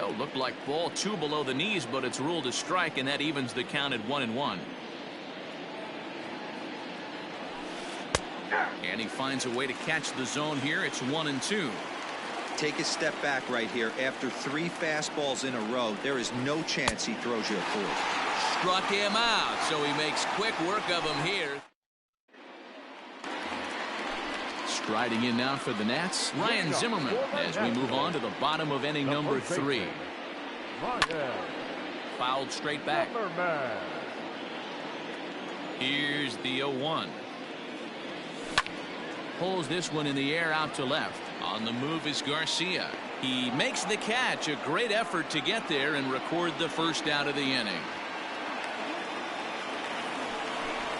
No, looked like ball 2 below the knees, but it's ruled a strike, and that evens the count at 1-1. And he finds a way to catch the zone here. It's 1-2. Take a step back right here. After 3 fastballs in a row, there is no chance he throws you a fourth. Struck him out, so he makes quick work of him here. Striding in now for the Nats, Ryan Zimmerman, as we move on to the bottom of inning number 3. Fouled straight back. Here's the 0-1. Pulls this one in the air out to left. On the move is Garcia. He makes the catch. A great effort to get there and record the first out of the inning.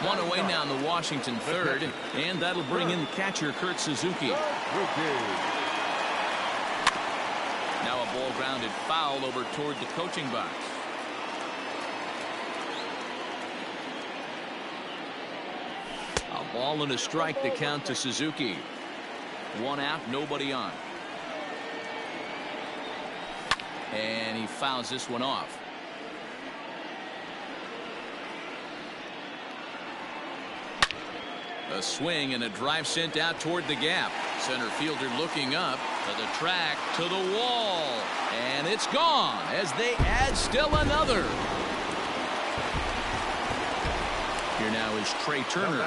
One away now in the Washington third, and that'll bring in catcher Kurt Suzuki. Now a ball grounded foul over toward the coaching box. A ball and a strike to count to Suzuki. 1 out, nobody on. And he fouls this one off. A swing and a drive sent out toward the gap. Center fielder looking up to the track, to the wall, and it's gone as they add still another. Here now is Trey Turner.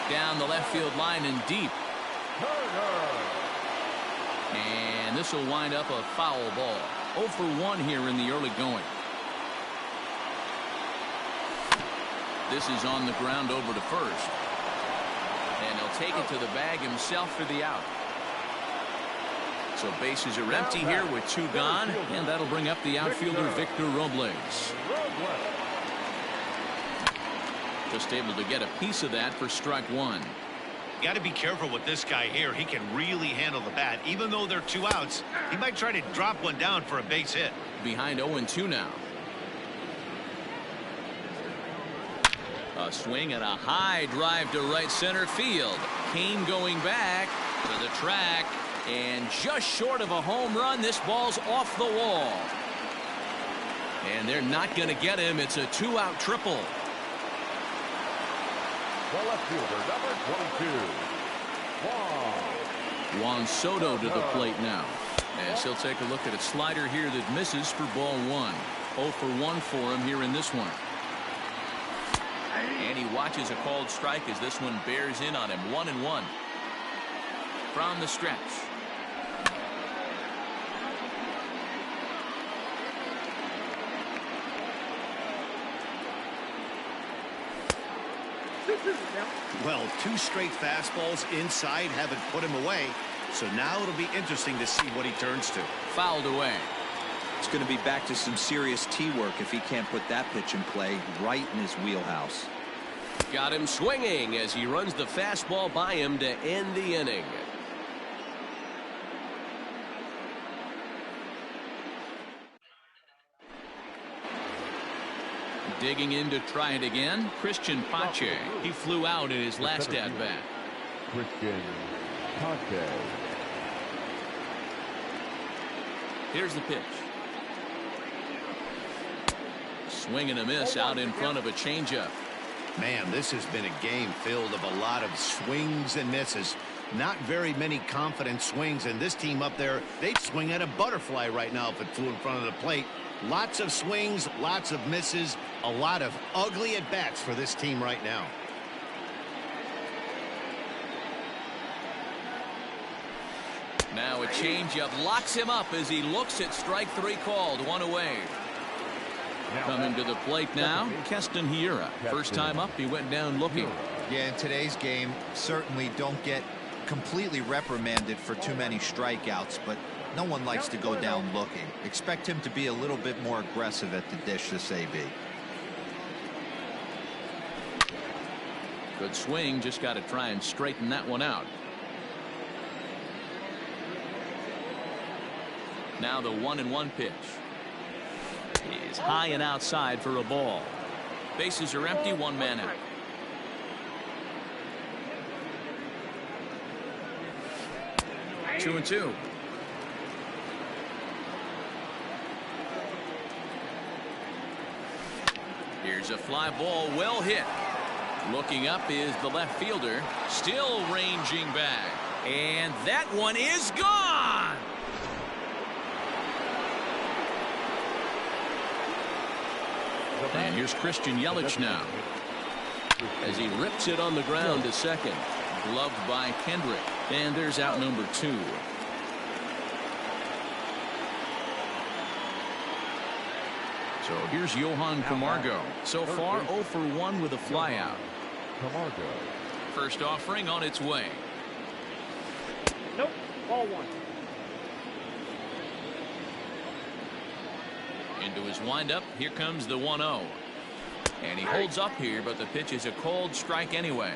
Down the left field line and deep. And this will wind up a foul ball. 0 for 1 here in the early going. This is on the ground over to first. And he'll take it to the bag himself for the out. So bases are empty here with 2 gone, and that'll bring up the outfielder Victor Robles. Just able to get a piece of that for strike 1. You got to be careful with this guy here. He can really handle the bat. Even though they're 2 outs, he might try to drop one down for a base hit. Behind 0-2 now. A swing and a high drive to right center field. Kane going back to the track, and just short of a home run. This ball's off the wall. And they're not going to get him. It's a 2-out triple. The left fielder, number 22, Juan Soto to the plate now, as he'll take a look at a slider here that misses for ball 1. 0 for 1 for him here in this one. And he watches a called strike as this one bears in on him. 1-1 from the stretch. Well, 2 straight fastballs inside haven't put him away. So now it'll be interesting to see what he turns to. Fouled away. It's going to be back to some serious tee work if he can't put that pitch in play right in his wheelhouse. Got him swinging as he runs the fastball by him to end the inning. Digging in to try it again, Christian Pache. He flew out in his last at-bat. Christian Pache. Here's the pitch. Swing and a miss out in front of a changeup. Man, this has been a game filled of a lot of swings and misses. Not very many confident swings, and this team up there, they'd swing at a butterfly right now if it flew in front of the plate. Lots of swings, lots of misses, a lot of ugly at-bats for this team right now. Now a changeup locks him up as he looks at strike 3 called. 1 away. Coming to the plate now, Keston Hiura. First time up, he went down looking. Yeah, in today's game, certainly don't get completely reprimanded for too many strikeouts, but no one likes to go down looking. Expect him to be a little bit more aggressive at the dish this AB. Good swing, just got to try and straighten that one out. Now the 1-1 pitch. Is high and outside for a ball. Bases are empty, 1 man out. Here's a fly ball well hit. Looking up is the left fielder, still ranging back. And that one is gone. And here's Christian Yelich now, as he rips it on the ground to second. Gloved by Kendrick. And there's out number 2. So here's Johan Camargo. So far 0 for 1 with a flyout. Camargo. First offering on its way. Nope, ball 1. Into his windup. Here comes the 1-0. And he holds up here, but the pitch is a cold strike anyway.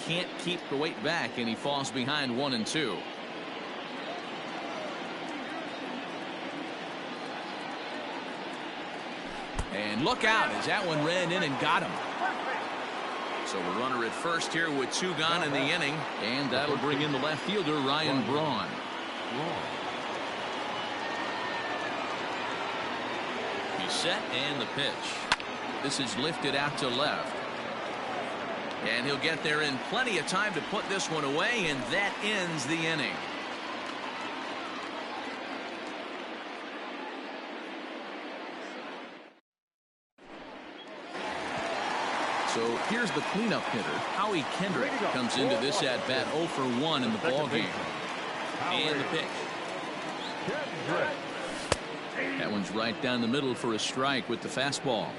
Can't keep the weight back, and he falls behind 1-2. And look out as that one ran in and got him. So a runner at first here with 2 gone in the inning, and that'll bring in the left fielder Ryan Braun. He's set and the pitch. This is lifted out to left. And he'll get there in plenty of time to put this one away, and that ends the inning. So here's the cleanup hitter. Howie Kendrick comes into this at bat 0 for 1 in the ball game. And the pitch. That one's right down the middle for a strike with the fastball.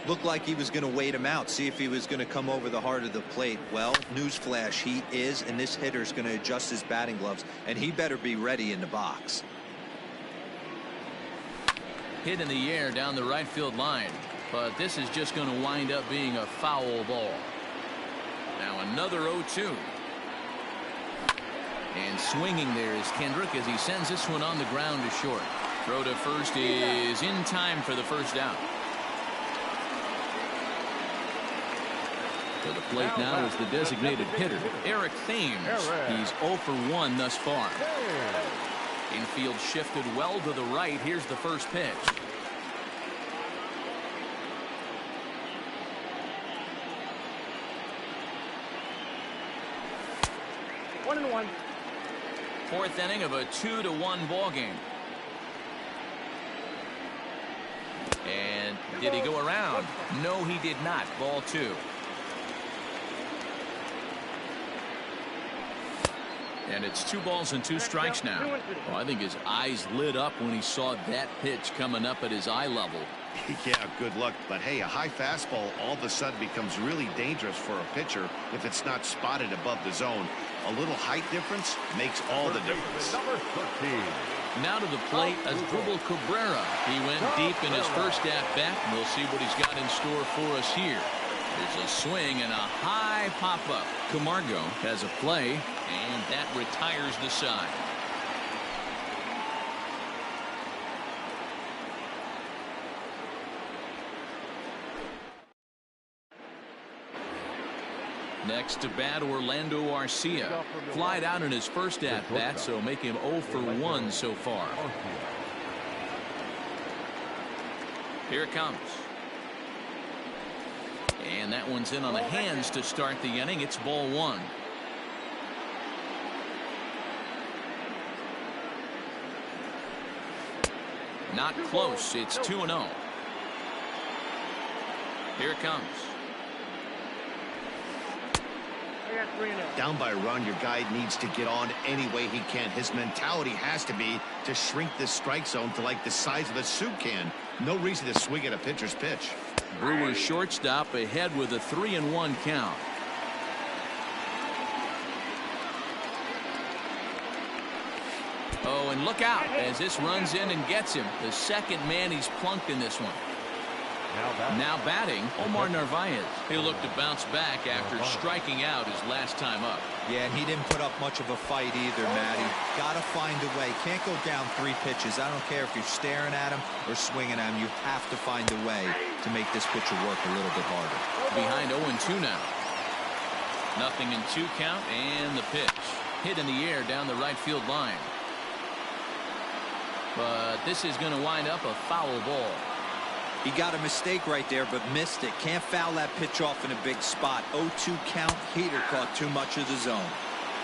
Looked like he was going to wait him out, see if he was going to come over the heart of the plate. Well, newsflash, he is, and this hitter's going to adjust his batting gloves, and he better be ready in the box. Hit in the air down the right field line, but this is just going to wind up being a foul ball. Now another 0-2. And swinging there is Kendrick as he sends this one on the ground to short. Throw to first is in time for the first out. To the plate now is the designated hitter, Eric Thames. He's 0 for 1 thus far. Infield shifted well to the right. Here's the first pitch. One and one. Fourth inning of a 2-1 ball game. And did he go around? No, he did not. Ball 2. And it's 2 balls and 2 strikes now. Oh, I think his eyes lit up when he saw that pitch coming up at his eye level. Yeah, good luck. But hey, a high fastball all of a sudden becomes really dangerous for a pitcher if it's not spotted above the zone. A little height difference makes all the difference. Number 13. Now to the plate, Asdrubal Cabrera. He went deep in his first at-bat. We'll see what he's got in store for us here. There's a swing and a high pop-up. Camargo has a play, and that retires the side. Next to bat, Orlando Arcia. Flied out in his first at-bat, so make him 0 for 1 so far. Here it comes. And that one's in on the hands to start the inning. It's ball 1. Not close. It's 2-0. Here it comes. Down by a run, your guy needs to get on any way he can. His mentality has to be to shrink this strike zone to like the size of a soup can. No reason to swing at a pitcher's pitch. Brewers shortstop ahead with a 3-1 count. Oh, and look out as this runs in and gets him. The second man he's plunked in this one. Now batting, Omar Narvaez. He'll look to bounce back after striking out his last time up. Yeah, and he didn't put up much of a fight either, Matty. Got to find a way. Can't go down 3 pitches. I don't care if you're staring at him or swinging at him. You have to find a way to make this pitcher work a little bit harder. Behind 0-2 now. Nothing in 2 count, and the pitch. Hit in the air down the right field line. But this is going to wind up a foul ball. He got a mistake right there, but missed it. Can't foul that pitch off in a big spot. 0-2 count. Heater caught too much of the zone.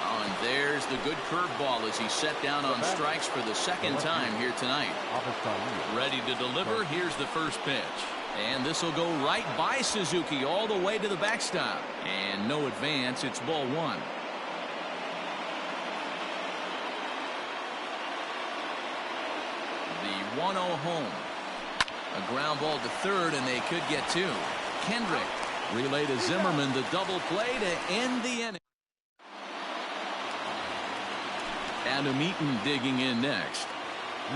Oh, and there's the good curveball as he set down on strikes for the second time here tonight. Ready to deliver. Here's the first pitch. And this will go right by Suzuki all the way to the backstop. And no advance. It's ball one. The 1-0 home. A ground ball to third, and they could get two. Kendrick relay to Zimmerman, the double play to end the inning. Adam Eaton digging in next.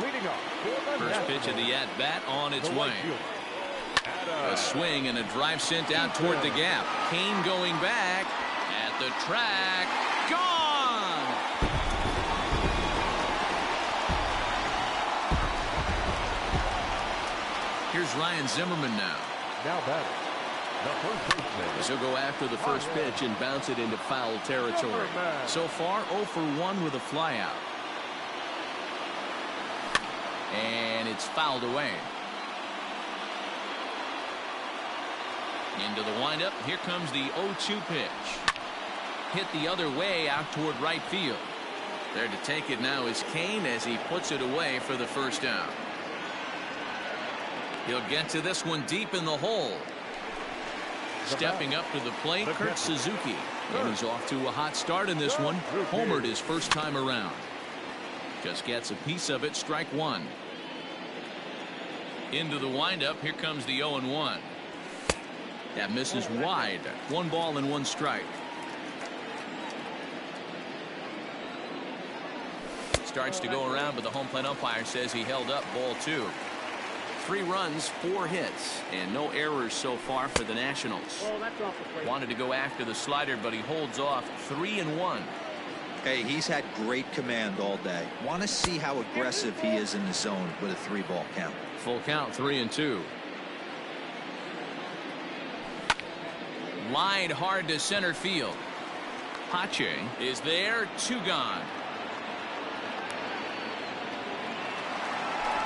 Leading up. First pitch of the at-bat on its way. A swing and a drive sent out toward the gap. Kane going back at the track. Gone! Here's Ryan Zimmerman now. Now batting. The first baseman. He'll go after the first pitch and bounce it into foul territory. So far 0 for 1 with a flyout. And it's fouled away. Into the windup. Here comes the 0-2 pitch. Hit the other way out toward right field. There to take it now is Kane as he puts it away for the first down. He'll get to this one deep in the hole. Stepping up to the plate, Kurt Suzuki. And he's off to a hot start in this one. Homered his first time around. Just gets a piece of it. Strike one. Into the windup. Here comes the 0-1. That misses wide. 1 ball and 1 strike. Starts to go around, but the home plate umpire says he held up ball 2. 3 runs, 4 hits, and no errors so far for the Nationals. Wanted to go after the slider, but he holds off. 3-1. Hey, he's had great command all day. Want to see how aggressive he is in the zone with a 3-ball count. Full count, 3-2. Lined hard to center field. Pache is there. 2 gone.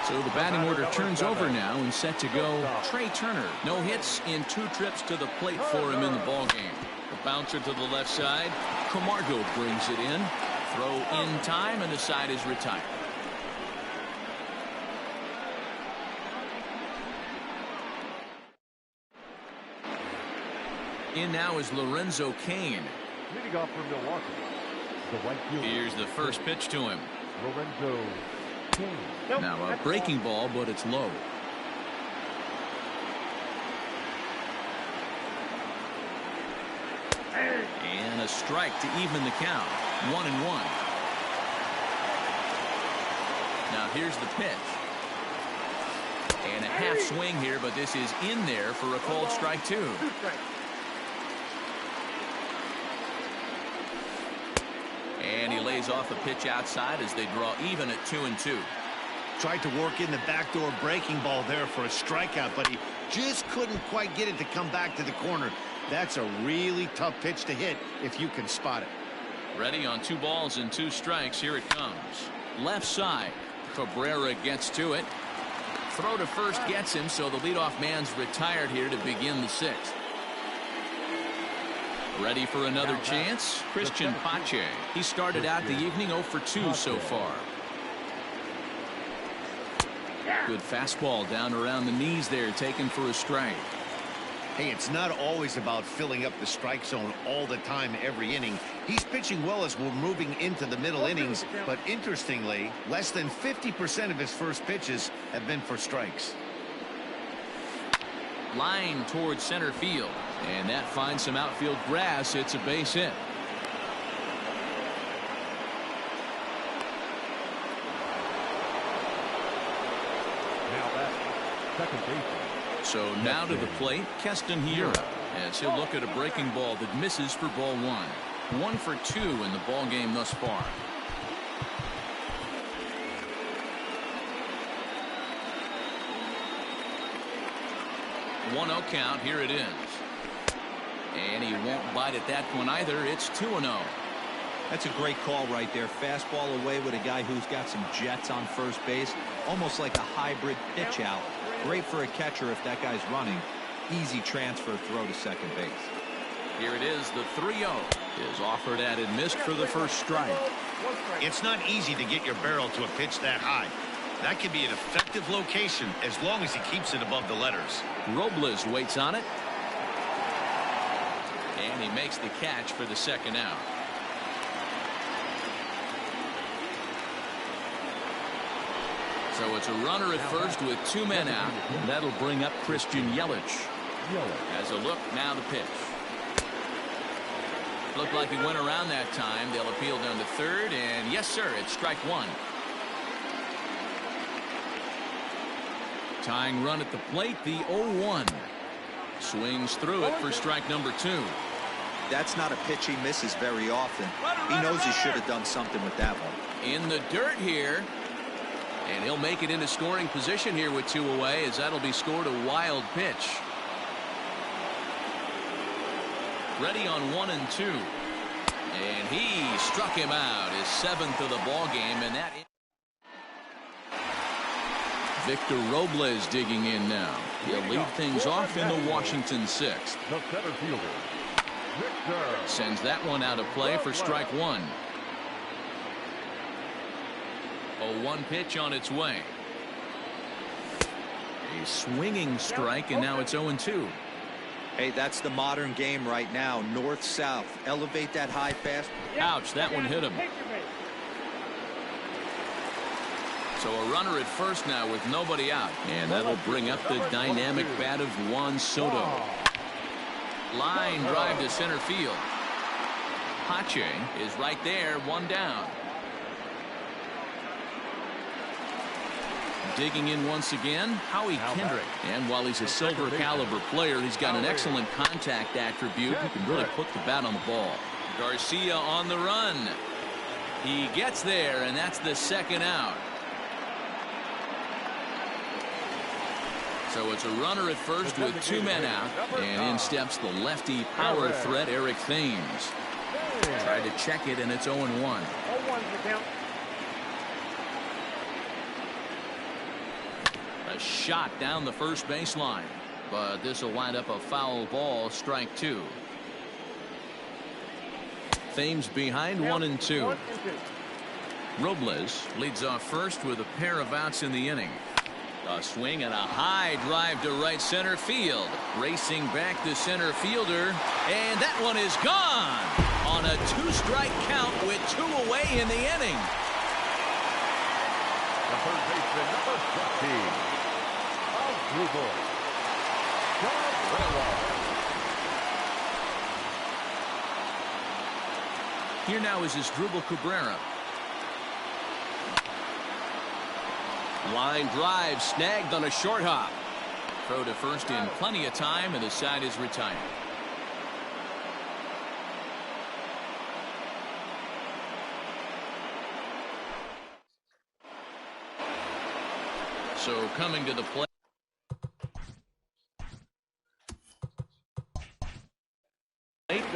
So the batting order turns over now and set to go. Trey Turner. No hits in 2 trips to the plate for him in the ballgame. The bouncer to the left side. Camargo brings it in. Throw in time, and the side is retired. In now is Lorenzo Kane. Leading off for Milwaukee. The right fielder. Here's the first pitch to him. Lorenzo Kane. Now a breaking ball, but it's low. And a strike to even the count. 1-1. Now here's the pitch. And a half swing here, but this is in there for a called strike 2. And he lays off a pitch outside as they draw even at 2-2. Tried to work in the backdoor breaking ball there for a strikeout, but he just couldn't quite get it to come back to the corner. That's a really tough pitch to hit if you can spot it. Ready on 2 balls and 2 strikes. Here it comes. Left side. Cabrera gets to it. Throw to first gets him, so the leadoff man's retired here to begin the 6th. Ready for another chance? Christian Pache. He started out the evening 0 for 2 so far. Good fastball down around the knees there, taken for a strike. Hey, it's not always about filling up the strike zone all the time every inning. He's pitching well as we're moving into the middle innings, but interestingly, less than 50% of his first pitches have been for strikes. Line towards center field, and that finds some outfield grass. It's a base hit. Now that second baseman. So now to the plate, Keston Hiura, as he'll look at a breaking ball that misses for ball 1. 1 for 2 in the ball game thus far. One 0 count. Here it is. And he won't bite at that one either. It's 2-0. That's a great call right there. Fastball away with a guy who's got some jets on first base. Almost like a hybrid pitch out. Great for a catcher if that guy's running. Easy transfer throw to second base. Here it is. The 3-0 is offered at and missed for the first strike. It's not easy to get your barrel to a pitch that high. That can be an effective location as long as he keeps it above the letters. Robles waits on it. And he makes the catch for the second out. So it's a runner at first with 2 men out. And that'll bring up Christian Yelich. As a look, now the pitch. Looked like he went around that time. They'll appeal down to third. And yes, sir, it's strike one. Tying run at the plate, the 0-1. Swings through it for strike number 2. That's not a pitch he misses very often. He knows he should have done something with that one. In the dirt here. And he'll make it into scoring position here with 2 away, as that'll be scored a wild pitch. Ready on 1 and 2. And he struck him out, his 7th of the ball game, and that. Victor Robles digging in now. He'll lead things off in the Washington 6th. The center fielder, Victor. Sends that one out of play for strike 1. A 1 pitch on its way. A swinging strike, and now it's 0-2. Hey, that's the modern game right now. North-south. Elevate that high fast. Ouch, that one hit him. So a runner at first now with nobody out. And that'll bring up the dynamic bat of Juan Soto. Line drive to center field. Pache is right there, 1 down. Digging in once again, Howie Kendrick. And while he's a silver caliber player, he's got an excellent contact attribute. He can really put the bat on the ball. Garcia on the run. He gets there, and that's the second out. So it's a runner at first with 2 men out. And in steps the lefty power threat, Eric Thames. Tried to check it, and it's 0-1. 0-1 for count. A shot down the first baseline, but this will wind up a foul ball, strike 2. Thames behind 1 and 2. Robles leads off first with a pair of outs in the inning. A swing and a high drive to right center field. Racing back the center fielder, and that one is gone on a 2-strike count with 2 away in the inning. The third baseman, number 15. Here now is Asdrubal Cabrera. Line drive snagged on a short hop. Throw to first in plenty of time, and the side is retired. So coming to the plate.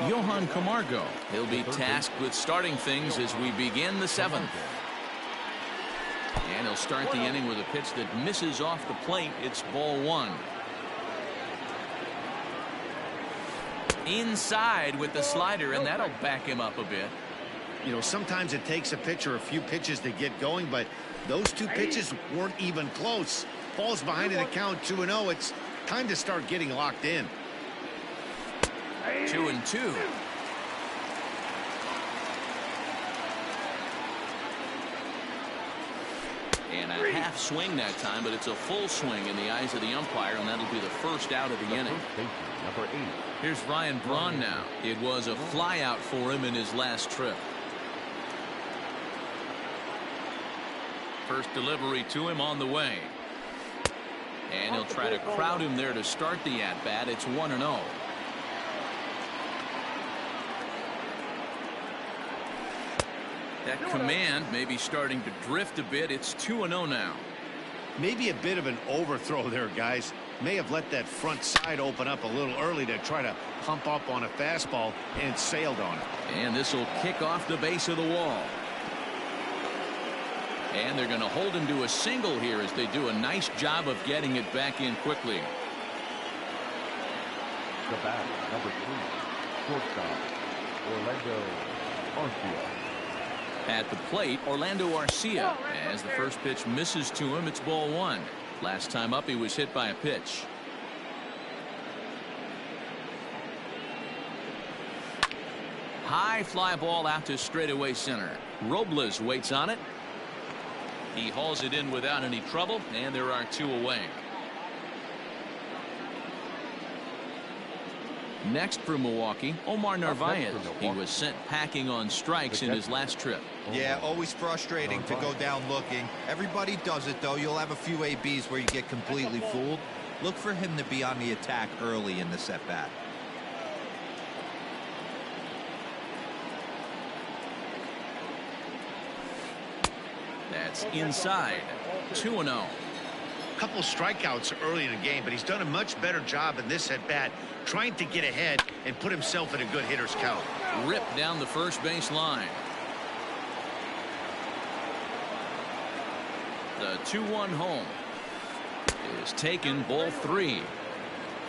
Johan Camargo. He'll be tasked with starting things as we begin the 7th. And he'll start the inning with a pitch that misses off the plate. It's ball 1. Inside with the slider, and that'll back him up a bit. You know, sometimes it takes a pitcher a few pitches to get going, but those 2 pitches weren't even close. Falls behind in the count 2-0. It's time to start getting locked in. 2-2. And a half swing that time, but it's a full swing in the eyes of the umpire, and that'll be the first out of the inning. Number 8. Here's Ryan Braun now. It was a flyout for him in his last trip. First delivery to him on the way. And he'll try to crowd him there to start the at-bat. It's 1-0. That command may be starting to drift a bit. It's 2-0 now. Maybe a bit of an overthrow there, guys. May have let that front side open up a little early to try to pump up on a fastball and sailed on it. And this will kick off the base of the wall. And they're going to hold him to a single here as they do a nice job of getting it back in quickly. The bat, number 3, shortstop, Orlando Arcia. At the plate, Orlando Arcia. As the first pitch misses to him, it's ball 1. Last time up, he was hit by a pitch. High fly ball out to straightaway center. Robles waits on it. He hauls it in without any trouble, and there are 2 away. Next for Milwaukee, Omar Narvaez. He was sent packing on strikes in his last trip. Yeah, always frustrating to go down looking. Everybody does it, though. You'll have a few ABs where you get completely fooled. Look for him to be on the attack early in the set-bat. That's inside. 2-0. A couple strikeouts early in the game, but he's done a much better job in this at bat trying to get ahead and put himself in a good hitter's count. Ripped down the first base line. The 2-1 home is taken, ball 3.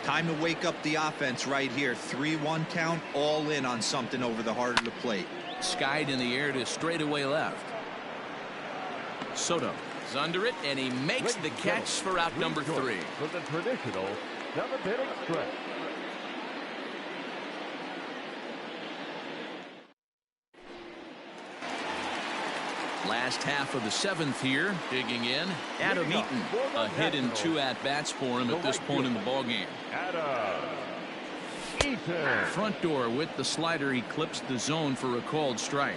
Time to wake up the offense right here. 3-1 count, all in on something over the heart of the plate. Skied in the air to straightaway left. Soto is under it, and he makes the catch for out number 3. For the traditional 7th-inning stretch. Last half of the 7th here, digging in. Adam Eaton, a hit and 2 at-bats for him at this point in the ballgame. Adam Eaton. Front door with the slider, he clips the zone for a called strike.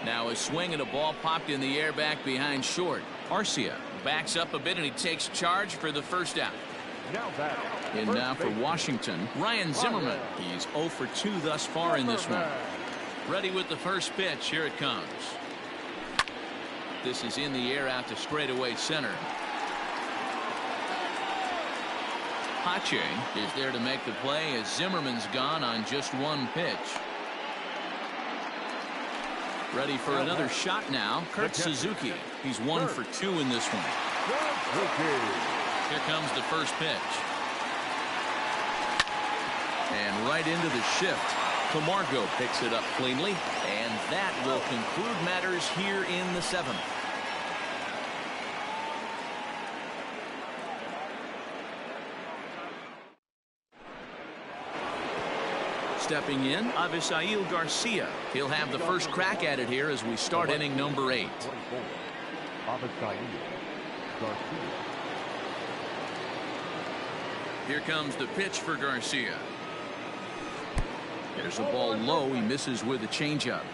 Now a swing and a ball popped in the air back behind short. Arcia backs up a bit and he takes charge for the first out. And now for Washington, Ryan Zimmerman. He's 0 for 2 thus far in this one. Ready with the first pitch. Here it comes. This is in the air out to straightaway center. Pache is there to make the play as Zimmerman's gone on just 1 pitch. Ready for another shot now. Kurt Suzuki. He's 1 for 2 in this one. Here comes the first pitch. And right into the shift. Camargo picks it up cleanly. And that will conclude matters here in the 7th. Stepping in, Avisail Garcia. He'll have the first crack at it here as we start inning number 8. Avisail Garcia. Here comes the pitch for Garcia. There's a ball low. He misses with a changeup.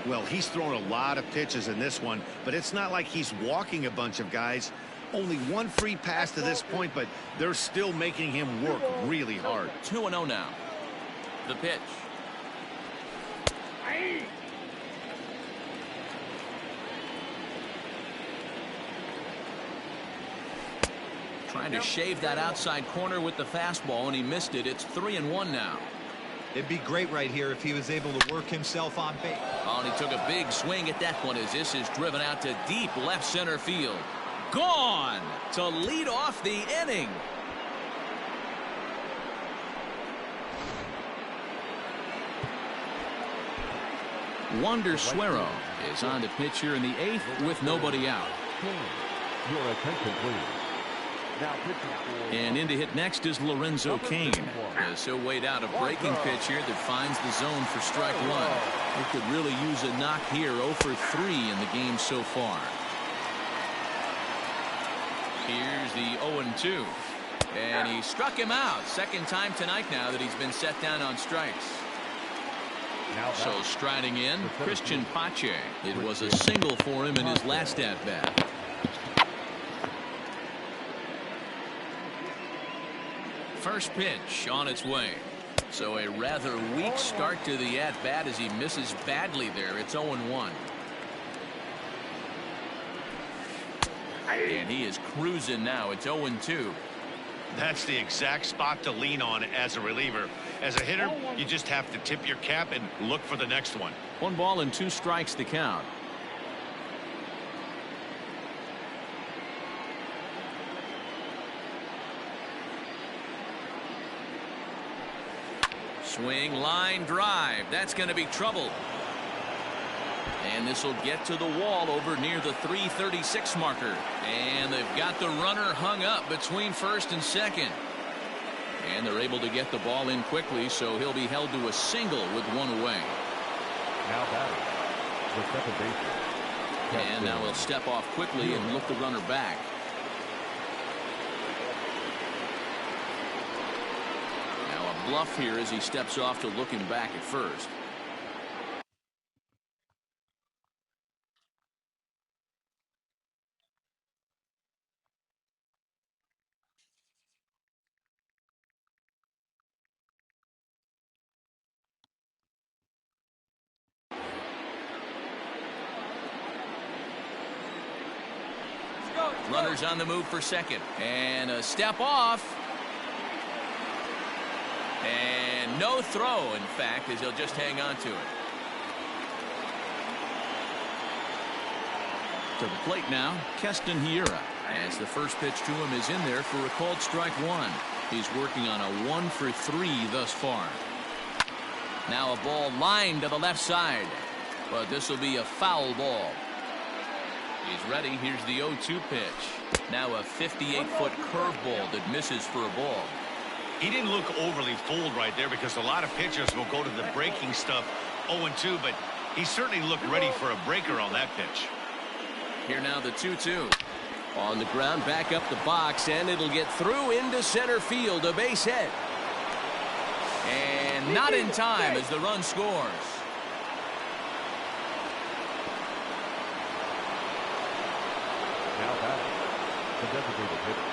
Well, he's thrown a lot of pitches in this one, but it's not like he's walking a bunch of guys. Only 1 free pass to this point, but they're still making him work really hard. 2-0 now. The pitch. Trying to shave that outside corner with the fastball, and he missed it. It's 3-1 now. It'd be great right here if he was able to work himself on base. Oh, and he took a big swing at that one as this is driven out to deep left center field. Gone to lead off the inning. Wander Suero is on to pitch here in the 8th with nobody out. Your attention, please. Now pitching for... And in to hit next is Lorenzo Cain. As he'll wait out a breaking pitch here that finds the zone for strike 1. He could really use a knock here. 0 for 3 in the game so far. Here's the 0-2. And he struck him out. Second time tonight now that he's been set down on strikes. So striding in, Christian Pache. It was a single for him in his last at-bat. First pitch on its way. So a rather weak start to the at-bat as he misses badly there. It's 0-1. And he is cruising now. It's 0-2. That's the exact spot to lean on as a reliever. As a hitter, you just have to tip your cap and look for the next one. 1 ball and 2 strikes to count. Swing, line drive. That's going to be trouble. And this will get to the wall over near the 336 marker. And they've got the runner hung up between first and second. And they're able to get the ball in quickly, so he'll be held to a single with 1 away. Now batting, the second baseman. And now he'll step off quickly and look the runner back. Now a bluff here as he steps off to look him back at first. Runners on the move for second. And a step off. And no throw, in fact, as he'll just hang on to it. To the plate now, Keston Hiura. As the first pitch to him is in there for a called strike 1. He's working on a 1 for 3 thus far. Now a ball lined to the left side. But this will be a foul ball. He's ready. Here's the 0-2 pitch. Now a 58-foot curveball that misses for a ball. He didn't look overly fooled right there because a lot of pitchers will go to the breaking stuff 0-2, but he certainly looked ready for a breaker on that pitch. Here now the 2-2. On the ground, back up the box, and it'll get through into center field, a base hit. And not in time as the run scores. Now batting, the designated hitter,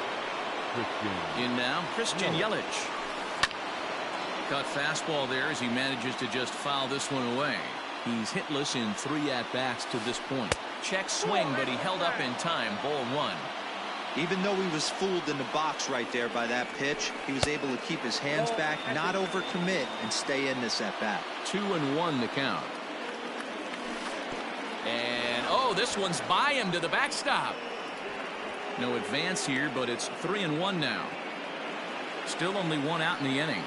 Christian. In now, Christian Yelich. Cut fastball there as he manages to just foul this one away. He's hitless in 3 at-bats to this point. Check swing, but he held up in time. Ball 1. Even though he was fooled in the box right there by that pitch, he was able to keep his hands back, not overcommit, and stay in this at-bat. 2-1 to count. And, oh, this one's by him to the backstop. No advance here, but it's 3-1 now. Still only 1 out in the inning.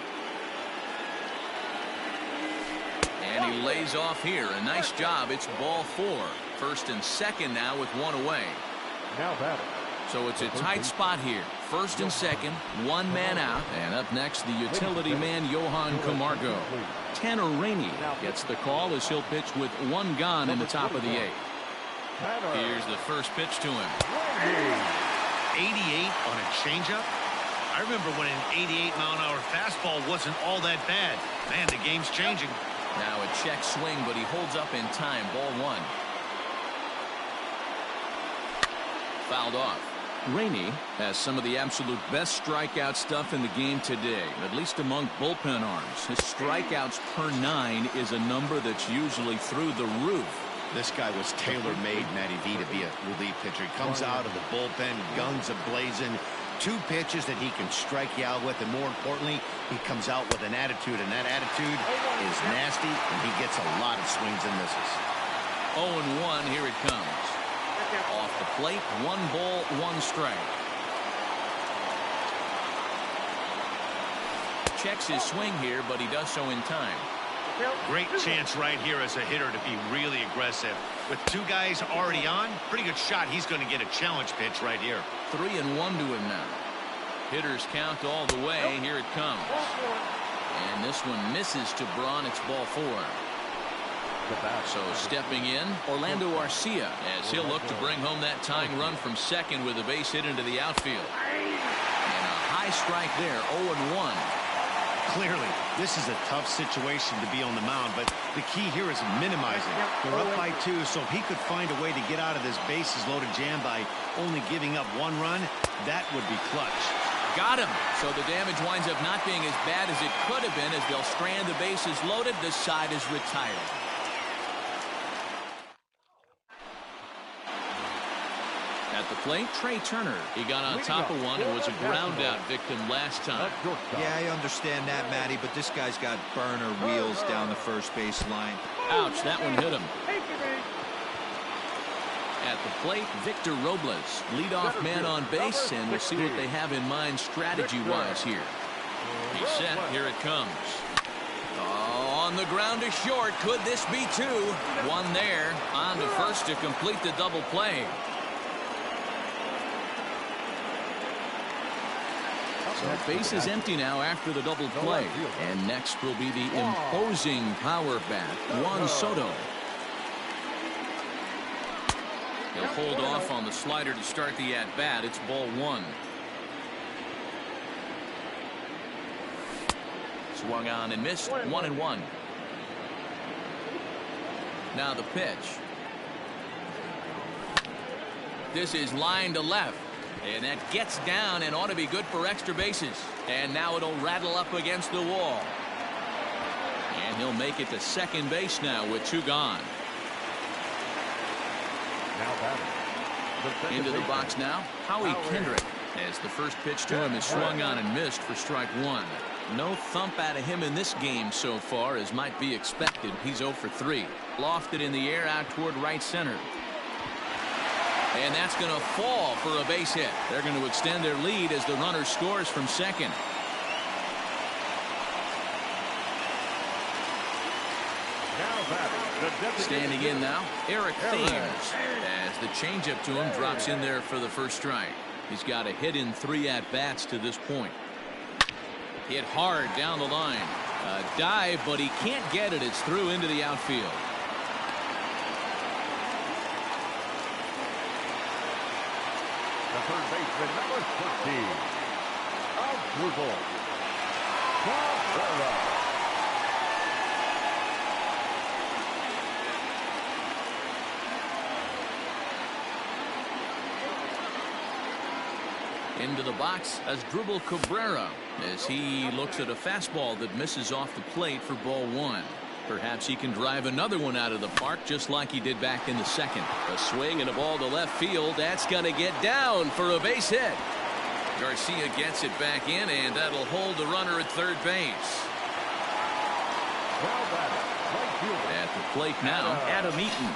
And he lays off here. A nice job. It's ball 4. First and second now with 1 away. Now batting. So it's a tight spot here. First and second, 1 man out. And up next, the utility man, Johan Camargo. Tanner Rainey gets the call as he'll pitch with 1 gone in the top of the 8th. Here's the first pitch to him. 88 on a changeup? I remember when an 88-mile-an-hour fastball wasn't all that bad. Man, the game's changing. Now a check swing, but he holds up in time. Ball 1. Fouled off. Rainey has some of the absolute best strikeout stuff in the game today, at least among bullpen arms. His strikeouts per 9 is a number that's usually through the roof. This guy was tailor-made, Matty V, to be a relief pitcher. He comes out of the bullpen, guns a-blazing, 2 pitches that he can strike you out with, and more importantly, he comes out with an attitude, and that attitude is nasty, and he gets a lot of swings and misses. 0-1, here it comes. Off the plate, 1 ball, 1 strike. Checks his swing here, but he does so in time. Great chance right here as a hitter to be really aggressive. With 2 guys already on, pretty good shot. He's going to get a challenge pitch right here. 3-1 to him now. Hitters count all the way. Here it comes. And this one misses to Braun. It's ball 4. So stepping in, Orlando Arcia, as he'll look to bring home that tying run from second with a base hit into the outfield. And a high strike there, 0-1. Clearly, this is a tough situation to be on the mound, but the key here is minimizing. They're up by 2, so if he could find a way to get out of this bases-loaded jam by only giving up 1 run, that would be clutch. Got him. So the damage winds up not being as bad as it could have been as they'll strand the bases loaded. This side is retired. At the plate, Trey Turner. He got on top of one and was a ground out victim last time. Yeah, I understand that, Matty, but this guy's got burner wheels down the first base line. Ouch, that one hit him. At the plate, Victor Robles, leadoff man on base, and we'll see what they have in mind strategy-wise here. He's set. Here it comes. Oh, on the ground to short. Could this be two? One there. On to first to complete the double play. So base is empty now after the double play. And next will be the imposing power bat, Juan Soto. He'll hold off on the slider to start the at-bat. It's ball one. Swung on and missed. 1-1. Now the pitch. This is line to left. And that gets down and ought to be good for extra bases. And now it'll rattle up against the wall. And he'll make it to second base now with two gone. Into the box now, Howie Kendrick, as the first pitch to him is swung on and missed for strike one. No thump out of him in this game so far, as might be expected. He's 0 for 3. Lofted in the air out toward right center. And that's going to fall for a base hit. They're going to extend their lead as the runner scores from second. Standing in now, Eric Thames, as the changeup to him drops in there for the first strike. He's got a hit in 3 at-bats to this point. Hit hard down the line. A dive, but he can't get it. It's through into the outfield. The third baseman, number 13, Drupal. Into the box as Drupal Cabrera, as he looks at a fastball that misses off the plate for ball one. Perhaps he can drive another one out of the park just like he did back in the second. A swing and a ball to left field. That's going to get down for a base hit. Garcia gets it back in, and that'll hold the runner at third base. At the plate now, Adam Eaton.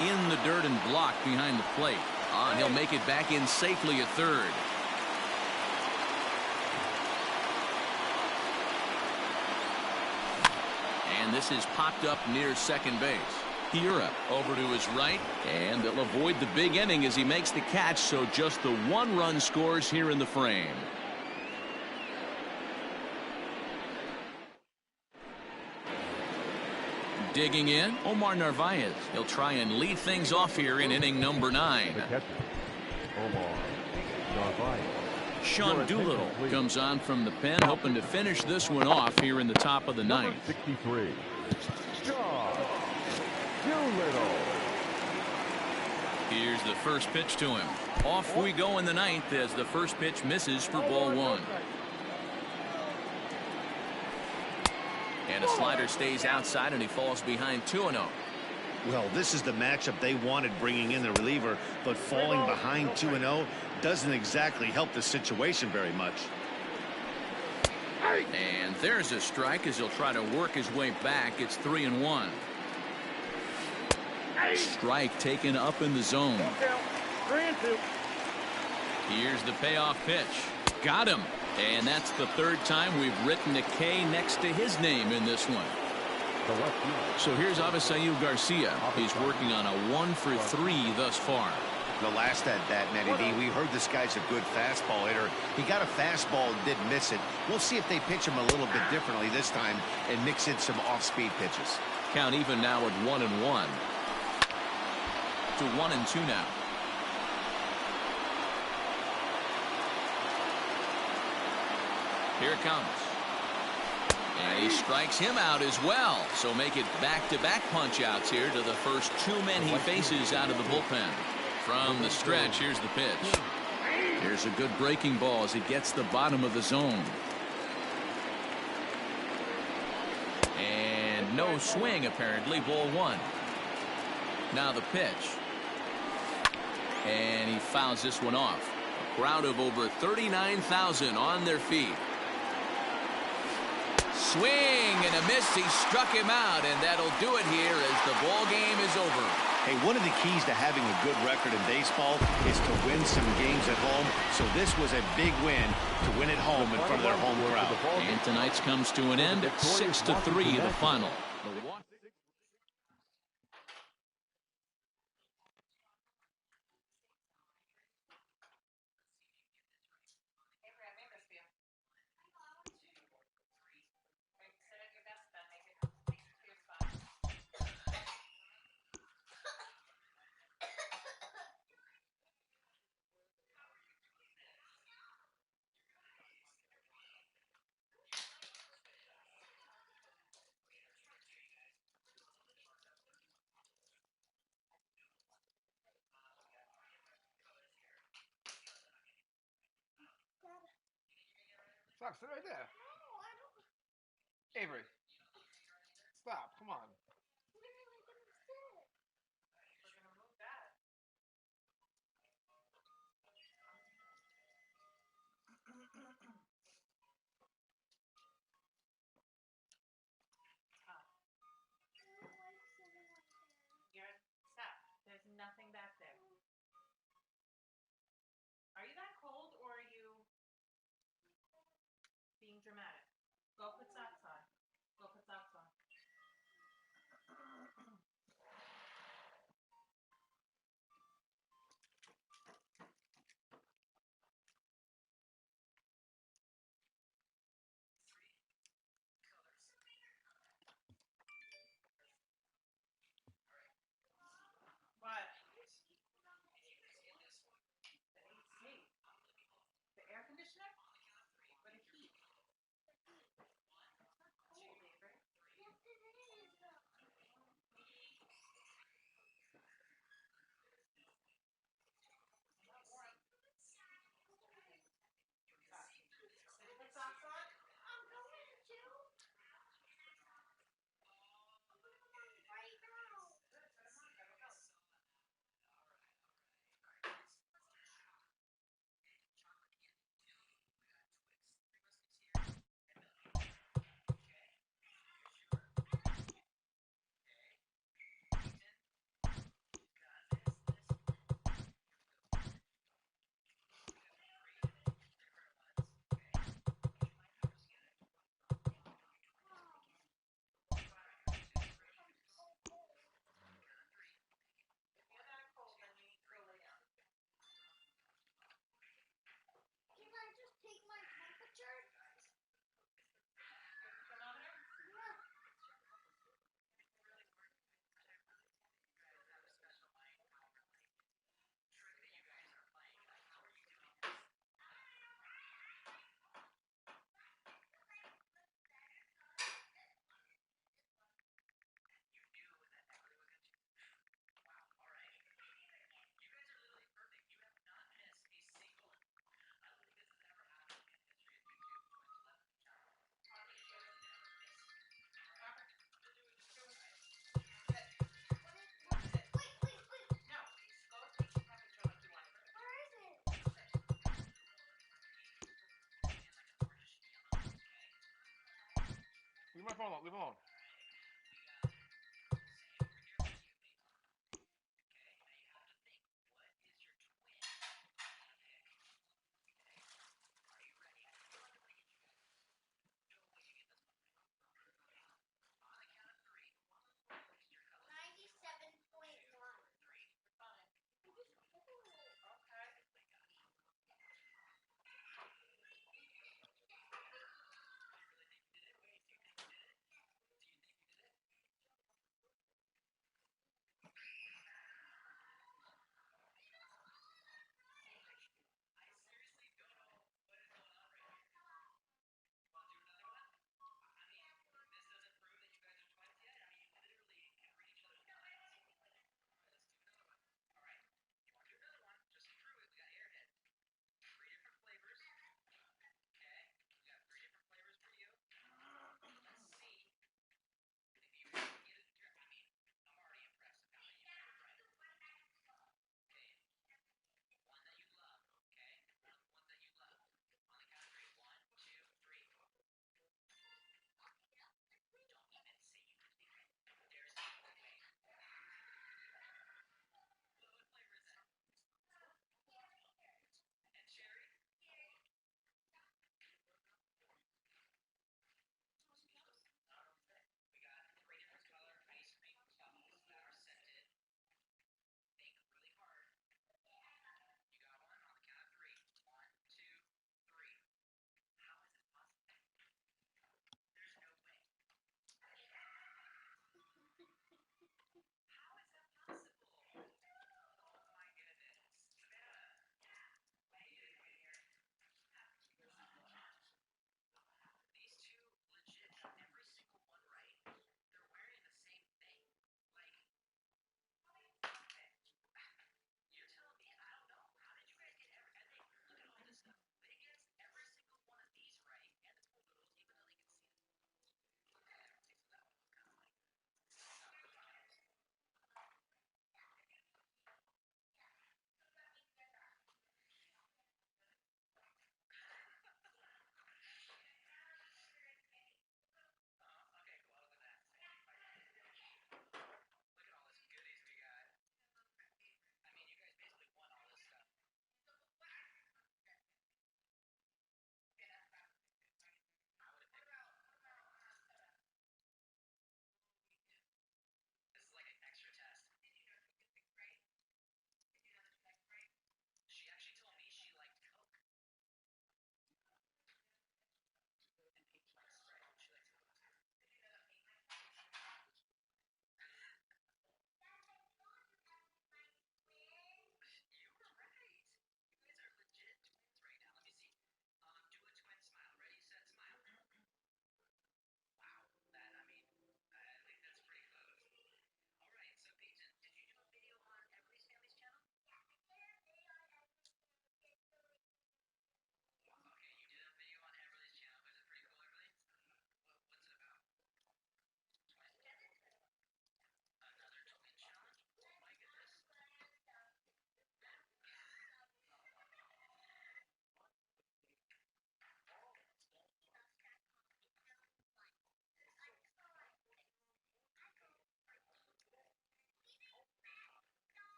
In the dirt and blocked behind the plate. And he'll make it back in safely at third. And this is popped up near second base. Hira over to his right, and they'll avoid the big inning as he makes the catch, so just the 1 run scores here in the frame. Digging in, Omar Narvaez. He'll try and lead things off here in inning number 9. The catcher, Omar Narvaez. Sean Doolittle comes on from the pen, hoping to finish this one off here in the top of the ninth. 63, Sean Doolittle. Here's the first pitch to him. Off we go in the ninth as the first pitch misses for ball one. And a slider stays outside, and he falls behind 2-0. Well, this is the matchup they wanted, bringing in the reliever, but falling behind 2-0 doesn't exactly help the situation very much. And there's a strike as he'll try to work his way back. It's 3-1. Strike taken up in the zone. 3-2. Here's the payoff pitch. Got him. And that's the third time we've written a K next to his name in this one. So here's Avisail Garcia. He's working on a 1 for 3 thus far. The last at bat, Matty D, we heard this guy's a good fastball hitter. He got a fastball and did miss it. We'll see if they pitch him a little bit differently this time and mix in some off-speed pitches. Count even now at 1-1. To 1-2 now. Here it comes. And he strikes him out as well. So make it back-to-back punch-outs here to the first 2 men he faces out of the bullpen. From the stretch, here's the pitch. Here's a good breaking ball as he gets the bottom of the zone. And no swing, apparently. Ball 1. Now the pitch. And he fouls this one off. A crowd of over 39,000 on their feet. Swing and a miss. He struck him out, and that'll do it here as the ball game is over. Hey, one of the keys to having a good record in baseball is to win some games at home. So this was a big win to win at home in front of their home crowd. And tonight's comes to an end. 6-3 the final. Stop, sit right there. Avery. Stop, come on. Stop. There's nothing back there. Are you that cold or are you being dramatic? Go put socks on. Go put socks on. What? The air conditioner? Or the heat? Cold, Avery. Put socks on? I'm going to. Right now. Can I just take my temperature? Thermometer? Yeah. Leave my phone alone, leave it alone.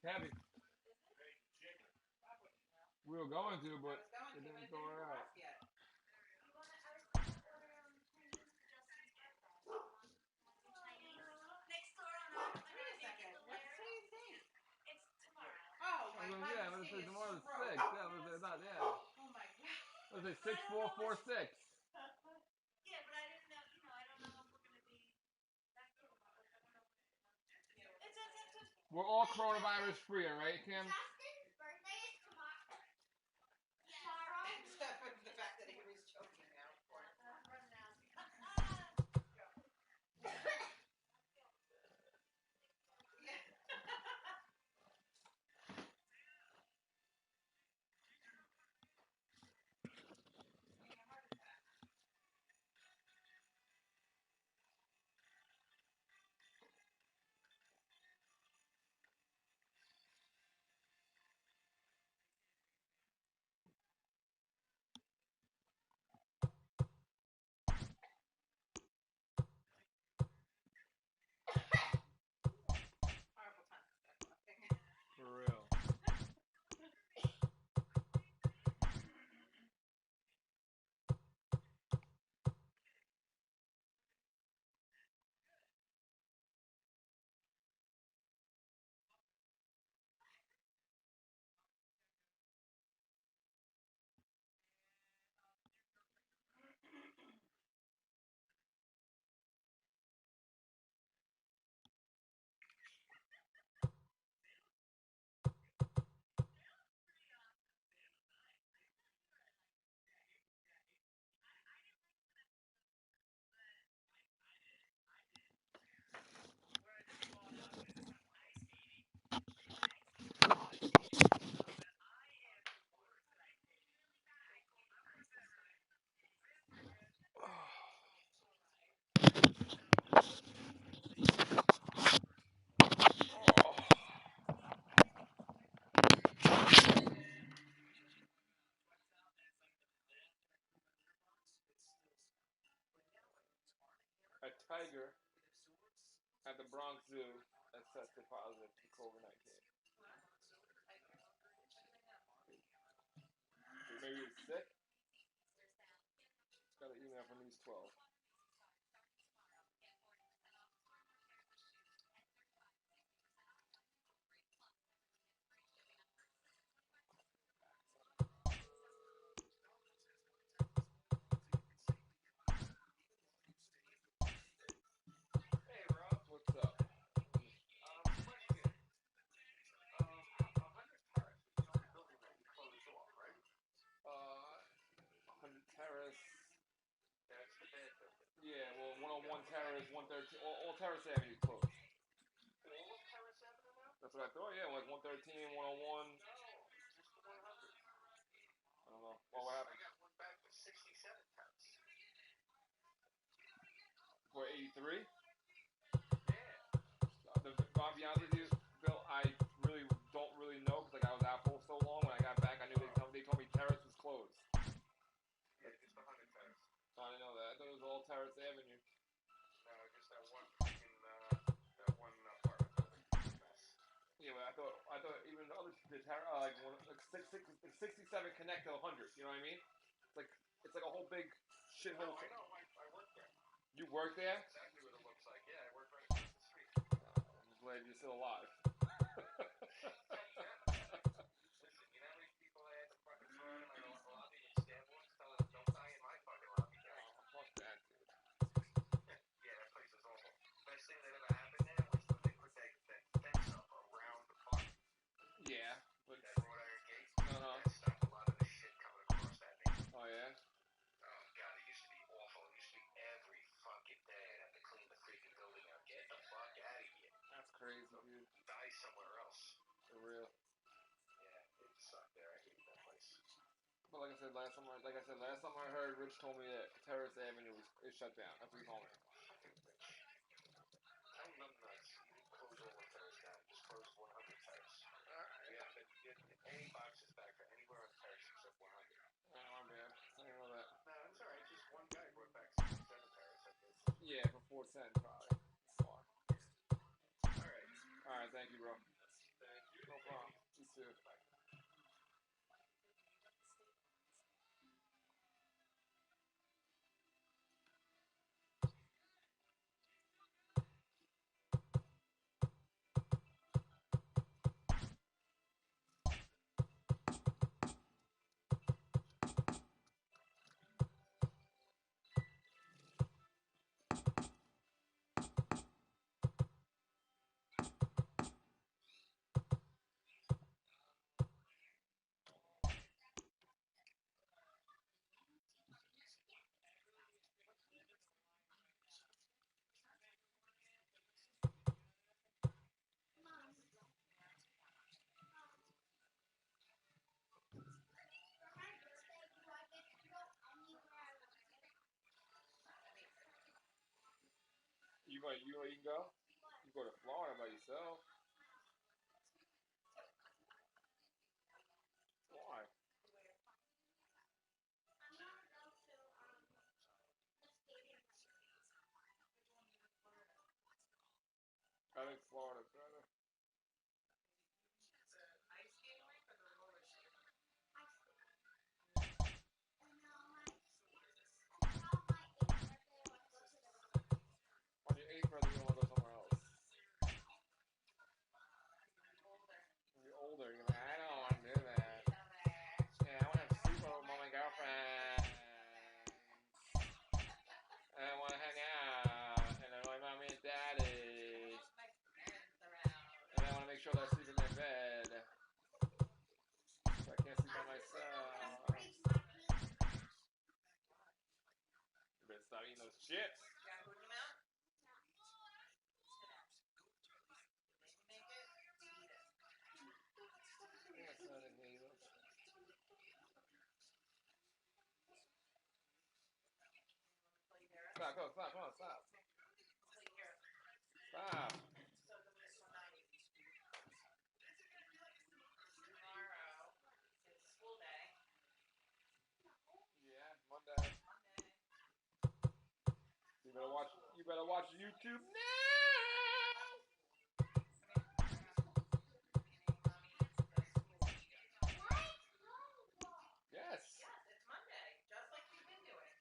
Heavy. We were going to, but it didn't go right. Yeah, let's say tomorrow's 6. Yeah, let's say not, yeah. Oh my god. Let's say 6-4-4-6. Yeah, but I didn't know, I don't know if we're gonna be back to tomorrow. I don't know. We're all coronavirus free, right, Kim? Justin's birthday is tomorrow. Except for the fact that he was choking now. For real. A tiger at the Bronx Zoo has tested positive for COVID-19. Maybe it's sick. Got an email from News 12. Hey Rob, what's up? Question. 100 Terrace. That's the bad building. Yeah, well, 101 Terrace, 113, all Terrace Avenue closed. All of Terrace Avenue now? That's what I thought, yeah, like 113, 101. No, just 100. I don't know. Well, what happened? I got one back for 67 Terrace. For 83? I'll be honest with you, Bill, I really don't really know because like I was out for so long. When I got back, I knew they told me Terrace was closed. Yeah, just 100 Terrace. I didn't know that. I thought it was all Terrace Avenue. No, just that one freaking apartment building. Yeah, but I thought even the other like 67 connect to 100. You know what I mean? It's like a whole big shithole. No, I know. I work there. You work there? That's exactly what it looks like. Yeah, I work right across the street. I'm glad you're still alive. Listen, you know how many people I had to fucking throw in my lobby and stab ones telling them don't die in my fucking lobby, guys? Oh, fuck that, dude. Yeah, that place is awful. Best thing that ever happened there was when they put that fence up around the park. Yeah, but that wrought iron gate. That stopped a lot of the shit coming across that thing. Oh yeah. Oh god, it used to be awful. It used to be every fucking day I'd have to clean the freaking building up. Get the fuck out of here. That's crazy, dude. Die somewhere else. For real. Yeah, it sucked there. I hated that place. But like I said last time I heard, Rich told me that Terrace Avenue is shut down. That's what he told me. Fucking Rich. Tell him I'm nuts. You didn't close all the Terrace down. You just closed 100 Terrace. Alright. We haven't been getting any boxes back for anywhere on Terrace except 100. Oh, my bad. I didn't know that. No, it's alright. Just one guy brought back 67 Terrace, I guess. Yeah, for 410 probably. Alright. Alright, thank you, bro. Thank you. No can go? You go to Florida by yourself. Why? I think Florida's better. On your 8th birthday, you want to go somewhere else. When you're older, you're like, I don't want to do that. Yeah, I want to have sleepover with my girlfriend. And I want to hang out. And I want mommy and daddy. And I want to make sure that I sleep in my bed. So I can't sleep by myself. You better stop eating those chips. Stop, go, stop, come on, stop. Stop. Yeah, Monday. You better watch YouTube now. Yes. It's Monday, just like you've been doing.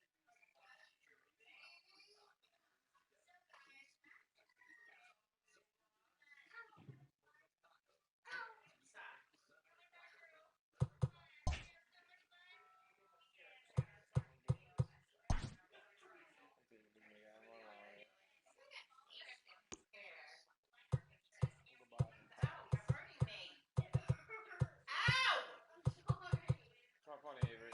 It's not funny, Avery.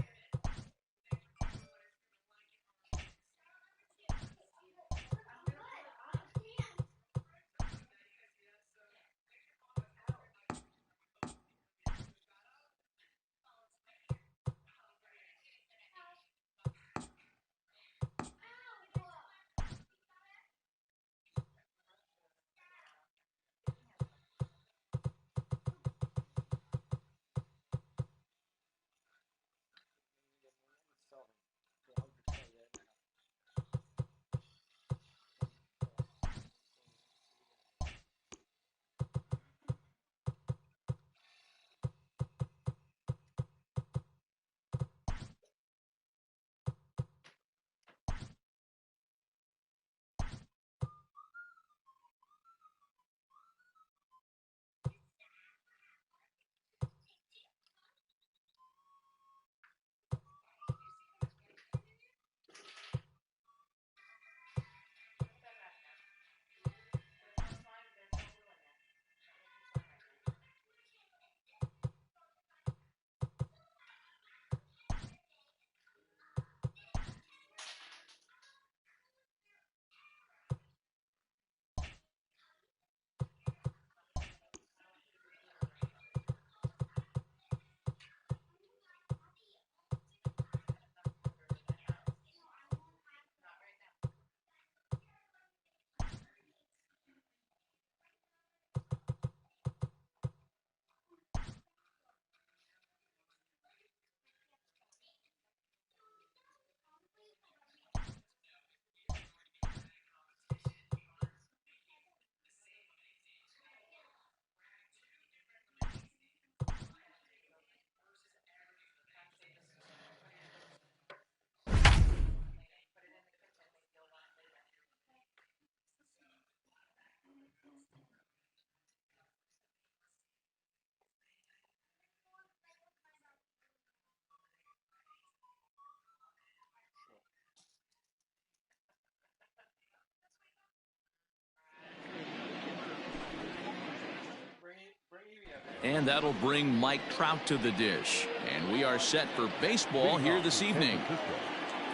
And that'll bring Mike Trout to the dish. And we are set for baseball here this evening.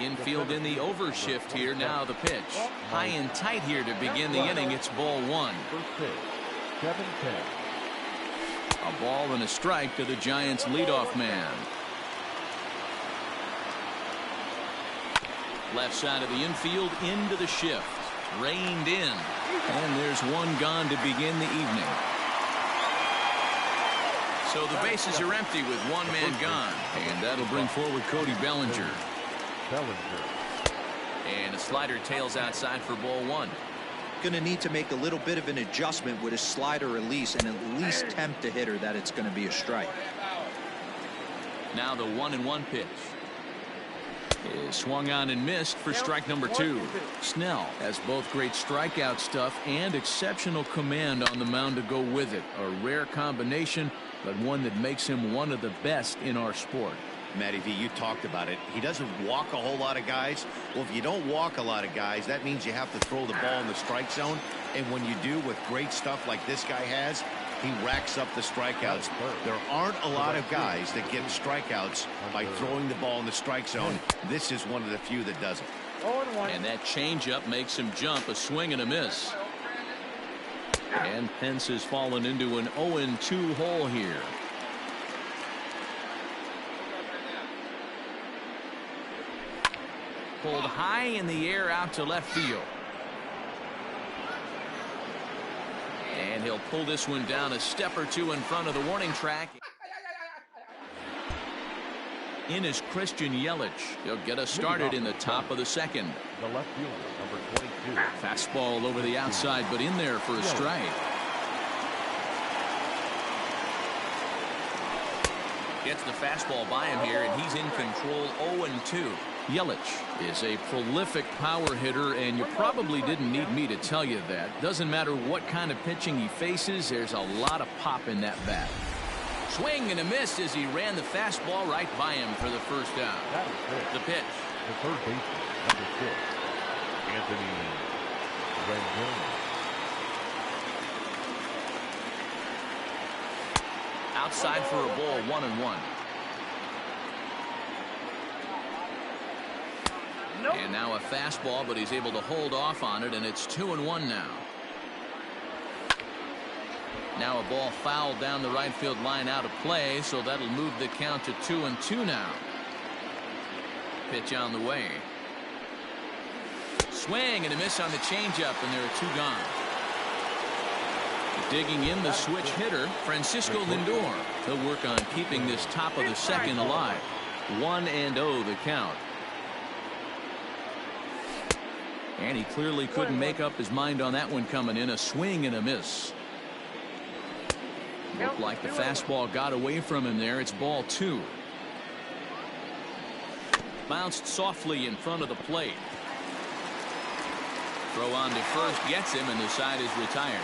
Infield in the over shift here. Now the pitch. High and tight here to begin the inning. It's ball one. A ball and a strike to the Giants leadoff man. Left side of the infield into the shift. Reined in. And there's one gone to begin the evening. So the bases are empty with one man gone. And that'll bring forward Cody Bellinger. And a slider tails outside for ball one. Going to need to make a little bit of an adjustment with his slider release and at least tempt the hitter that it's going to be a strike. Now the 1-1 pitch is swung on and missed for strike number 2. Snell has both great strikeout stuff and exceptional command on the mound to go with it. A rare combination, but one that makes him one of the best in our sport. Matty V, you talked about it. He doesn't walk a whole lot of guys. Well, if you don't walk a lot of guys, that means you have to throw the ball in the strike zone. And when you do with great stuff like this guy has, he racks up the strikeouts. There aren't a lot of guys that get strikeouts by throwing the ball in the strike zone. This is one of the few that does it. And that changeup makes him jump. A swing and a miss. And Pence has fallen into an 0-2 hole here. Pulled high in the air out to left field. And he'll pull this one down a step or two in front of the warning track. In is Christian Yelich. He'll get us started in the top of the second. The left fielder, number 22. Fastball over the outside, but in there for a strike. Gets the fastball by him here, and he's in control. 0-2. Yelich is a prolific power hitter, and you probably didn't need me to tell you that. Doesn't matter what kind of pitching he faces, there's a lot of pop in that bat. Swing and a miss as he ran the fastball right by him for the first out. The pitch. The third baseman, number 6, Anthony Rendon. Outside for a ball, 1-1. And now a fastball, but he's able to hold off on it, and it's 2-1 now. Now a ball fouled down the right field line out of play, so that'll move the count to 2-2 now. Pitch on the way. Swing and a miss on the changeup, and there are 2 gone. Digging in the switch hitter, Francisco Lindor. He'll work on keeping this top of the second alive. 1-0 the count. And he clearly couldn't make up his mind on that one coming in. A swing and a miss. Looked like the fastball got away from him there. It's ball 2. Bounced softly in front of the plate. Throw on to first gets him, and the side is retired.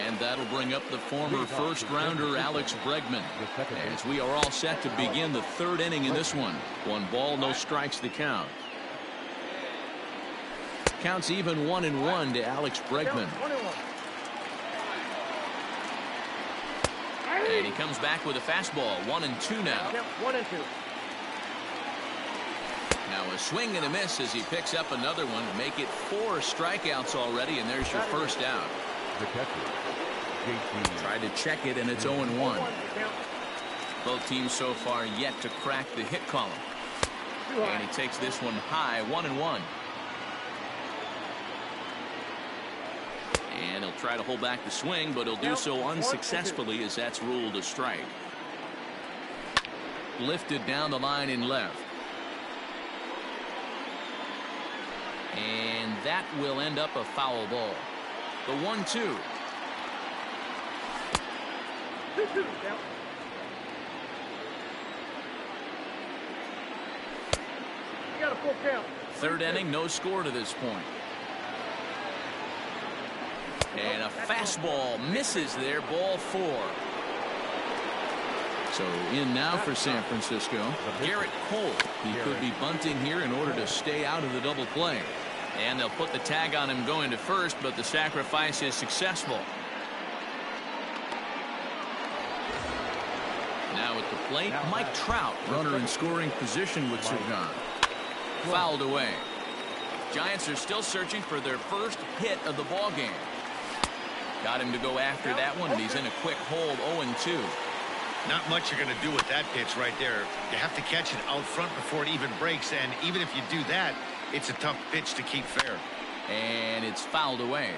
And that'll bring up the former first-rounder Alex Bregman, as we are all set to begin the 3rd inning in this one. 1 ball, no strikes the count. Counts even 1-1 to Alex Bregman. And he comes back with a fastball. 1-2 now. 1-2. Now a swing and a miss as he picks up another one. Make it 4 strikeouts already, and there's your first out. The catcher, JT. Tried to check it, and it's 0-1. Both teams so far yet to crack the hit column. And he takes this one high. 1-1. And he'll try to hold back the swing, but he'll do so unsuccessfully as that's ruled a strike. Lifted down the line in left. And that will end up a foul ball. The 1-2. You got a full count. 3rd inning, no score to this point. And a fastball misses there, ball 4. So in now for San Francisco, Garrett Cole. He could be bunting here in order to stay out of the double play. And they'll put the tag on him going to first, but the sacrifice is successful. Now at the plate, Mike Trout, runner in scoring position with Sagan. Fouled away. Giants are still searching for their first hit of the ball game. Got him to go after that one, and he's in a quick hold. 0-2. Not much you're going to do with that pitch right there. You have to catch it out front before it even breaks, and even if you do that, it's a tough pitch to keep fair. And it's fouled away.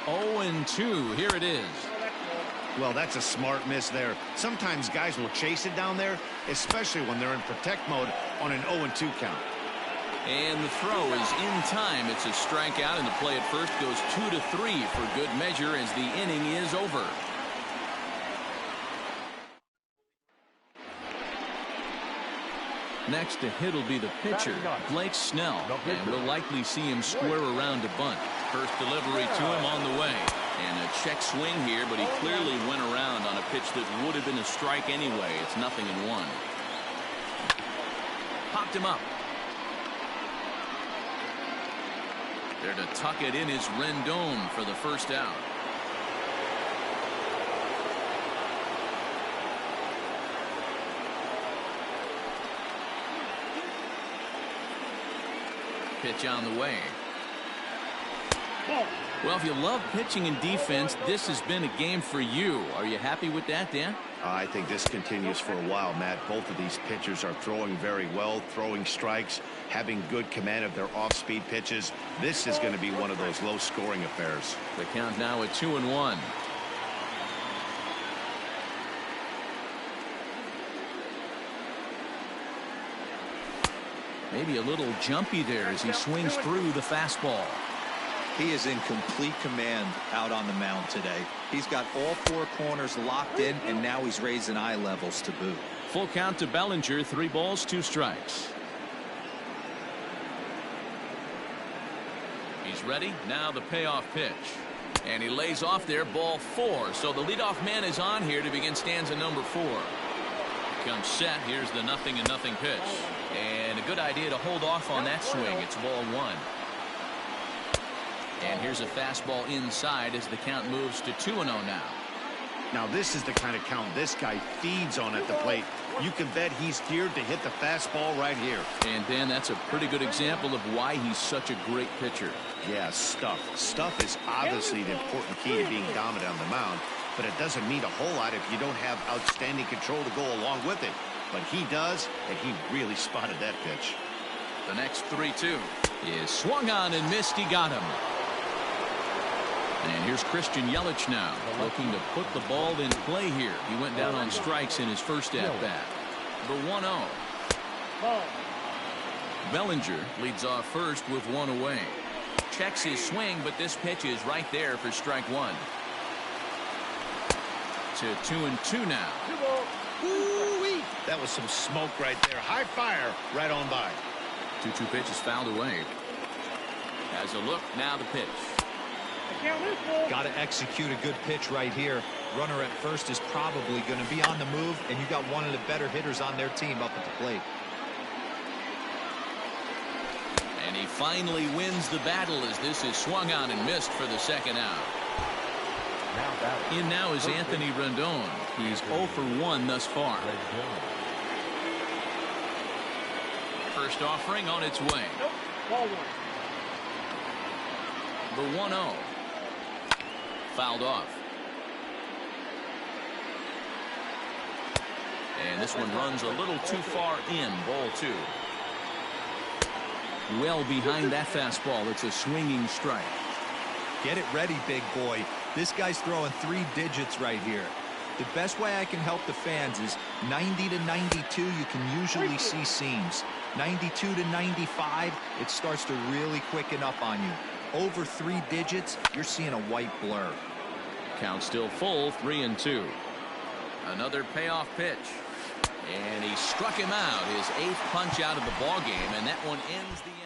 0-2. Here it is. Well, that's a smart miss there. Sometimes guys will chase it down there, especially when they're in protect mode on an 0-2 count. And the throw is in time. It's a strikeout, and the play at first goes 2-3 for good measure as the inning is over. Next to hit will be the pitcher, Blake Snell, and we'll likely see him square around to bunt. First delivery to him on the way. And a check swing here, but he clearly went around on a pitch that would have been a strike anyway. It's 0-1. Popped him up. There to tuck it in is Rendon for the first out. Pitch on the way. Well, if you love pitching and defense, this has been a game for you. Are you happy with that, Dan? I think this continues for a while, Matt. Both of these pitchers are throwing very well, throwing strikes, having good command of their off-speed pitches. This is going to be one of those low-scoring affairs. The count now at 2-1. Maybe a little jumpy there as he swings through the fastball. He is in complete command out on the mound today. He's got all four corners locked in, and now he's raising eye levels to boot. Full count to Bellinger. 3 balls, 2 strikes. He's ready. Now the payoff pitch. And he lays off there, ball 4. So the leadoff man is on here to begin stanza number 4. Comes set. Here's the 0-0 pitch. And a good idea to hold off on that swing. It's ball 1. And here's a fastball inside as the count moves to 2-0 now. Now this is the kind of count this guy feeds on at the plate. You can bet he's geared to hit the fastball right here. And Dan, that's a pretty good example of why he's such a great pitcher. Yeah, stuff. Stuff is obviously the important key to being dominant on the mound, but it doesn't mean a whole lot if you don't have outstanding control to go along with it. But he does, and he really spotted that pitch. The next 3-2 is swung on and missed. He got him. And here's Christian Yelich now, looking to put the ball in play here. He went down on strikes in his first at-bat. The 1-0. Bellinger leads off first with 1 away. Checks his swing, but this pitch is right there for strike 1. To 2-2 now. Ooh-wee. That was some smoke right there. High fire right on by. 2-2 pitch is fouled away. Has a look, now the pitch. Got to execute a good pitch right here. Runner at first is probably going to be on the move, and you got one of the better hitters on their team up at the plate. And he finally wins the battle as this is swung on and missed for the second out. In now is Anthony Rendon. He's 0 for 1 thus far. First offering on its way. The 1-0. Fouled off. And this one runs a little too far in. Ball 2. Well behind that fastball. It's a swinging strike. Get it ready, big boy. This guy's throwing 3 digits right here. The best way I can help the fans is 90 to 92. You can usually see seams. 92 to 95, it starts to really quicken up on you. Over 3 digits, you're seeing a white blur. Count still full, 3-2. Another payoff pitch. And he struck him out, his 8th punch out of the ball game, and that one ends the inning.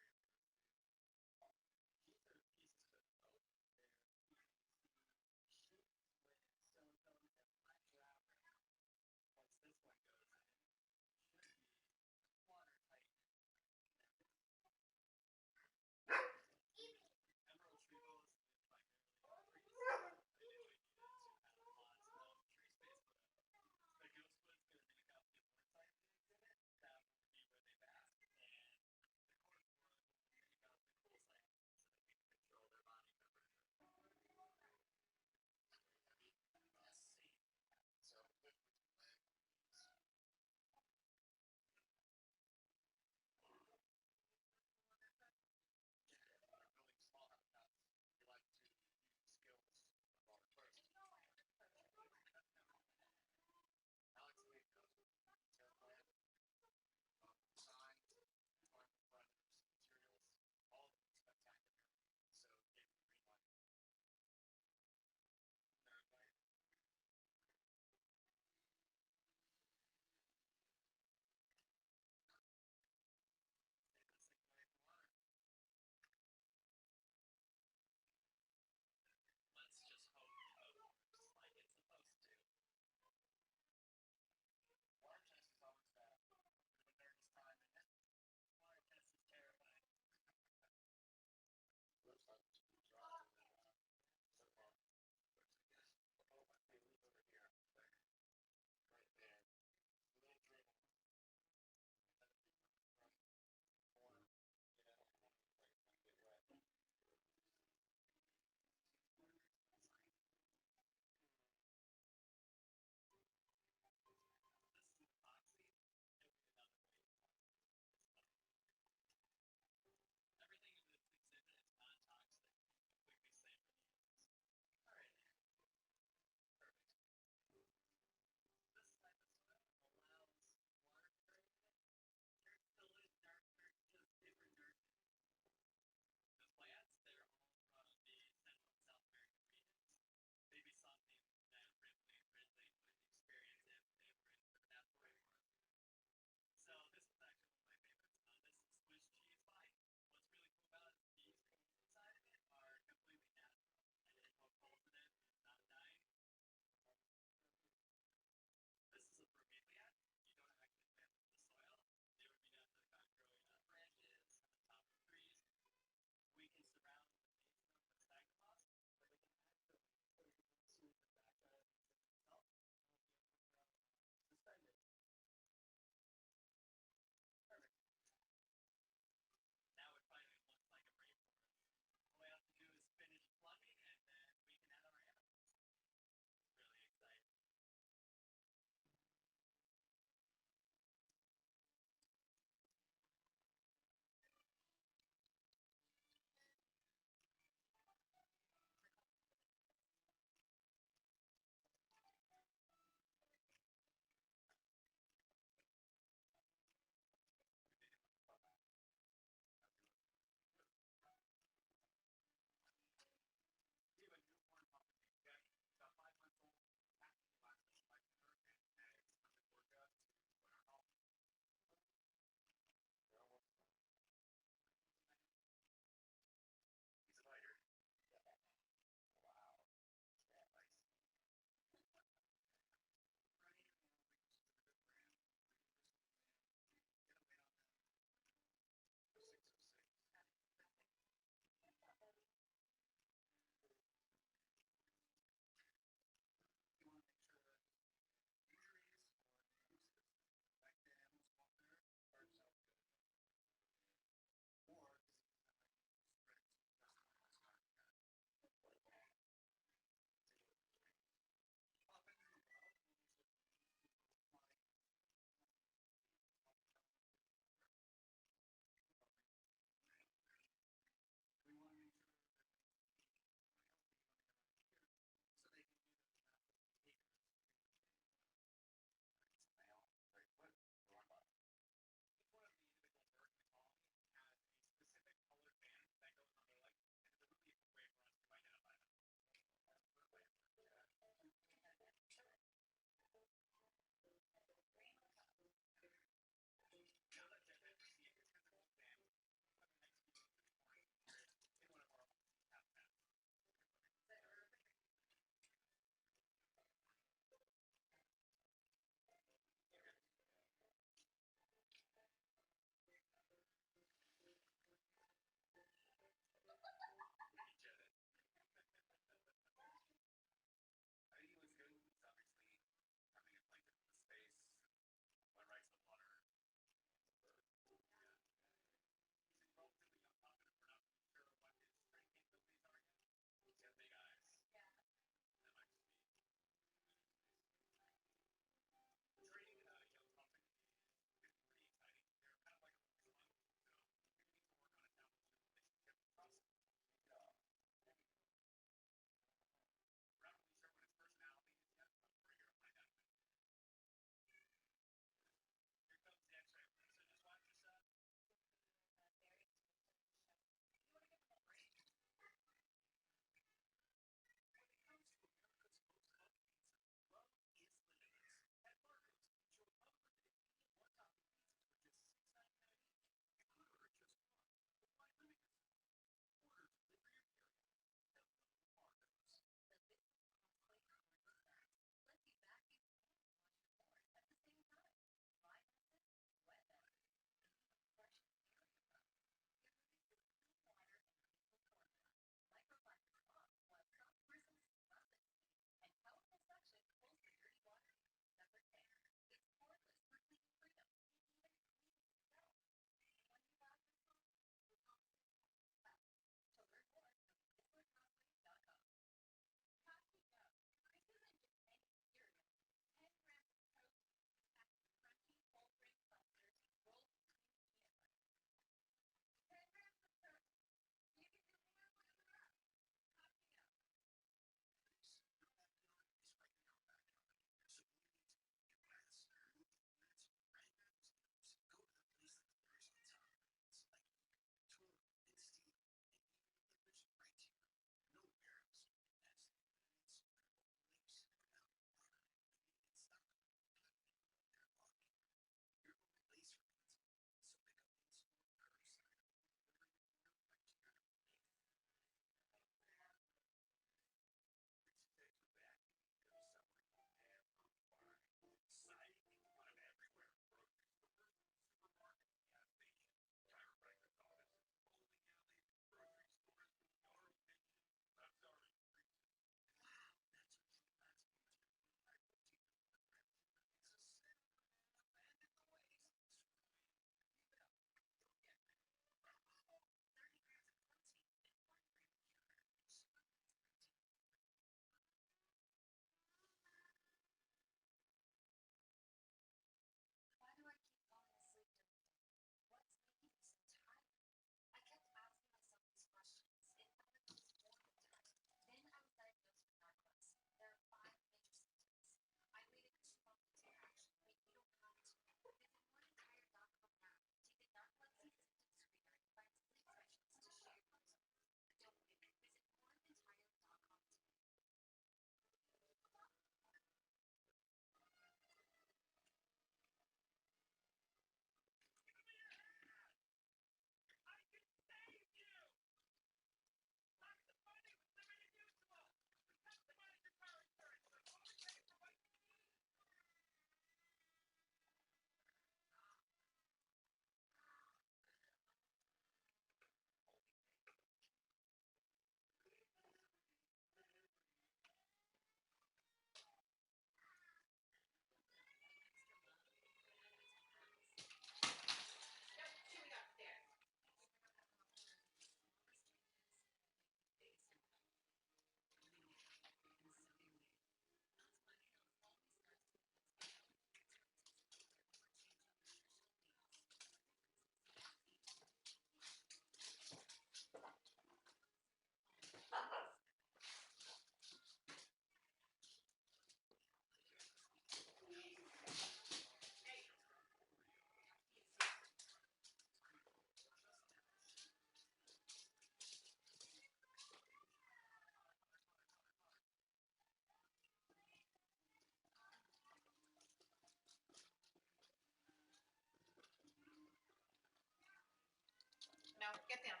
Get down.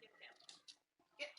Get down. Get.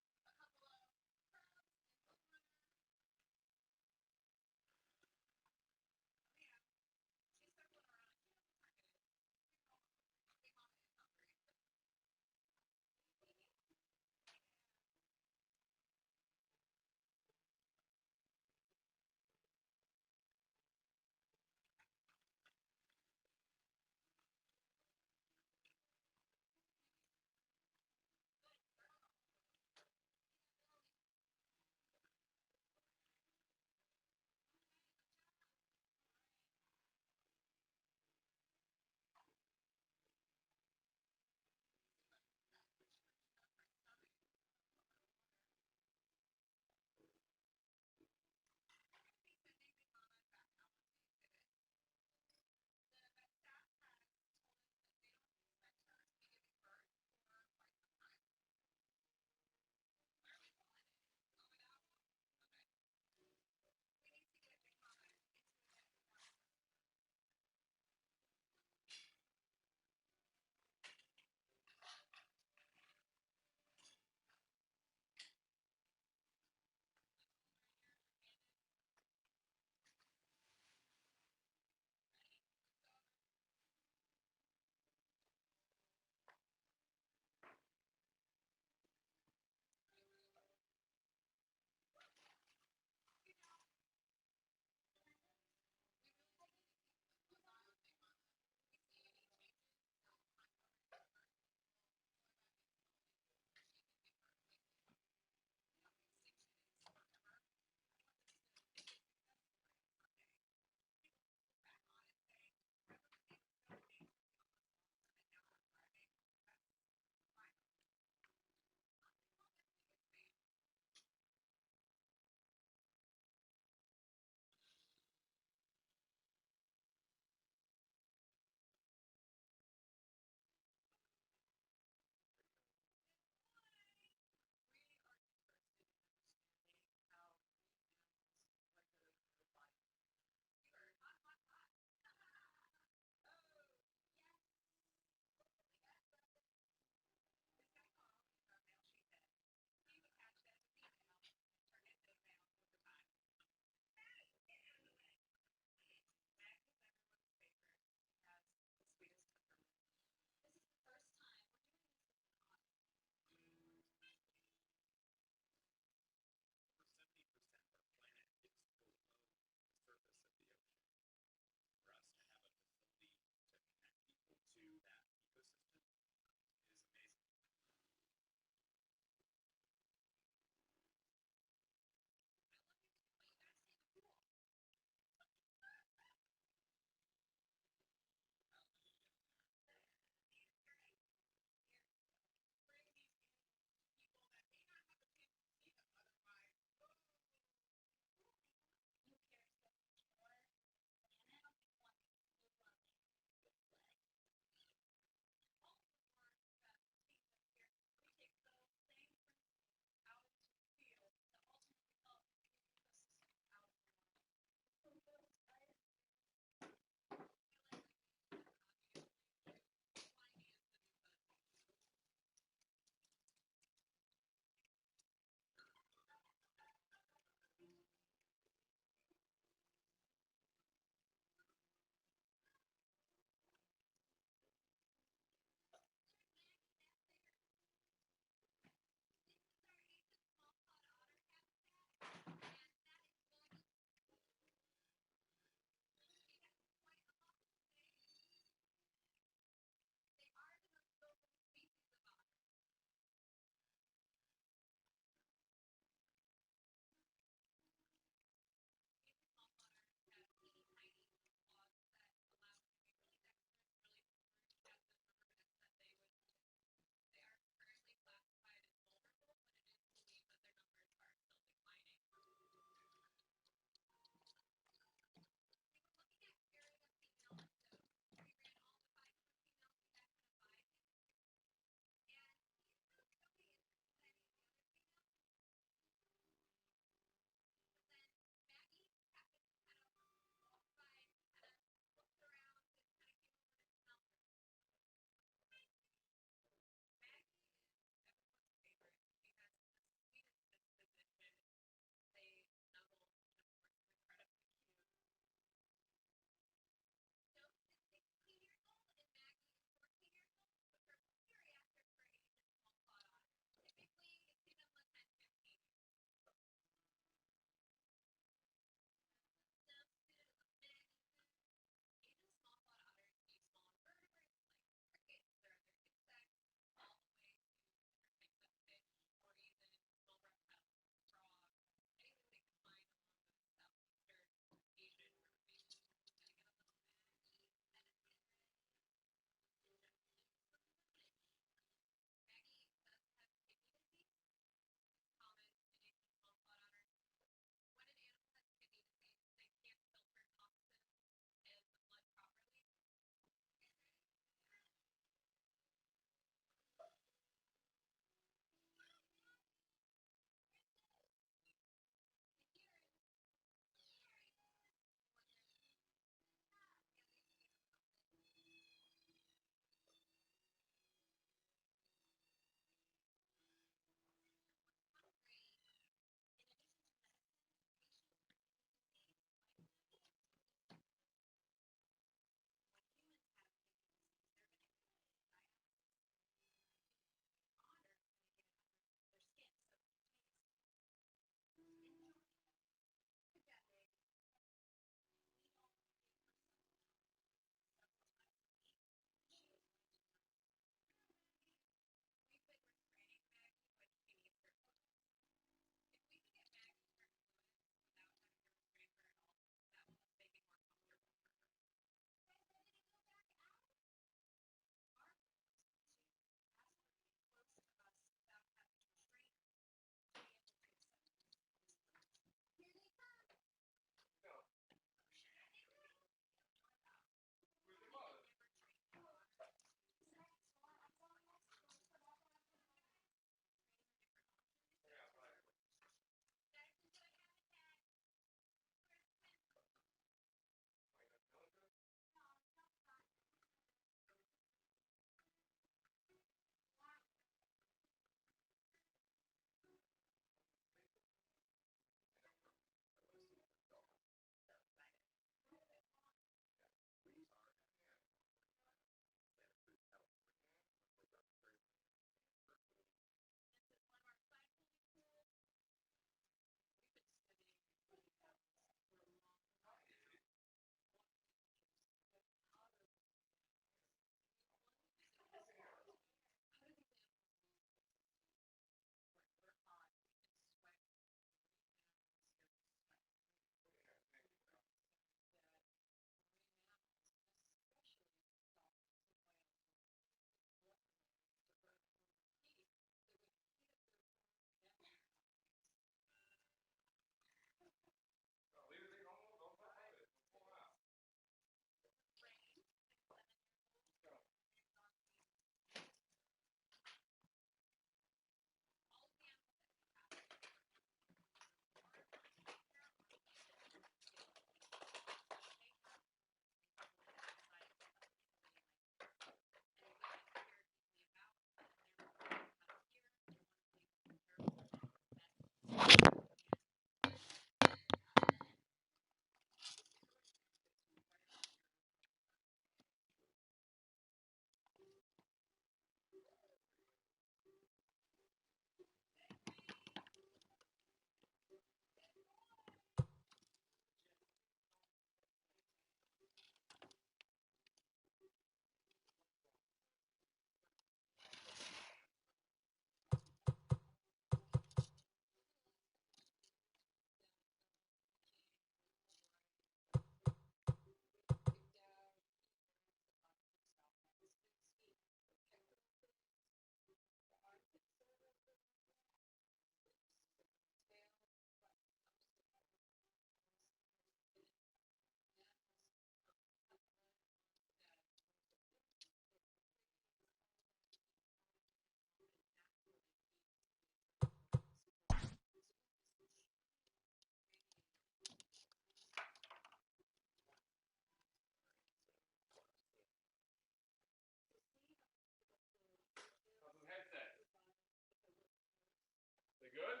good?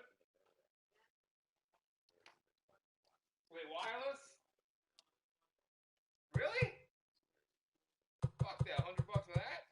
Wait, wireless? Really? Fuck that, $100 for that?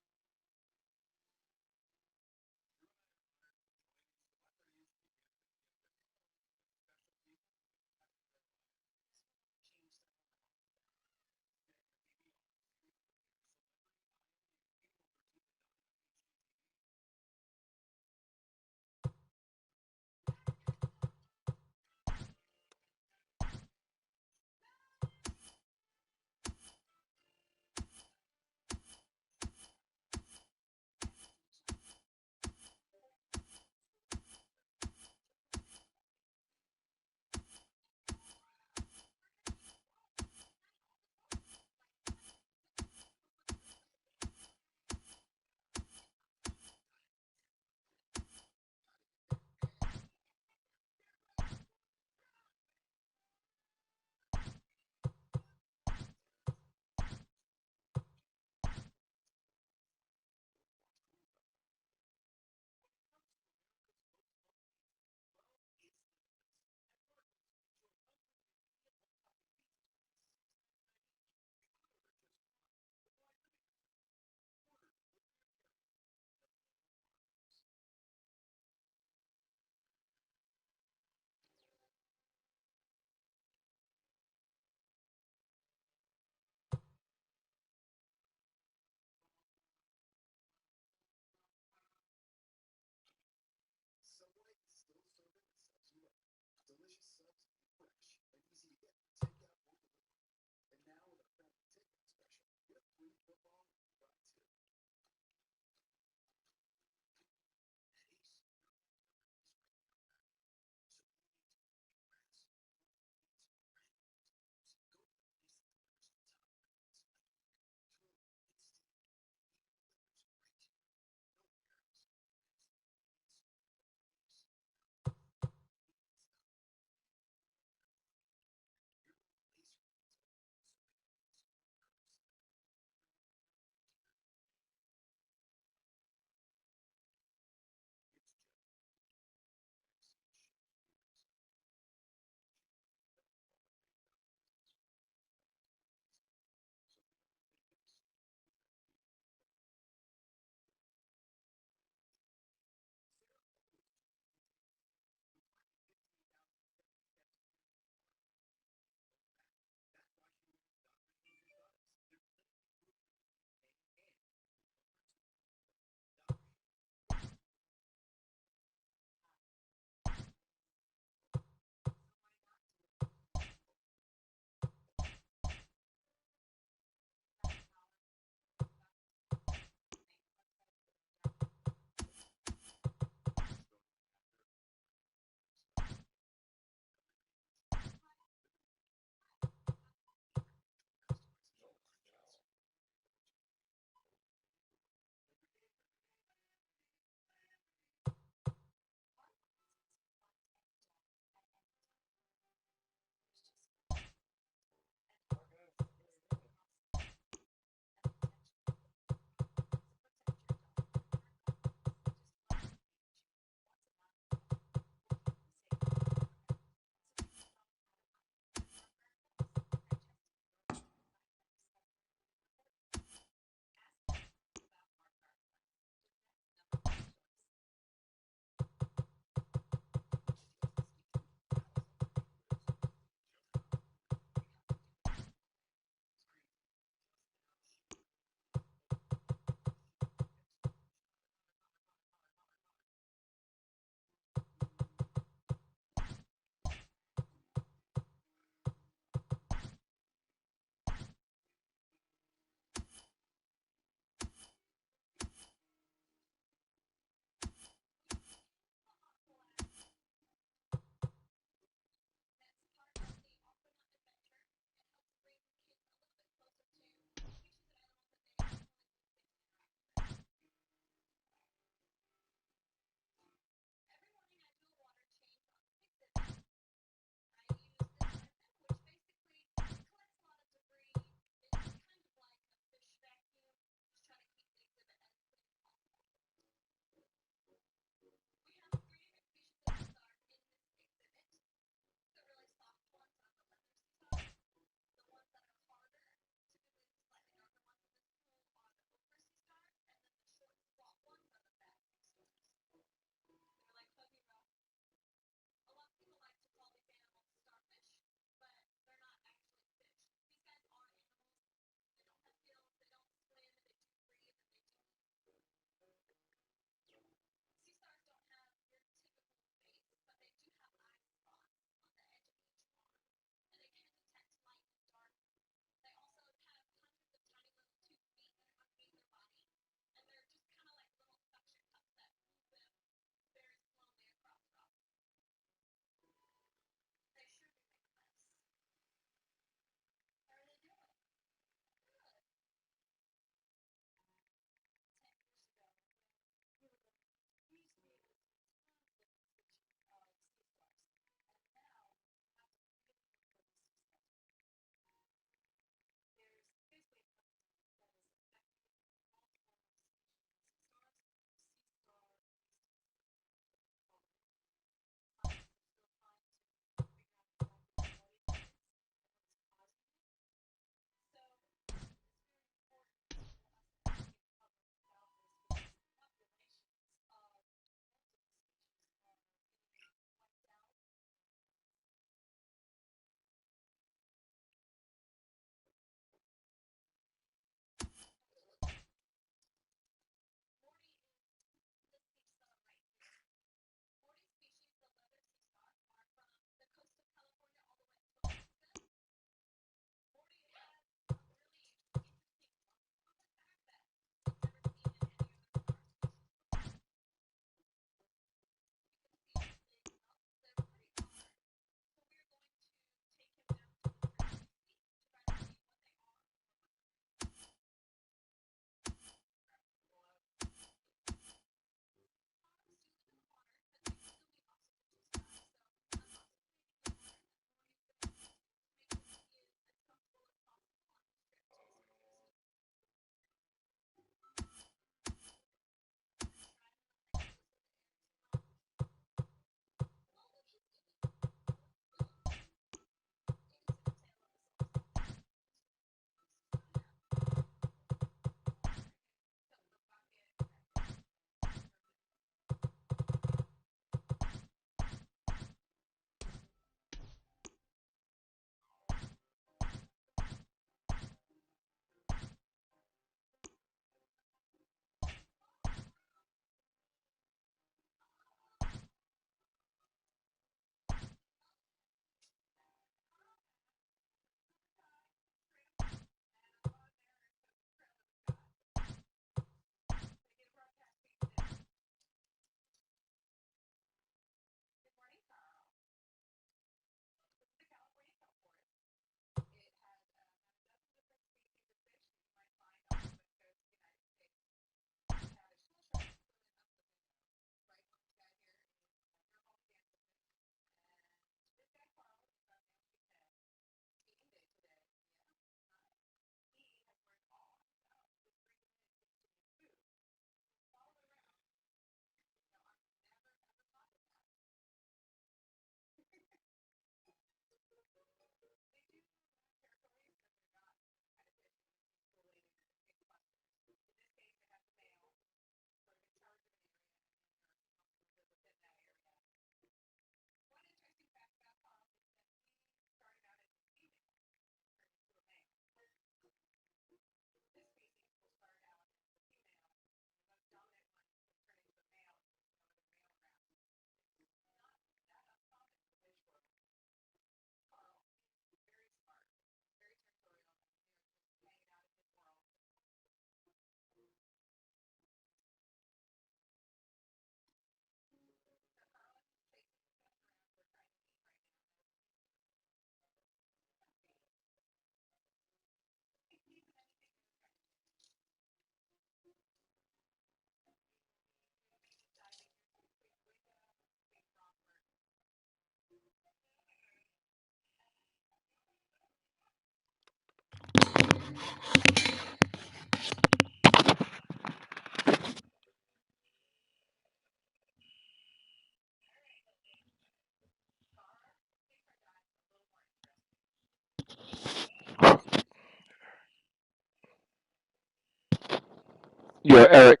Yeah, Eric.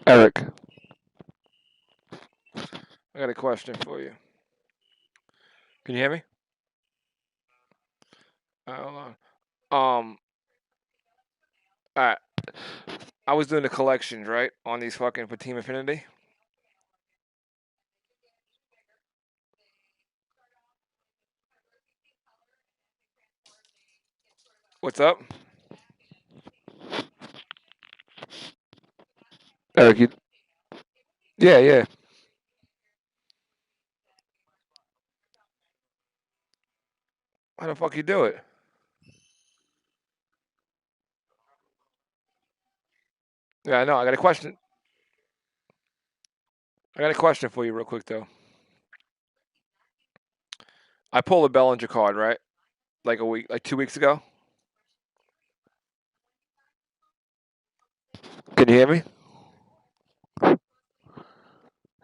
Eric, I got a question for you. Can you hear me? Hold on. All right. I was doing the collections, right, on these fucking for Team Infinity. What's up? Eric, yeah, yeah. How the fuck you do it? Yeah, I know. I got a question. I got a question for you, real quick, though. I pulled a Bellinger card, right? Like 2 weeks ago. Can you hear me?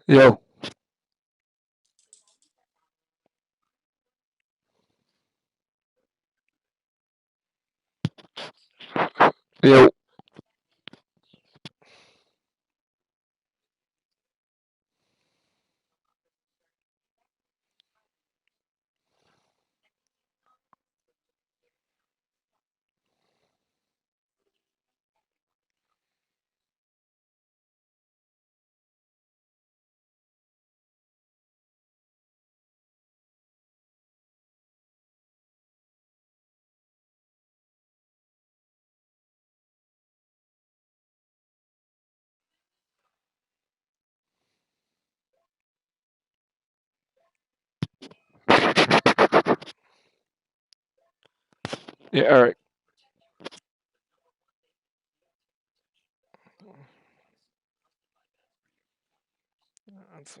Yo, yo. Yeah, Eric. That's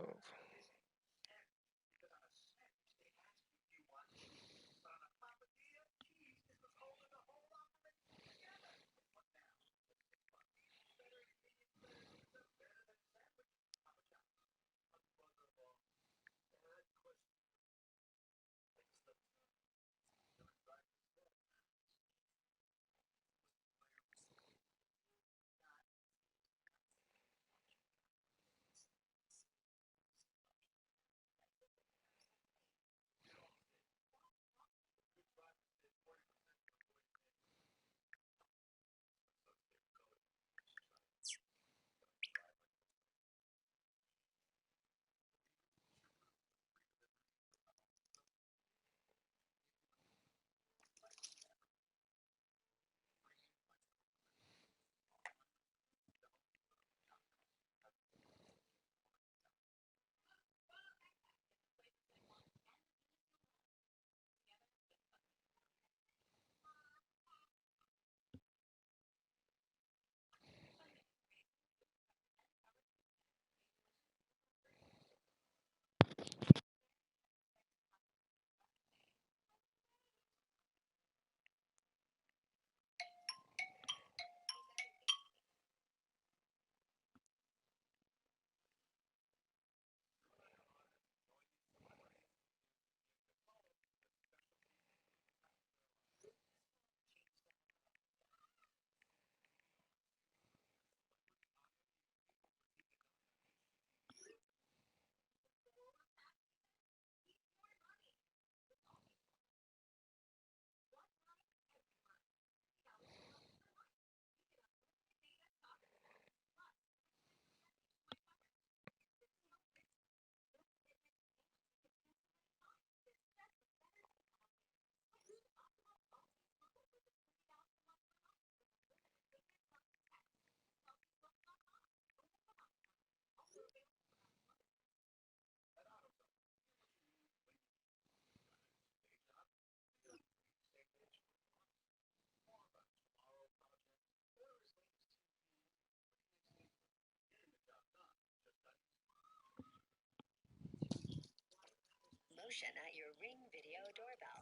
Motion at your Ring video doorbell.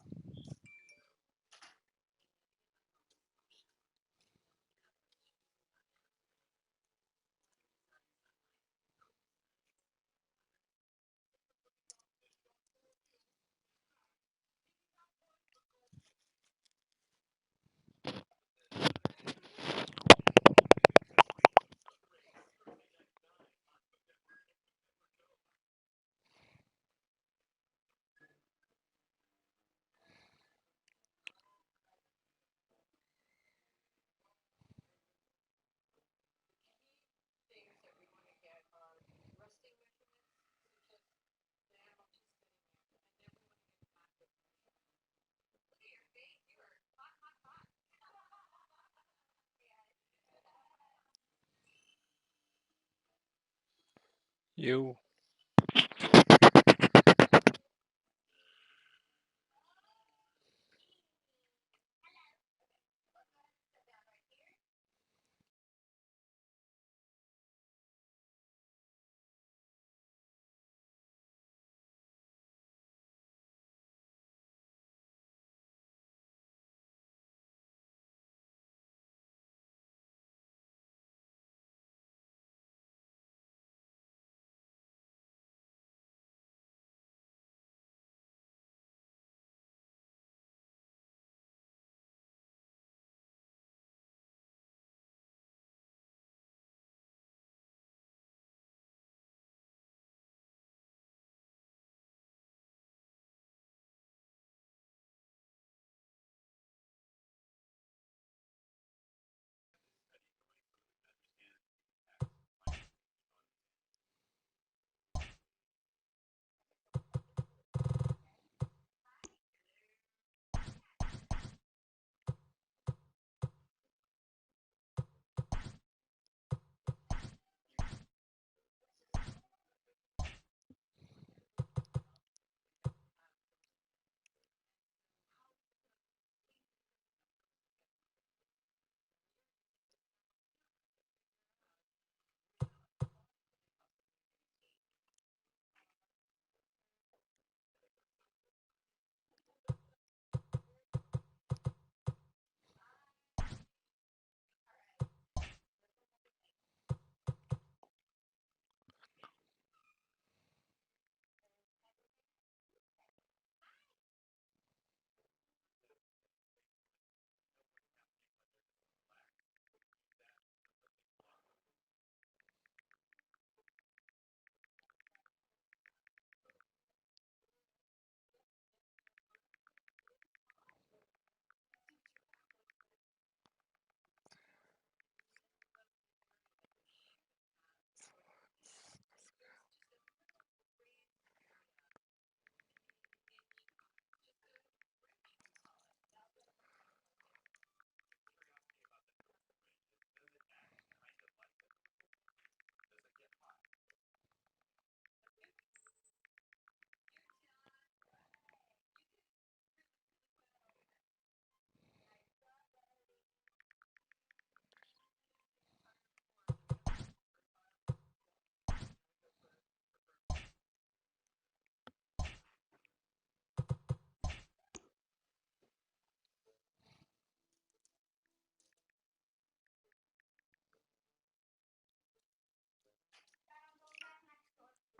You.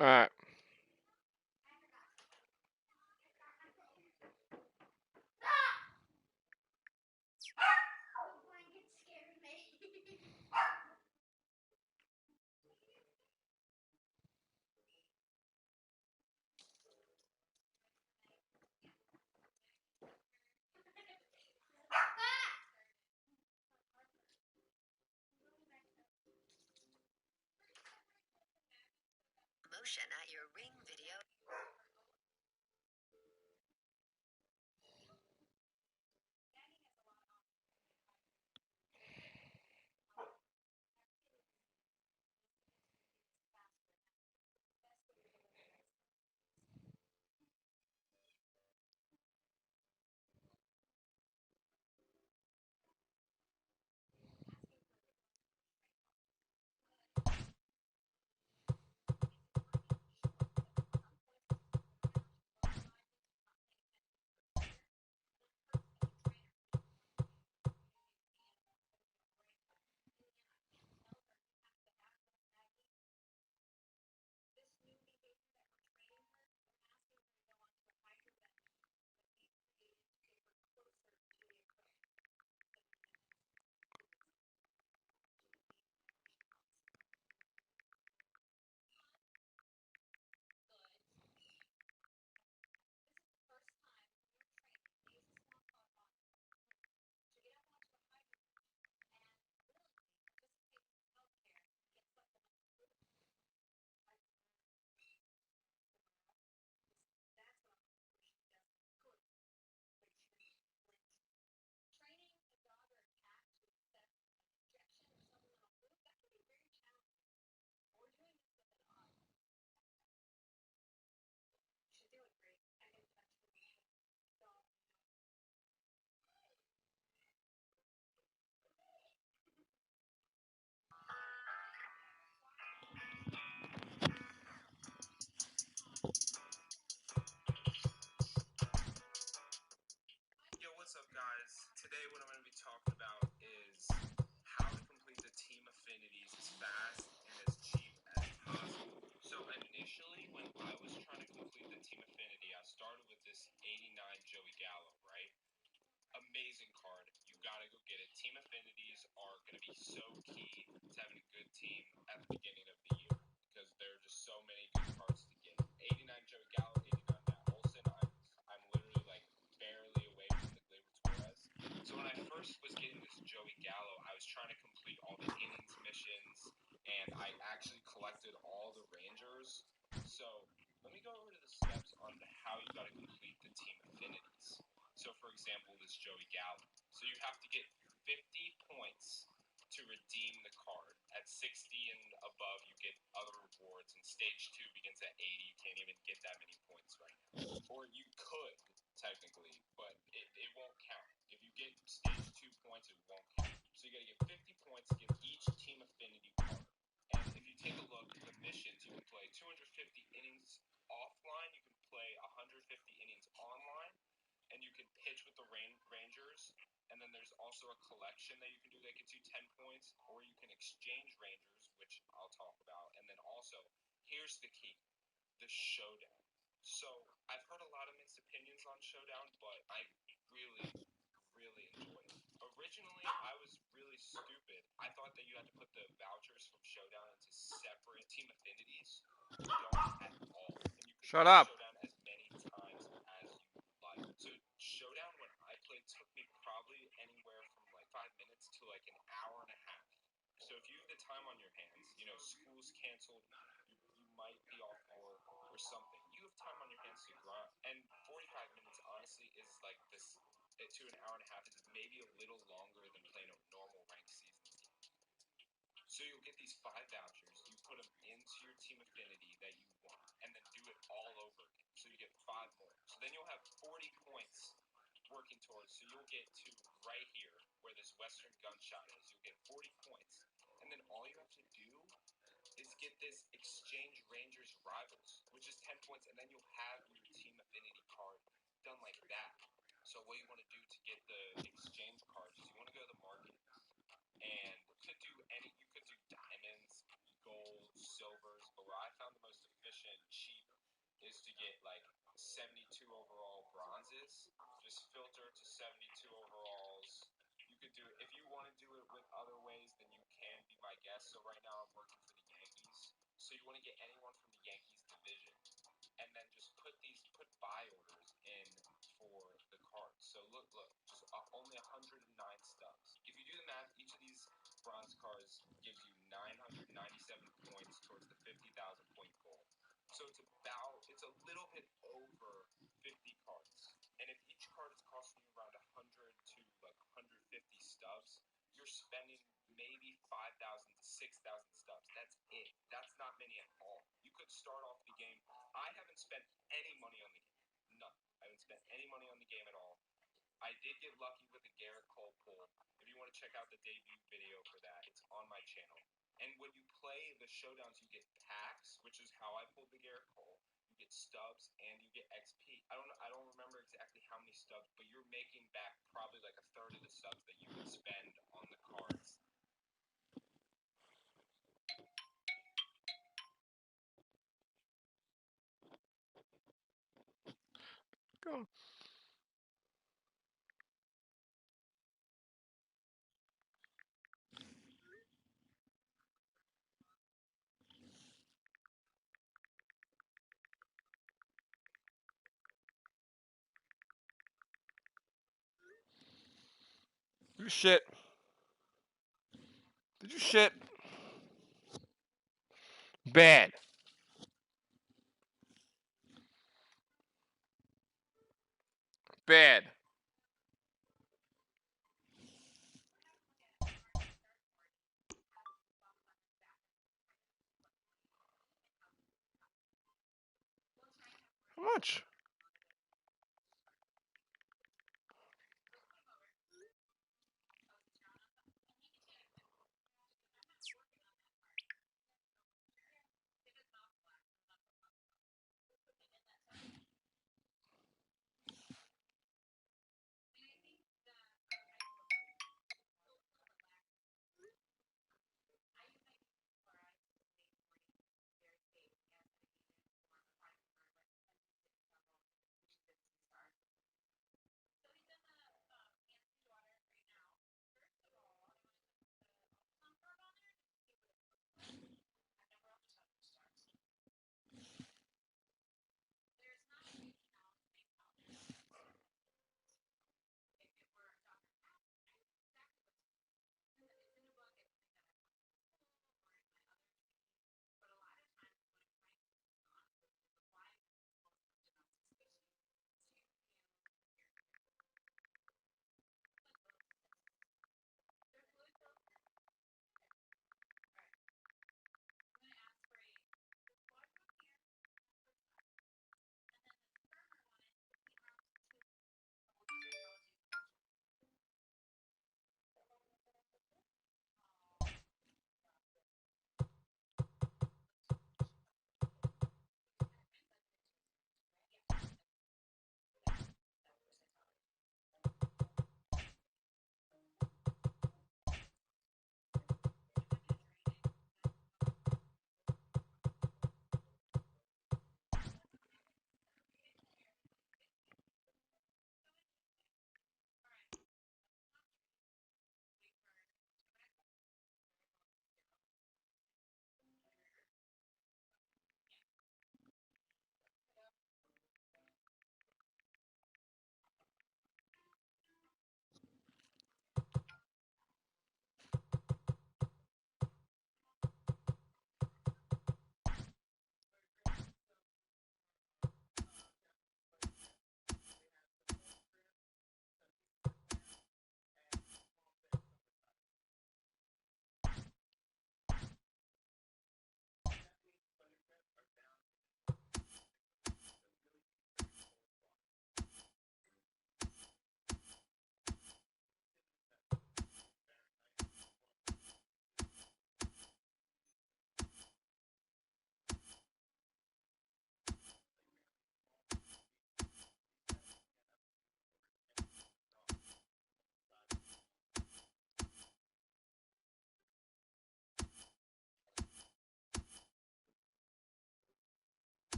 All right. Emotion at your this 89 Joey Gallo, right? Amazing card. You gotta go get it. Team affinities are gonna be so key to having a good team at the beginning of the year because there are just so many good cards to get. 89 Joey Gallo, 89 Matt Olson. I'm literally like barely away from the Gleyber Torres. So when I first was getting this Joey Gallo, I was trying to complete all the innings missions, and I actually collected all the Rangers. So let me go over to the steps on how you gotta complete the team affinities. So, for example, this Joey Gallo. So you have to get 50 points to redeem the card. At 60 and above, you get other rewards, and stage 2 begins at 80. You can't even get that many points right now. Or you could, technically, but it won't count. If you get stage 2 points, it won't count. So you got to get 50 points to get each team affinity card. And if you take a look at the missions, you can play 250 innings offline, you can play 150 innings online, and you can pitch with the Rangers, and then there's also a collection that you can do that gets you 10 points, or you can exchange Rangers, which I'll talk about, and then also, here's the key, the Showdown. So, I've heard a lot of mixed opinions on Showdown, but I really, really enjoy it. Originally, I was really stupid. I thought that you had to put the vouchers from Showdown into separate team affinities. You don't at all. And you can Shut play up. Showdown as many times as you like. So Showdown, when I played, took me probably anywhere from like 5 minutes to like an hour and a half. So if you have the time on your hands, you know, school's canceled, you might be off work or something. You have time on your hands to grind. And 45 minutes, honestly, is like this to an hour and a half is maybe a little longer than playing a normal ranked season game. So you'll get these 5 vouchers, you put them into your team affinity that you want, and then do it all over again. So you get 5 more. So then you'll have 40 points working towards. So you'll get to right here where this Western Gunshot is. You'll get 40 points. And then all you have to do is get this Exchange Rangers Rivals, which is 10 points, and then you'll have your team affinity card done like that. So what you want to do to get the exchange cards is you want to go to the market, and you could do diamonds, gold, silvers, but where I found the most efficient and cheap is to get like 72 overall bronzes. Just filter to 72 overalls. You could do it if you want to do it with other ways, then you can be my guest. So right now I'm working for the Yankees. So you want to get anyone from the Yankees division, and then just put buy orders in for the cards. So look, just only 109 stubs. If you do the math, each of these bronze cards gives you 997 points towards the 50,000 point goal. So it's a little bit over 50 cards. And if each card is costing you around 100 to like 150 stubs, you're spending maybe 5,000 to 6,000 stubs. That's it. That's not many at all. You could start off the game. I haven't spent any money on the game. None. I haven't spent any money on the game at all. I did get lucky with the Garrett Cole pull. If you want to check out the debut video for that, it's on my channel. And when you play the showdowns, you get packs, which is how I pulled the Garrett Cole. You get stubs and you get XP. I don't remember exactly how many stubs, but you're making back probably like a third of the stubs that you would spend on the cards. Go. You shit. Did you shit? Bad. Bad. How much?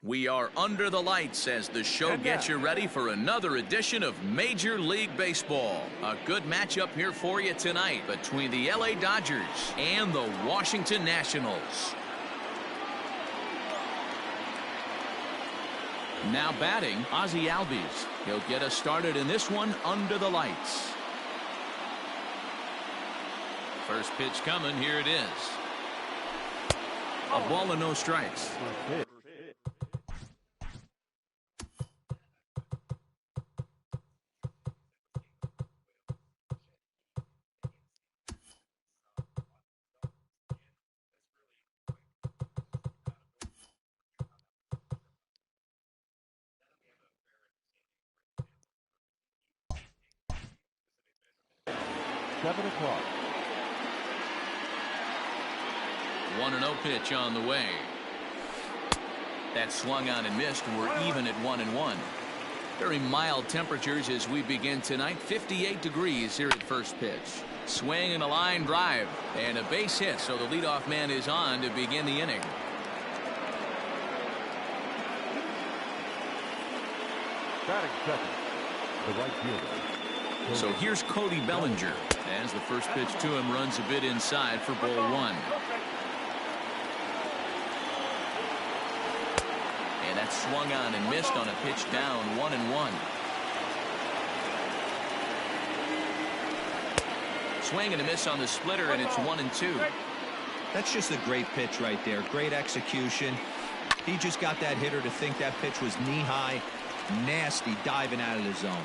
We are under the lights as the show gets you ready for another edition of Major League Baseball. A good matchup here for you tonight between the LA Dodgers and the Washington Nationals. Now batting, Ozzie Albies. He'll get us started in this one under the lights. First pitch coming. Here it is. A ball and no strikes. 7 o'clock. 1-0 pitch on the way. That swung on and missed. We're even at 1-1. Very mild temperatures as we begin tonight. 58 degrees here at first pitch. Swing and a line drive and a base hit, so the leadoff man is on to begin the inning. Batting second, the right fielder. So here's Cody Bellinger as the first pitch to him runs a bit inside for ball one. And that swung on and missed on a pitch down 1-1. Swing and a miss on the splitter, and it's 1-2. That's just a great pitch right there. Great execution. He just got that hitter to think that pitch was knee-high. Nasty diving out of the zone.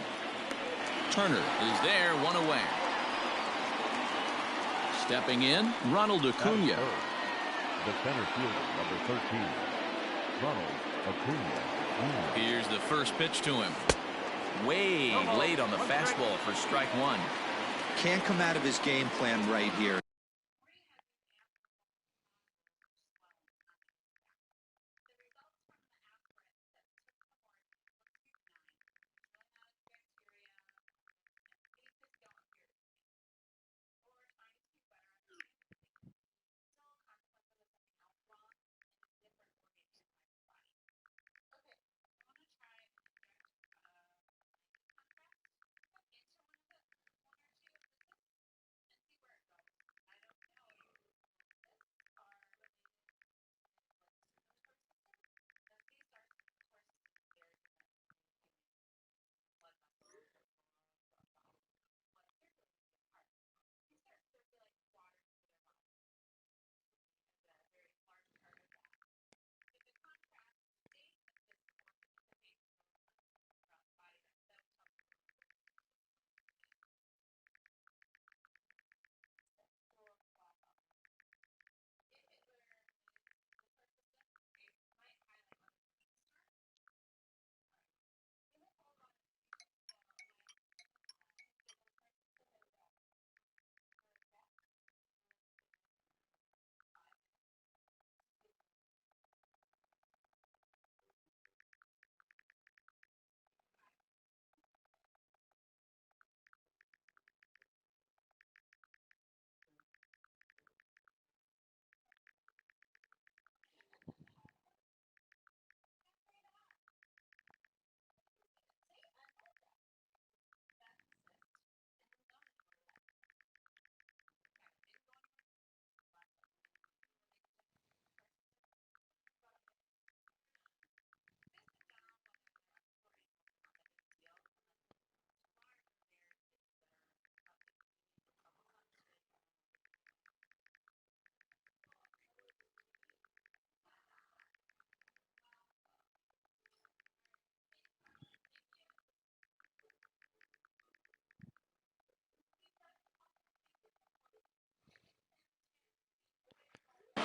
Turner is there, one away. Stepping in, Ronald Acuna. The center fielder, number 13, Ronald Acuna. Here's the first pitch to him. Way late on the fastball for strike one. Can't come out of his game plan right here.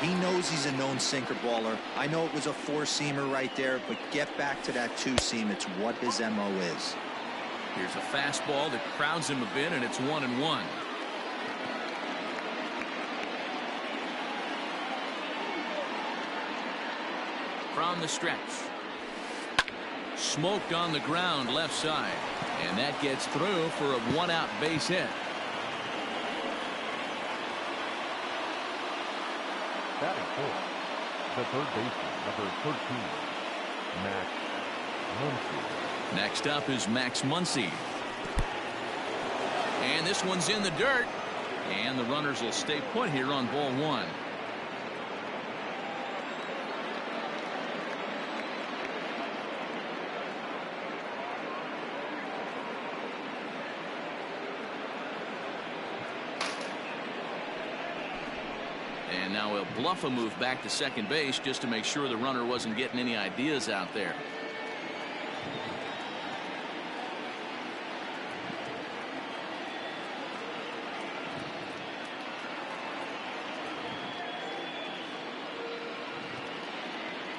He knows he's a known sinker baller. I know it was a four-seamer right there, but get back to that two-seam. It's what his MO is. Here's a fastball that crowds him a bit, and it's 1-1. From the stretch. Smoked on the ground left side. And that gets through for a one-out base hit. Batting fourth, the third baseman, number 13, Max Muncy. Next up is Max Muncy. And this one's in the dirt. And the runners will stay put here on ball one. And now he'll bluff a move back to second base just to make sure the runner wasn't getting any ideas out there.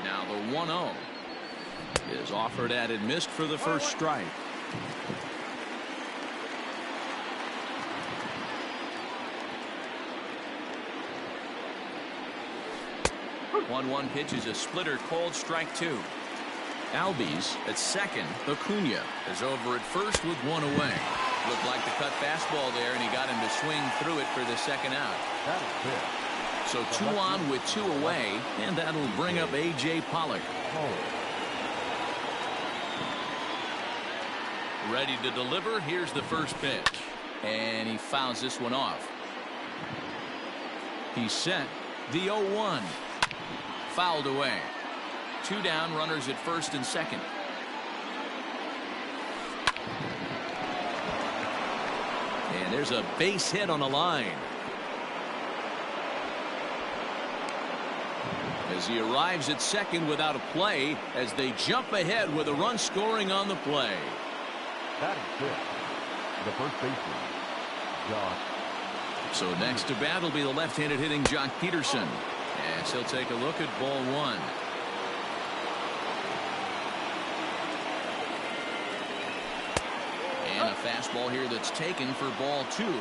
Now the 1-0 is offered at and missed for the first strike. 1-1 pitch is a splitter, called strike two. Albies at second. Acuna is over at first with one away. Looked like the cut fastball there, and he got him to swing through it for the second out. So 2 on with 2 away, and that'll bring up A.J. Pollock. Ready to deliver. Here's the first pitch. And he fouls this one off. He's set. The 0-1. Fouled away. 2 down, runners at first and second. And there's a base hit on the line. As he arrives at second without a play, as they jump ahead with a run scoring on the play. That is good. The first baseman, Josh. So next to bat will be the left-handed hitting Jock Peterson. As he'll take a look at ball one. And a fastball here that's taken for ball two.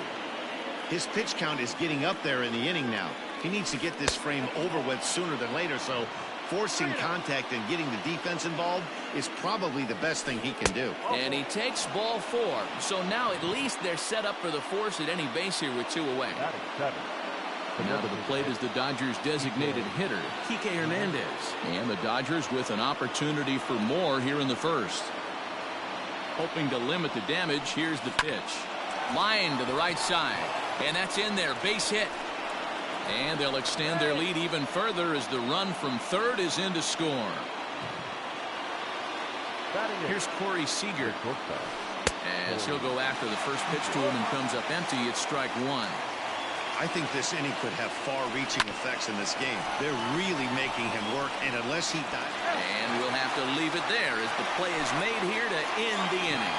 His pitch count is getting up there in the inning now. He needs to get this frame over with sooner than later, so forcing contact and getting the defense involved is probably the best thing he can do. And he takes ball four. So now at least they're set up for the force at any base here with 2 away. That is 7. Now to the plate is the Dodgers designated hitter, Kike Hernandez. And the Dodgers with an opportunity for more here in the first. Hoping to limit the damage. Here's the pitch. Line to the right side. And that's in there. Base hit. And they'll extend their lead even further as the run from third is in to score. Here's Corey Seager. As he'll go after the first pitch to him and comes up empty. It's strike one. I think this inning could have far-reaching effects in this game. They're really making him work, and unless he dies... And we'll have to leave it there as the play is made here to end the inning.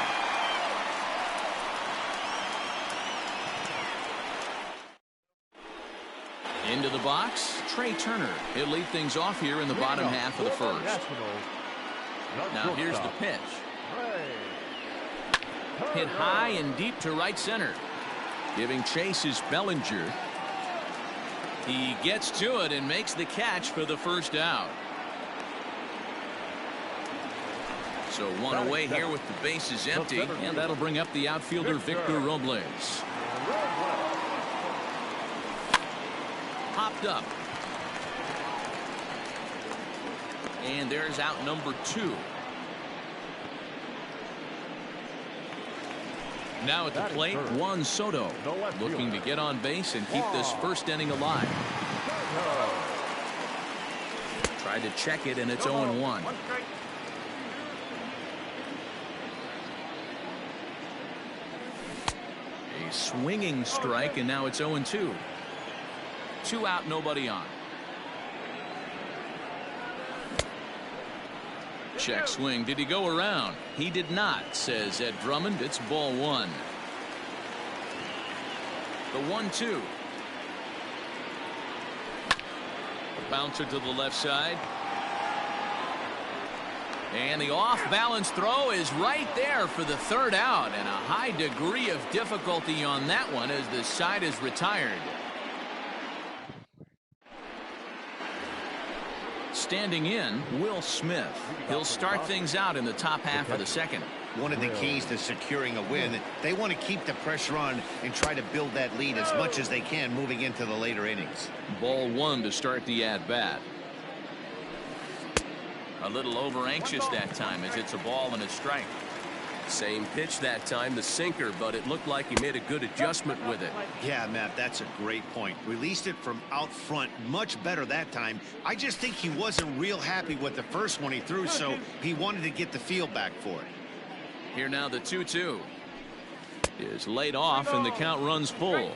Into the box, Trey Turner. He'll lead things off here in the bottom half of the first. Now here's the pitch. Hit high and deep to right center. Giving chase is Bellinger. He gets to it and makes the catch for the first out. So 1 away here with the bases empty, and that'll bring up the outfielder Victor Robles. Popped up. And there's out number 2. Now at the plate, Juan Soto, looking to get on base and keep this first inning alive. Tried to check it, and it's 0-1. A swinging strike, and now it's 0-2. 2 out, nobody on. Check swing. Did he go around? He did not, says Ed Drummond. It's ball 1. The 1-2. A bouncer to the left side. And the off-balance throw is right there for the third out. And a high degree of difficulty on that one as the side is retired. Standing in, Will Smith. He'll start things out in the top half of the second. One of the keys to securing a win, they want to keep the pressure on and try to build that lead as much as they can moving into the later innings. Ball 1 to start the at-bat. A little over anxious that time as it's a ball and a strike. Same pitch that time, the sinker, but it looked like he made a good adjustment with it. Yeah, Matt, that's a great point. Released it from out front much better that time. I just think he wasn't real happy with the first one he threw, so he wanted to get the feel back for it. Here now the 2-2 is laid off and the count runs full.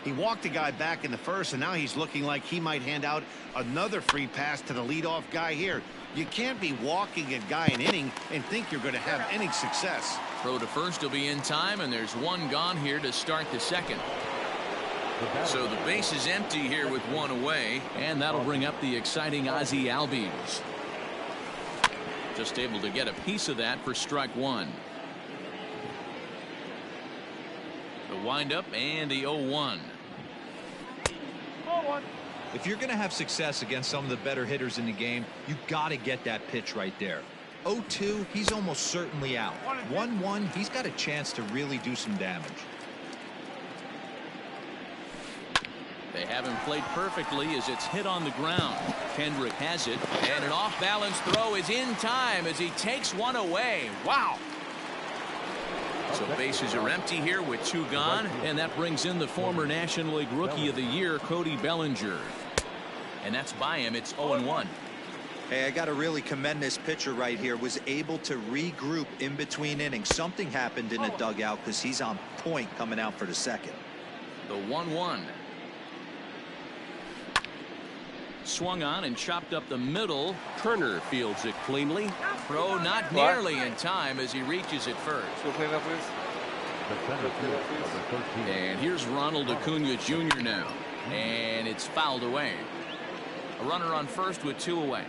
He walked the guy back in the first, and now he's looking like he might hand out another free pass to the leadoff guy here. You can't be walking a guy an inning and think you're going to have any success. Throw to first will be in time, and there's one gone here to start the second. So the base is empty here with one away, and that'll bring up the exciting Ozzie Albies. Just able to get a piece of that for strike one. The windup and the 0-1. If you're going to have success against some of the better hitters in the game, you got to get that pitch right there. 0-2, he's almost certainly out. 1-1, he's got a chance to really do some damage. They have him played perfectly as it's hit on the ground. Kendrick has it, and an off-balance throw is in time as he takes one away. Wow. So bases are empty here with two gone, and that brings in the former National League Rookie of the Year, Cody Bellinger. And that's by him. It's 0-1. Hey, I got to really commend this pitcher right here. Was able to regroup in between innings. Something happened in the dugout because he's on point coming out for the second. The 1-1. Swung on and chopped up the middle. Turner fields it cleanly. Throw not nearly in time as he reaches it first. So clean up, please. The center field of the 13. And here's Ronald Acuna Jr. now. And it's fouled away. A runner on first with two away.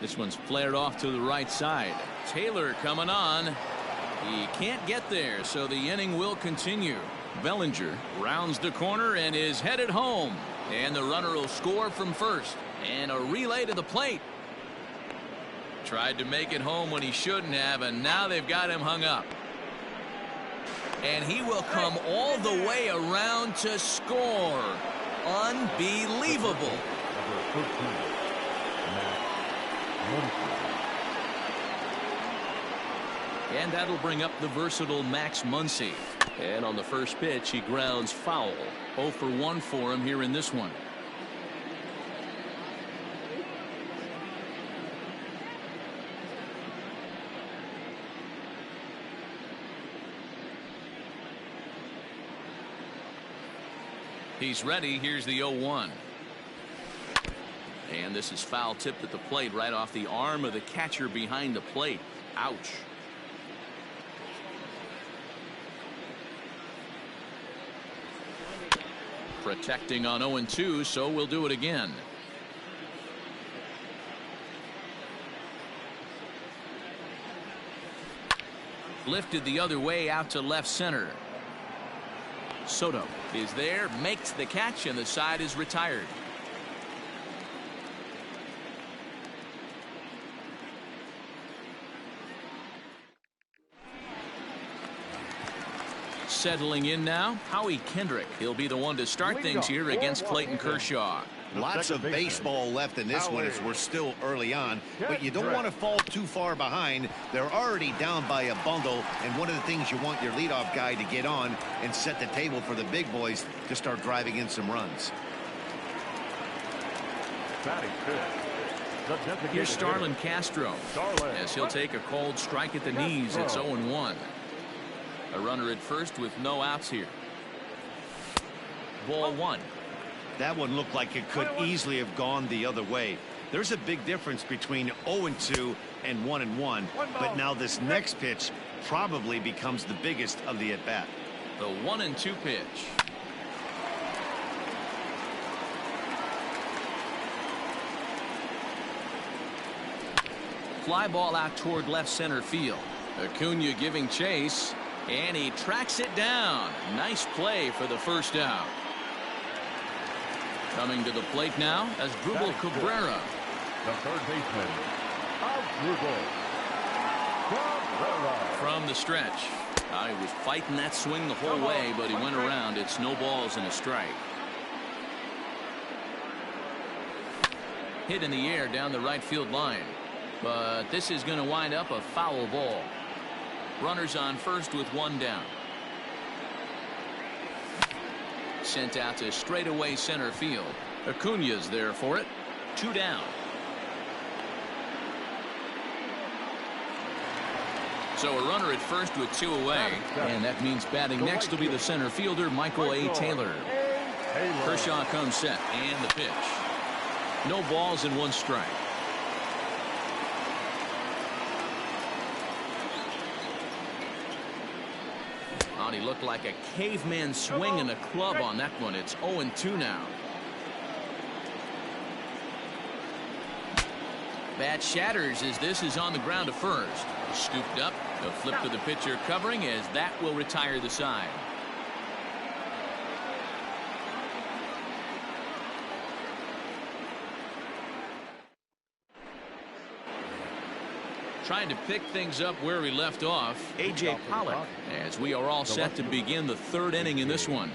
This one's flared off to the right side. Taylor coming on. He can't get there, so the inning will continue. Bellinger rounds the corner and is headed home. And the runner will score from first. And a relay to the plate. Tried to make it home when he shouldn't have, and now they've got him hung up. And he will come all the way around to score. Unbelievable. Number 13, Matt Muncy. And that'll bring up the versatile Max Muncy. And on the first pitch, he grounds foul. 0 for 1 for him here in this one. He's ready. Here's the 0-1. And this is foul tipped at the plate right off the arm of the catcher behind the plate. Ouch. Protecting on 0-2, so we'll do it again. Lifted the other way out to left center. Soto is there, makes the catch, and the side is retired. Settling in now, Howie Kendrick. He'll be the one to start things here against Clayton Kershaw. Lots of baseball left in this one as we're still early on, but you don't want to fall too far behind. They're already down by a bundle, and one of the things you want your leadoff guy to get on and set the table for the big boys to start driving in some runs. Here's Starlin Castro as he'll take a cold strike at the knees. It's 0-1. A runner at first with no outs here. Ball one. That one looked like it could easily have gone the other way. There's a big difference between 0-2 and 1-1, but now this next pitch probably becomes the biggest of the at-bat. The 1-2 pitch. Fly ball out toward left center field. Acuna giving chase, and he tracks it down. Nice play for the first out. Coming to the plate now as Asdrubal Cabrera. The third baseman, Asdrubal Cabrera. From the stretch. He was fighting that swing the whole way, but he went around. It's no balls and a strike. Hit in the air down the right field line. But this is going to wind up a foul ball. Runners on first with one down. Sent out to straightaway center field. Acuna's there for it. 2 down. So a runner at first with 2 away. And that means batting next will be the center fielder, Michael A. Taylor. Kershaw comes set. And the pitch. No balls and 1 strike. Oh, he looked like a caveman swinging a club on that one. It's 0-2 now. Bat shatters as this is on the ground to first. Scooped up. A flip to the pitcher covering as that will retire the side. Trying to pick things up where we left off, A.J. Pollock, as we are all set to begin the 3rd inning in this one.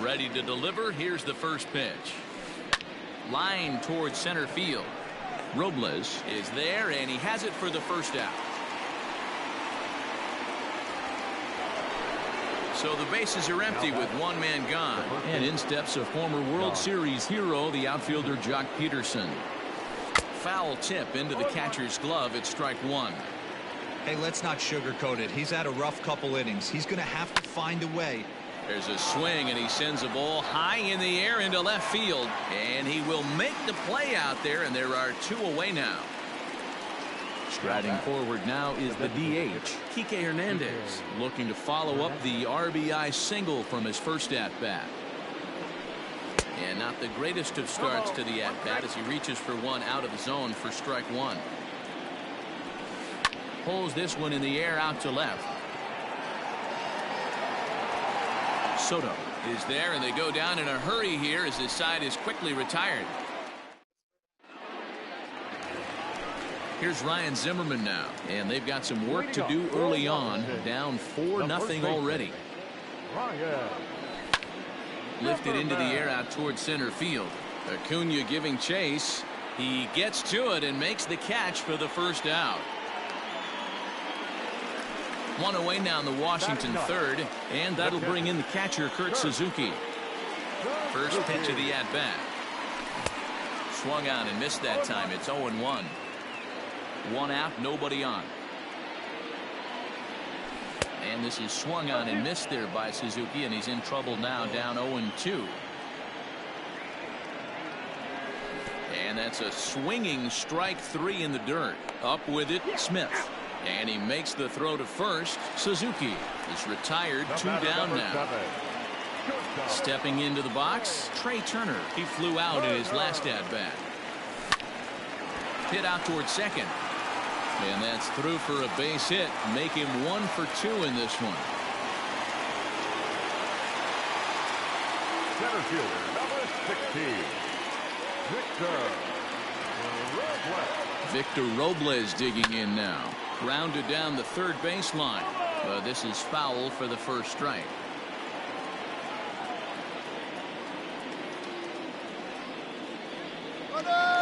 Ready to deliver. Here's the first pitch. Line towards center field. Robles is there, and he has it for the first out. So the bases are empty with 1 man gone. And in steps a former World Series hero, the outfielder Jock Peterson. Foul tip into the catcher's glove at strike 1. Hey, let's not sugarcoat it. He's had a rough couple innings. He's going to have to find a way. There's a swing, and he sends a ball high in the air into left field. And he will make the play out there, and there are 2 away now. Striding forward now is the DH, Kike Hernandez, looking to follow up the RBI single from his first at-bat. And not the greatest of starts to the at-bat as he reaches for 1 out of the zone for strike 1. Pulls this one in the air out to left. Soto is there, and they go down in a hurry here as this side is quickly retired. Here's Ryan Zimmerman now, and they've got some work to do early on. Down 4-0 already. Lifted into the air out towards center field. Acuna giving chase. He gets to it and makes the catch for the first out. 1 away now in the Washington 3rd, and that'll bring in the catcher Kurt Suzuki. First pitch of the at-bat. Swung on and missed that time. It's 0-1. 1 out, nobody on. And this is swung on and missed there by Suzuki, and he's in trouble now, down 0-2. And that's a swinging strike 3 in the dirt. Up with it, Smith. And he makes the throw to first. Suzuki is retired, 2 down now. Stepping into the box, Trey Turner. He flew out in his last at-bat. Hit out towards second. And that's through for a base hit. Make him 1 for 2 in this one. Center fielder, number 16, Victor Robles digging in now. Grounded down the 3rd baseline. This is foul for the first strike.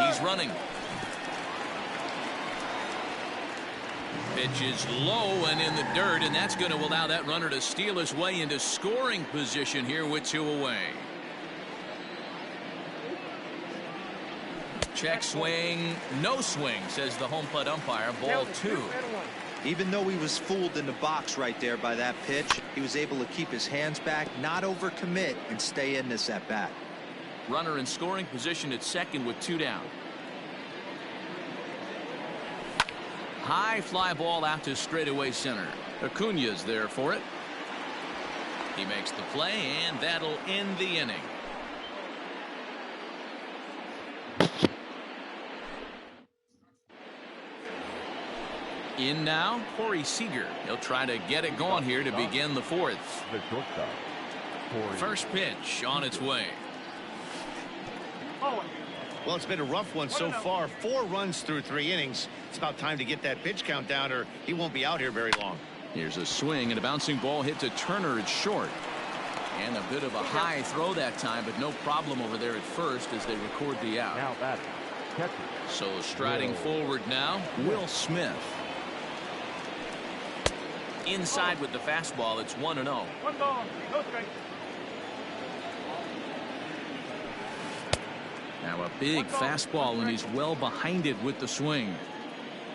He's running. Pitch is low and in the dirt, and that's going to allow that runner to steal his way into scoring position here with 2 away. Check swing, no swing, says the home plate umpire. Ball 2. Even though he was fooled in the box right there by that pitch, he was able to keep his hands back, not overcommit, and stay in this at bat. Runner in scoring position at second with 2 down. High fly ball out to straightaway center. Acuna's there for it. He makes the play, and that'll end the inning. In now, Corey Seager. He'll try to get it going here to begin the 4th. First pitch on its way. Well, it's been a rough one so far. 4 runs through 3 innings. It's about time to get that pitch count down, or he won't be out here very long. Here's a swing, and a bouncing ball hit to Turner at short. And a bit of a high throw that time, but no problem over there at first as they record the out. Now batting, catcher. So striding forward now, Will Smith. Inside with the fastball, it's 1-0. 1 ball, no strike. Now a big fastball, and he's well behind it with the swing.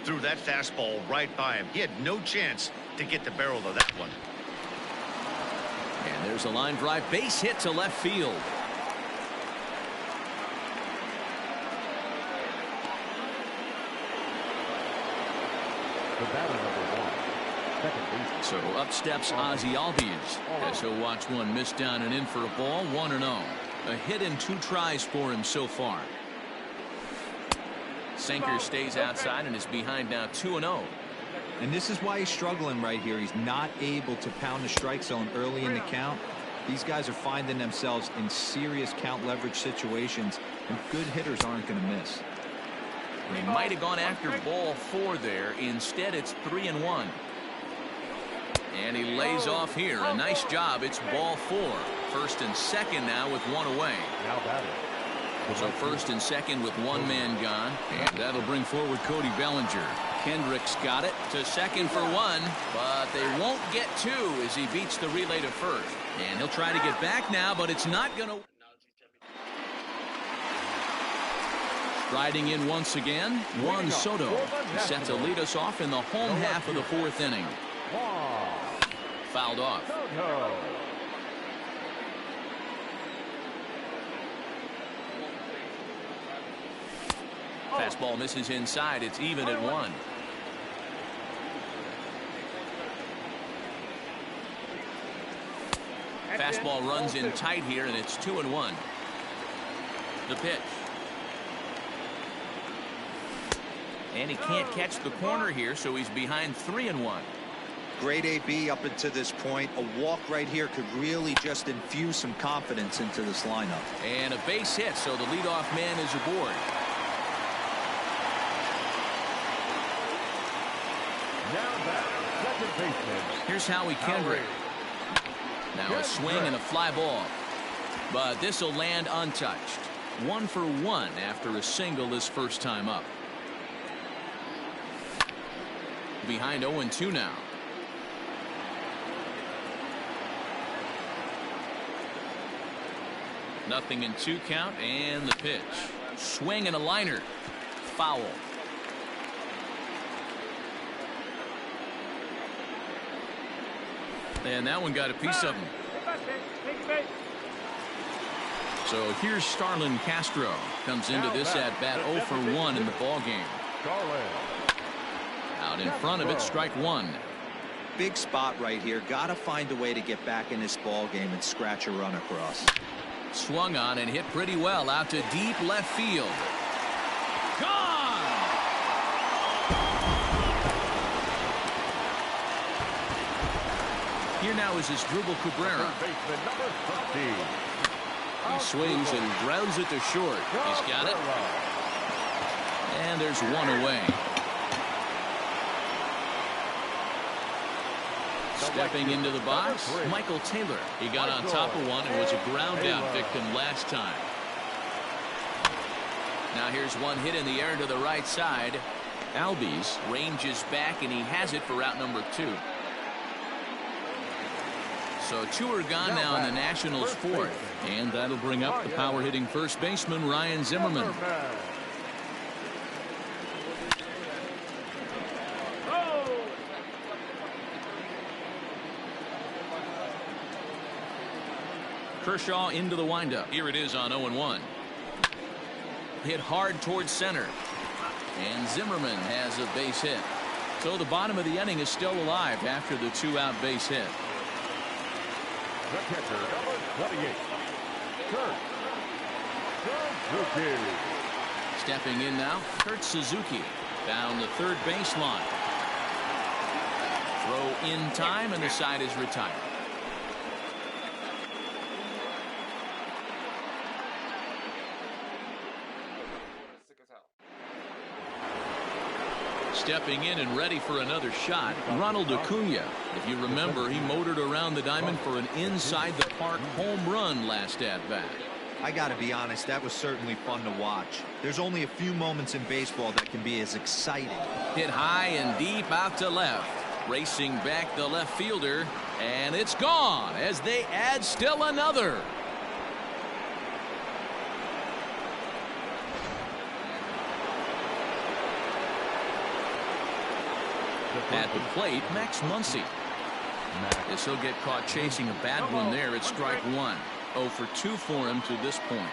Threw that fastball right by him. He had no chance to get the barrel of that one. And there's a line drive base hit to left field. The batter number 1, second baseman. So up steps Ozzie Albies as he'll watch one miss down and in for a ball. 1-0. A hit in 2 tries for him so far. Sinker stays outside and is behind now 2-0. And this is why he's struggling right here. He's not able to pound the strike zone early in the count. These guys are finding themselves in serious count leverage situations, and good hitters aren't going to miss. They might have gone after ball 4 there. Instead, it's 3-1. And he lays off here. A nice job. It's ball 4. First and second now with 1 away. Now batting. So first and second with 1 man gone. And that'll bring forward Cody Bellinger. Kendrick's got it to second for 1, but they won't get 2 as he beats the relay to first. And he'll try to get back now, but it's not going to. Striding in once again, Juan Soto. He's set to lead us off in the home half of the 4th inning. Fouled off. Fastball misses inside. It's even at 1. Fastball runs in tight here, and it's 2-1. The pitch. And he can't catch the corner here, so he's behind 3-1. Great AB up until this point. A walk right here could really just infuse some confidence into this lineup. And a base hit, so the leadoff man is aboard. Now back, second baseman. Here's Howie Kendrick. Now a swing and a fly ball. But this will land untouched. 1 for 1 after a single his first time up. Behind 0-2 now. Nothing in 2 count, and the pitch. Swing and a liner. Foul. And that one got a piece of him. So here's Starlin Castro. Comes into this at bat 0 for 1 in the ball game. Out in front of it, strike 1. Big spot right here. Got to find a way to get back in this ball game and scratch a run across. Swung on and hit pretty well out to deep left field. Gone! Here now is Asdrubal Cabrera. He swings and grounds it to short. He's got it. And there's 1 away. Stepping into the box, Michael Taylor. He got on top of one and was a ground out victim last time. Now here's one hit in the air to the right side. Albies ranges back, and he has it for out number 2. So 2 are gone now in the Nationals' 4th. And that'll bring up the power hitting first baseman Ryan Zimmerman. Kershaw into the windup. Here it is on 0-1. Hit hard towards center. And Zimmerman has a base hit. So the bottom of the inning is still alive after the 2-out base hit. The catcher, number 28, Kurt Suzuki. Stepping in now, Kurt Suzuki. Down the third baseline. Throw in time, and the side is retired. Stepping in and ready for another shot, Ronald Acuna. If you remember, he motored around the diamond for an inside-the-park home run last at-bat. I got to be honest, that was certainly fun to watch. There's only a few moments in baseball that can be as exciting. Hit high and deep out to left. Racing back the left fielder, and it's gone as they add still another. At the plate, Max Muncy. This will get caught chasing a bad one there at strike one. 0 for 2 for him to this point.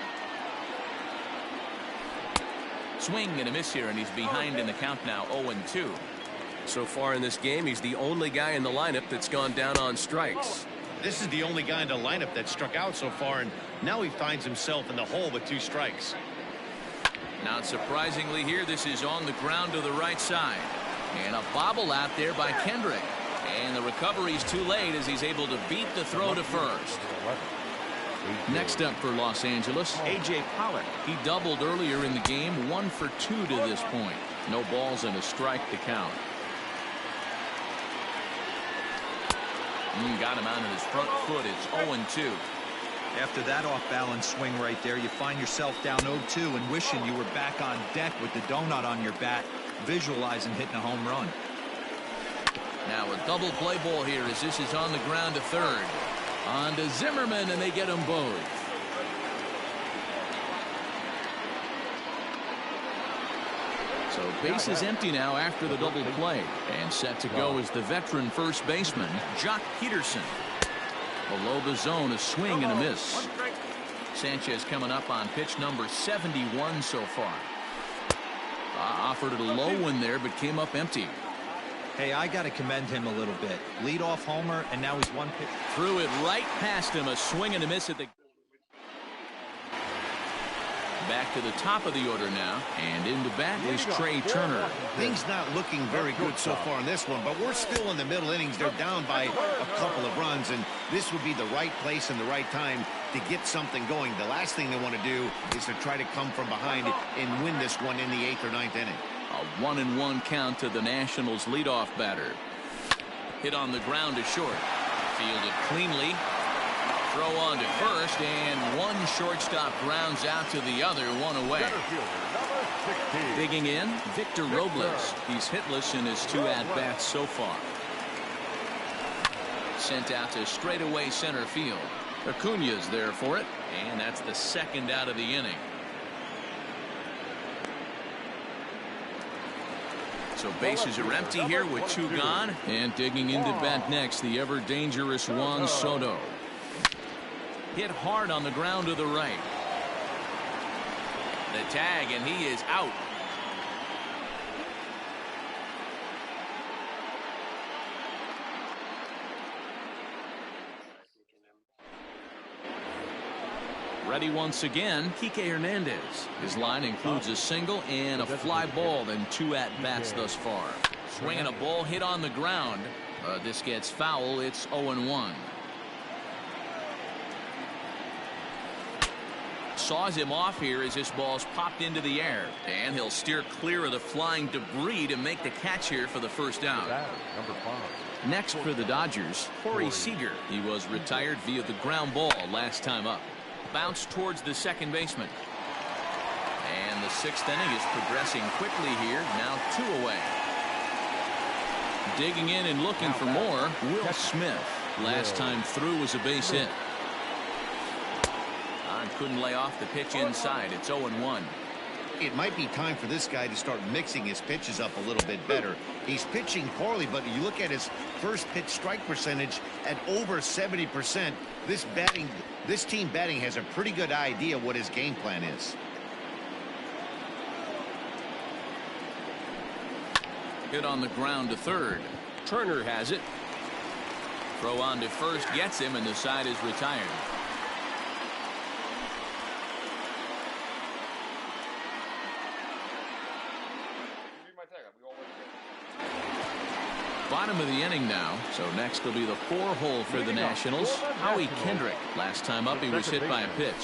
Swing and a miss here, and he's behind in the count now, 0-2. So far in this game, he's the only guy in the lineup that's gone down on strikes. This is the only guy in the lineup that struck out so far, and now he finds himself in the hole with 2 strikes. Not surprisingly here, this is on the ground to the right side. And a bobble out there by Kendrick. And the recovery's too late as he's able to beat the throw to first. Next up for Los Angeles, A.J. Pollock. He doubled earlier in the game, 1 for 2 to this point. No balls and a strike to count. Got him out of his front foot. It's 0-2. After that off-balance swing right there, you find yourself down 0-2 and wishing you were back on deck with the donut on your bat, visualizing hitting a home run. Now a double play ball here as this is on the ground to third. On to Zimmerman, and they get them both. So base is empty now after the double play. And set to go is the veteran first baseman, Jock Peterson. Below the zone, a swing and a miss. Sanchez coming up on pitch number 71 so far. Offered it a low one there, but came up empty. Hey, I got to commend him a little bit. Leadoff homer, and now he's 1 pitch. Threw it right past him, a swing and a miss at the... Back to the top of the order now, and into bat is Trey Turner. Things not looking very good so far in this one, but we're still in the middle innings. They're down by a couple of runs, and this would be the right place and the right time to get something going. The last thing they want to do is to try to come from behind and win this one in the 8th or 9th inning. A 1-1 count to the Nationals leadoff batter. Hit on the ground to short. Fielded cleanly. Throw on to first, and one shortstop grounds out to the other, 1 away. Digging in, Victor Robles. He's hitless in his 2 at-bats so far. Sent out to straightaway center field. Acuna's there for it, and that's the 2nd out of the inning. So bases are empty here with 2 gone, and digging into bat next, the ever-dangerous Juan Soto. Hit hard on the ground to the right. The tag, and he is out. Ready once again, Kike Hernandez. His line includes a single and a fly ball and 2 at-bats thus far. Swinging a ball hit on the ground. This gets foul. It's 0-1. Saws him off here as this ball's popped into the air, and he'll steer clear of the flying debris to make the catch here for the first out. Next for the Dodgers, Corey Seager. He was retired via the ground ball last time up. Bounce towards the second baseman, and the 6th inning is progressing quickly here. Now 2 away. Digging in and looking for more, Will Smith. Last time through was a base hit. Couldn't lay off the pitch inside. It's 0-1. It might be time for this guy to start mixing his pitches up a little bit better. He's pitching poorly, but you look at his first pitch strike percentage at over 70%. This team batting has a pretty good idea what his game plan is. Hit on the ground to third. Turner has it. Throw on to first gets him, and the side is retired. Bottom of the inning now. So next will be the 4-hole for the Nationals. Howie Kendrick. Last time up, he was hit by a pitch.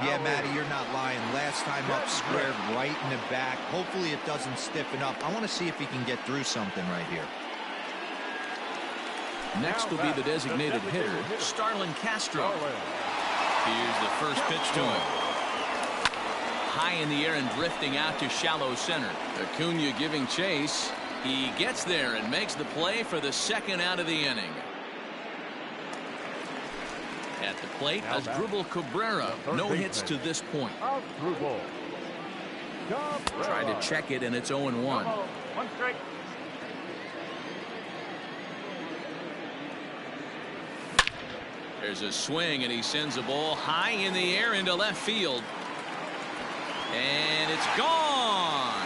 Yeah, Matty, you're not lying. Last last time up, squared right in the back. Hopefully it doesn't stiffen up. I want to see if he can get through something right here. Next will be the designated hitter, Starlin Castro. Here's the first pitch to him. High in the air and drifting out to shallow center. Acuna giving chase. He gets there and makes the play for the second out of the inning. At the plate, Asdrubal Cabrera. No hits to this point. Tried to check it, and it's 0-1. 1 strike. There's a swing, and he sends a ball high in the air into left field. And it's gone.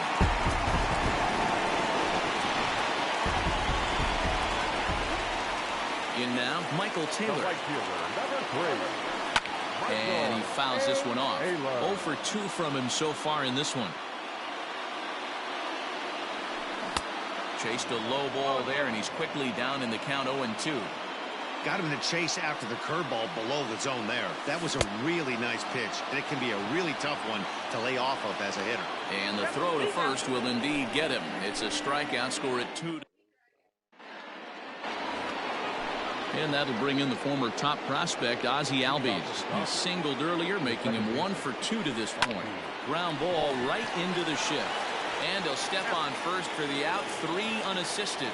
In now, Michael Taylor. And he fouls this one off. 0 for 2 from him so far in this one. Chased a low ball there, and he's quickly down in the count 0-2. Got him to chase after the curveball below the zone there. That was a really nice pitch, and it can be a really tough one to lay off of as a hitter. And the throw to first will indeed get him. It's a strikeout, score at 2. And that'll bring in the former top prospect, Ozzie Albies. He singled earlier, making him 1 for 2 to this point. Ground ball right into the shift. And he'll step on first for the out, 3 unassisted.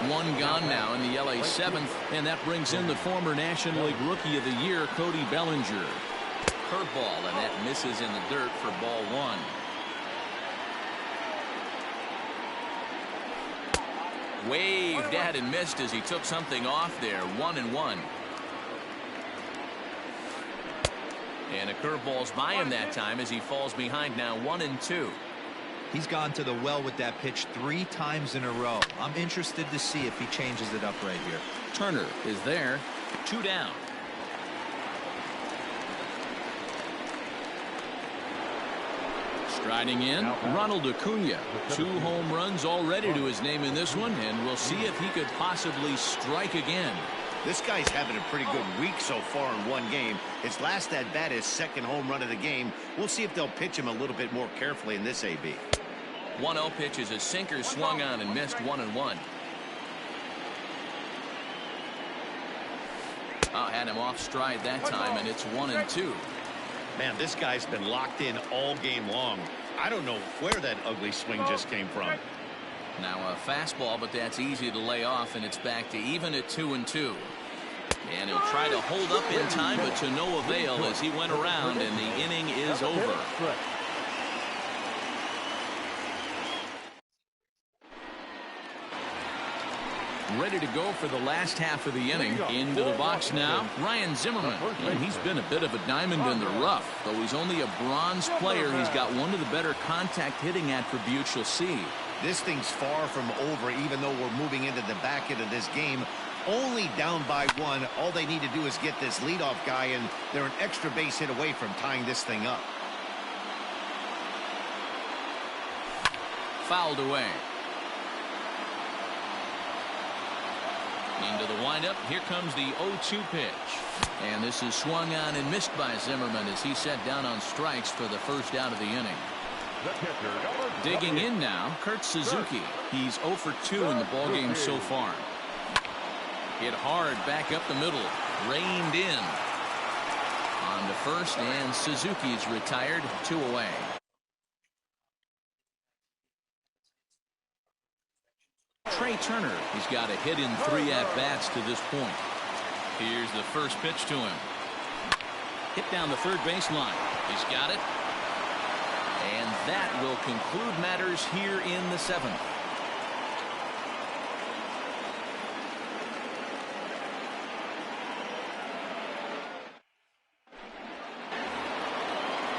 1 gone now in the LA 7th, and that brings in the former National League Rookie of the Year, Cody Bellinger. Curveball, and that misses in the dirt for ball 1. Waved at and missed as he took something off there. 1-1. And a curveball's by him that time as he falls behind now 1-2. He's gone to the well with that pitch 3 times in a row. I'm interested to see if he changes it up right here. Turner is there. 2 down. Striding in, Ronald Acuna. 2 home runs already to his name in this one, and we'll see if he could possibly strike again. This guy's having a pretty good week so far in 1 game. His last at bat, his 2nd home run of the game. We'll see if they'll pitch him a little bit more carefully in this AB. 1-0 pitch is a sinker swung on and missed. 1-1. Had him off stride that time, and it's 1-2. Man, this guy's been locked in all game long. I don't know where that ugly swing just came from. Now a fastball, but that's easy to lay off, and it's back to even at 2-2. And he'll try to hold up in time, but to no avail as he went around, and the inning is over. Ready to go for the last half of the inning. Into the box now, Ryan Zimmerman. And he's been a bit of a diamond in the rough. Though he's only a bronze player, he's got one of the better contact hitting attributes you'll see. This thing's far from over, even though we're moving into the back end of this game. Only down by 1. All they need to do is get this leadoff guy, and they're an extra base hit away from tying this thing up. Fouled away. Into the windup. Here comes the 0-2 pitch. And this is swung on and missed by Zimmerman as he sat down on strikes for the first out of the inning. Digging in now, Kurt Suzuki. He's 0 for 2 in the ballgame so far. Hit hard back up the middle. Reined in. On to first, and Suzuki's retired. 2 away. Trey Turner, he's got a hit in 3 at-bats to this point. Here's the first pitch to him. Hit down the third baseline. He's got it. And that will conclude matters here in the 7th.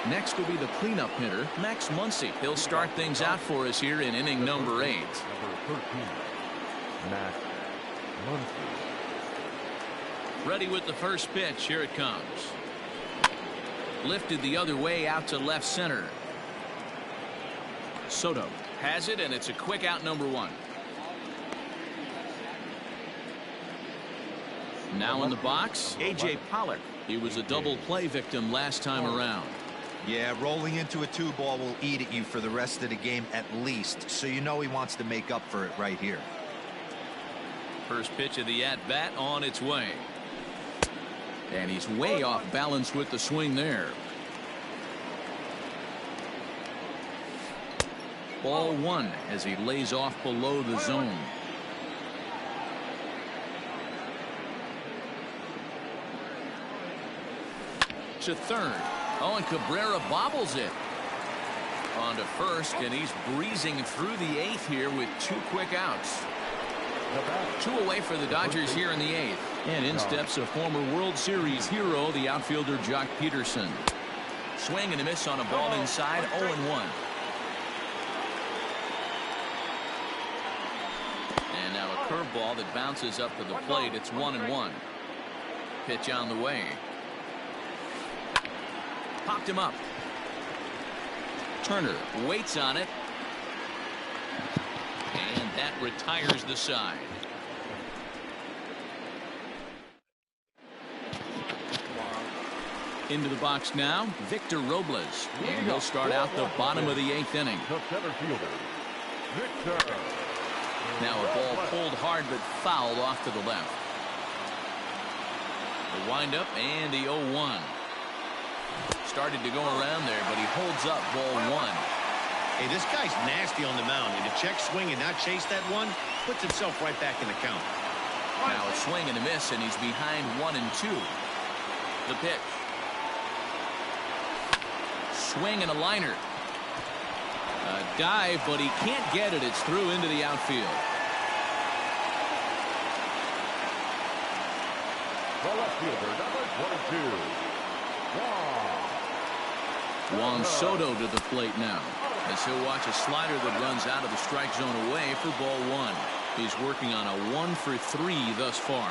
Next will be the cleanup hitter, Max Muncy. He'll start things out for us here in inning number 8. Number 13, Max Muncy. Ready with the first pitch. Here it comes. Lifted the other way out to left center. Soto has it, and it's a quick out, number 1. Now in the box, A.J. Pollock. He was a double play victim last time around. Yeah, rolling into a 2-ball will eat at you for the rest of the game at least, so you know he wants to make up for it right here. First pitch of the at-bat on its way. And he's way off balance with the swing there. Ball 1 as he lays off below the zone. To third. Oh, and Cabrera bobbles it. On to first, and he's breezing through the 8th here with 2 quick outs. 2 away for the Dodgers here in the 8th. And in steps a former World Series hero, the outfielder Jock Peterson. Swing and a miss on a ball inside, 0-1. And now a curveball that bounces up to the plate. It's 1-1. Pitch on the way. Popped him up. Turner waits on it. And that retires the side. Into the box now, Victor Robles. And he'll start out the bottom of the 8th inning. The center fielder, Victor. Now a ball pulled hard but fouled off to the left. The windup and the 0-1. Started to go around there, but he holds up ball 1. Hey, this guy's nasty on the mound, and to check swing and not chase that one puts himself right back in the count. Now a swing and a miss, and he's behind 1-2. The pitch. Swing and a liner. A dive, but he can't get it. It's through into the outfield. The left fielder, number 22, Juan Soto to the plate now, as he'll watch a slider that runs out of the strike zone away for ball 1. He's working on a 1-for-3 thus far.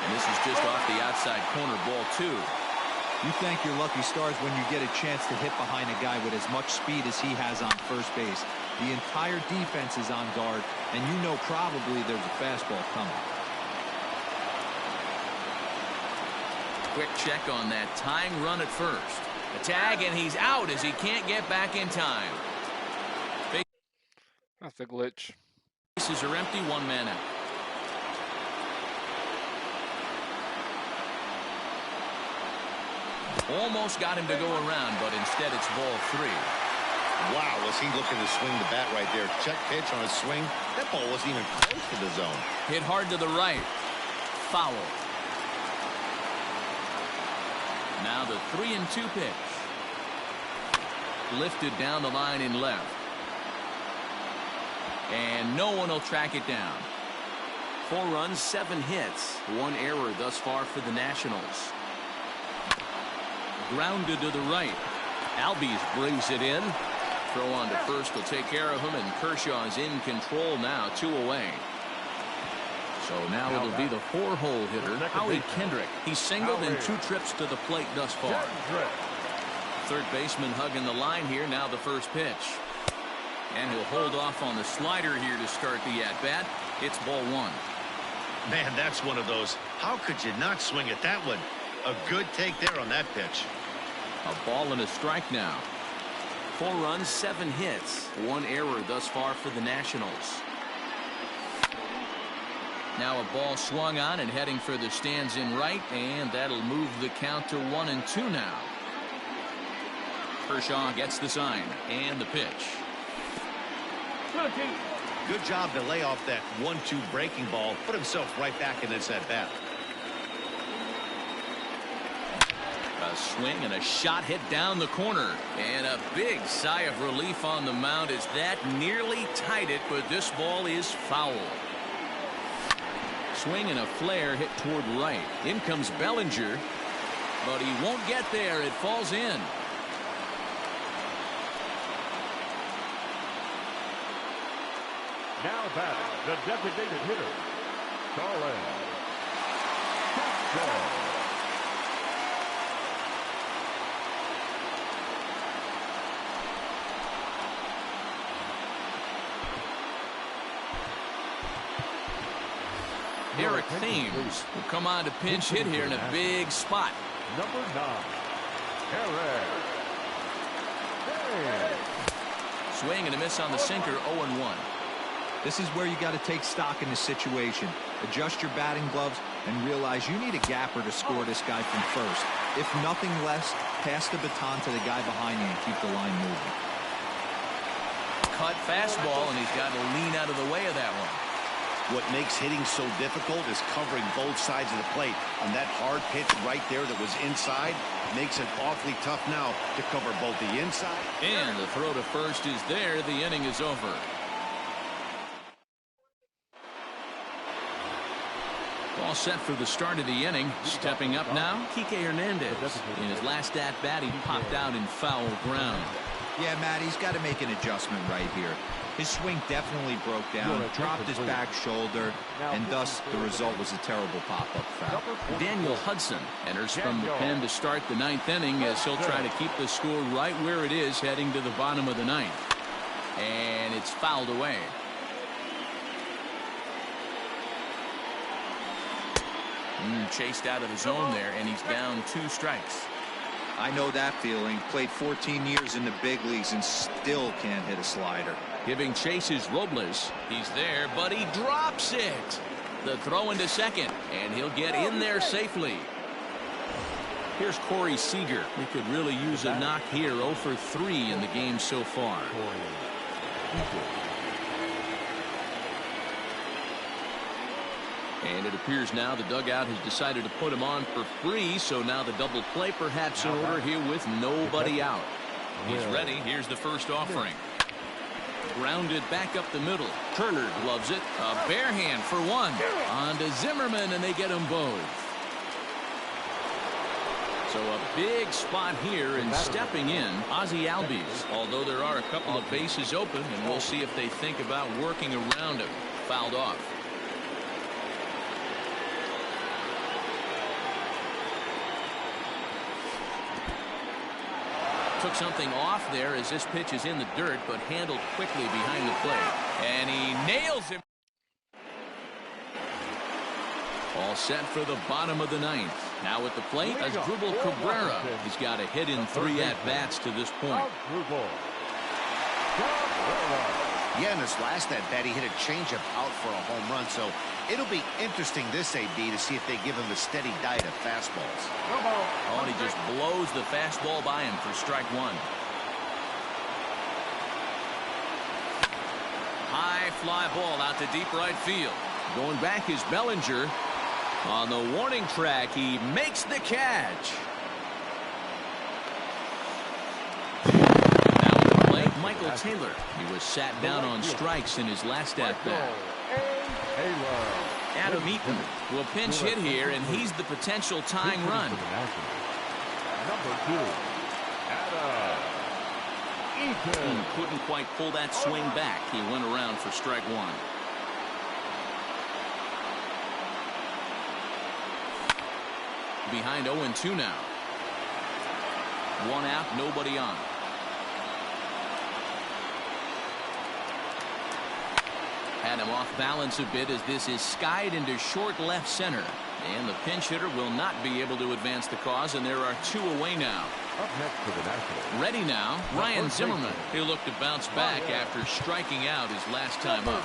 And this is just off the outside corner, ball 2. You thank your lucky stars when you get a chance to hit behind a guy with as much speed as he has on first base. The entire defense is on guard, and you know probably there's a fastball coming. Quick check on that tying run at first. A tag, and he's out as he can't get back in time. That's a glitch. Bases are empty, 1 man out. Almost got him to go around, but instead it's ball 3. Wow, was he looking to swing the bat right there. Check pitch on a swing. That ball wasn't even close to the zone. Hit hard to the right. Foul. Now the 3-2 pitch. Lifted down the line in left. And no one will track it down. 4 runs, 7 hits. 1 error thus far for the Nationals. Grounded to the right. Albies brings it in. Throw on to first will take care of him, and Kershaw is in control now, 2 away. So now it'll be the 4-hole hitter, Howie Kendrick. He's singled in 2 trips to the plate thus far. Third baseman hugging the line here. Now the first pitch. And he'll hold off on the slider here to start the at-bat. It's ball 1. Man, that's one of those. How could you not swing at that one? A good take there on that pitch. A ball and a strike now. 4 runs, 7 hits. 1 error thus far for the Nationals. Now a ball swung on and heading for the stands in right, and that'll move the count to 1-2 now. Kershaw gets the sign and the pitch. Good job to lay off that 1-2 breaking ball. Put himself right back in this at bat. A swing and a shot hit down the corner, and a big sigh of relief on the mound as that nearly tied it, but this ball is foul. Swing and a flare hit toward right. In comes Bellinger, but he won't get there. It falls in. now batting, the designated hitter, Charlie. Eric Thames will come on to pinch hit here in a big spot. Number 9, Perez. Swing and a miss on the sinker, 0-1. This is where you got to take stock in the situation. Adjust your batting gloves and realize you need a gapper to score this guy from first. If nothing less, pass the baton to the guy behind you and keep the line moving. Cut fastball, and he's got to lean out of the way of that one. What makes hitting so difficult is covering both sides of the plate. And that hard pitch right there that was inside makes it awfully tough now to cover both the inside. And the throw to first is there. The inning is over. All set for the start of the inning. Stepping up now, Kike Hernandez. In his last at-bat, he popped out in foul ground. Yeah, Matt, he's got to make an adjustment right here. His swing definitely broke down, dropped his back shoulder, and thus the result was a terrible pop-up foul. Daniel Hudson enters from the pen to start the 9th inning as he'll try to keep the score right where it is heading to the bottom of the 9th. And it's fouled away. Chased out of the zone there, and he's down 2 strikes. I know that feeling. Played 14 years in the big leagues and still can't hit a slider. Giving chase is Robles. He's there, but he drops it. The throw into second, and he'll get in there safely. Here's Corey Seager. He could really use a knock here. 0 for 3 in the game so far. And it appears now the dugout has decided to put him on for free, so now the double play perhaps in order here with nobody out. He's ready. Here's the first offering. Grounded back up the middle. Turner gloves it. A bare hand for one. On to Zimmerman, and they get them both. So a big spot here, and stepping in, Ozzie Albies. Although there are a couple of bases open, and we'll see if they think about working around him. Fouled off. Took something off there as this pitch is in the dirt, but handled quickly behind the plate. And he nails him. All set for the bottom of the 9th. Now at the plate, Asdrubal Cabrera. He's got a hit in 3 at-bats to this point. Yeah, in his last at-bat, he hit a changeup out for a home run. So it'll be interesting this AB to see if they give him a steady diet of fastballs. Oh, and he just blows the fastball by him for strike 1. High fly ball out to deep right field. Going back is Bellinger. On the warning track, he makes the catch. Now at the plate, Michael Taylor. He was sat down on strikes in his last at-bat. Adam Eaton will pinch hit here, and he's the potential tying run. Number 2, Adam Eaton. Couldn't quite pull that swing back. He went around for strike 1. Behind 0-2 now. 1 out, nobody on. Had him off balance a bit as this is skied into short left center. And the pinch hitter will not be able to advance the cause, and there are 2 away now. Up next for the Nationals. Ready now, Ryan Zimmerman. He'll look to bounce back after striking out his last time up.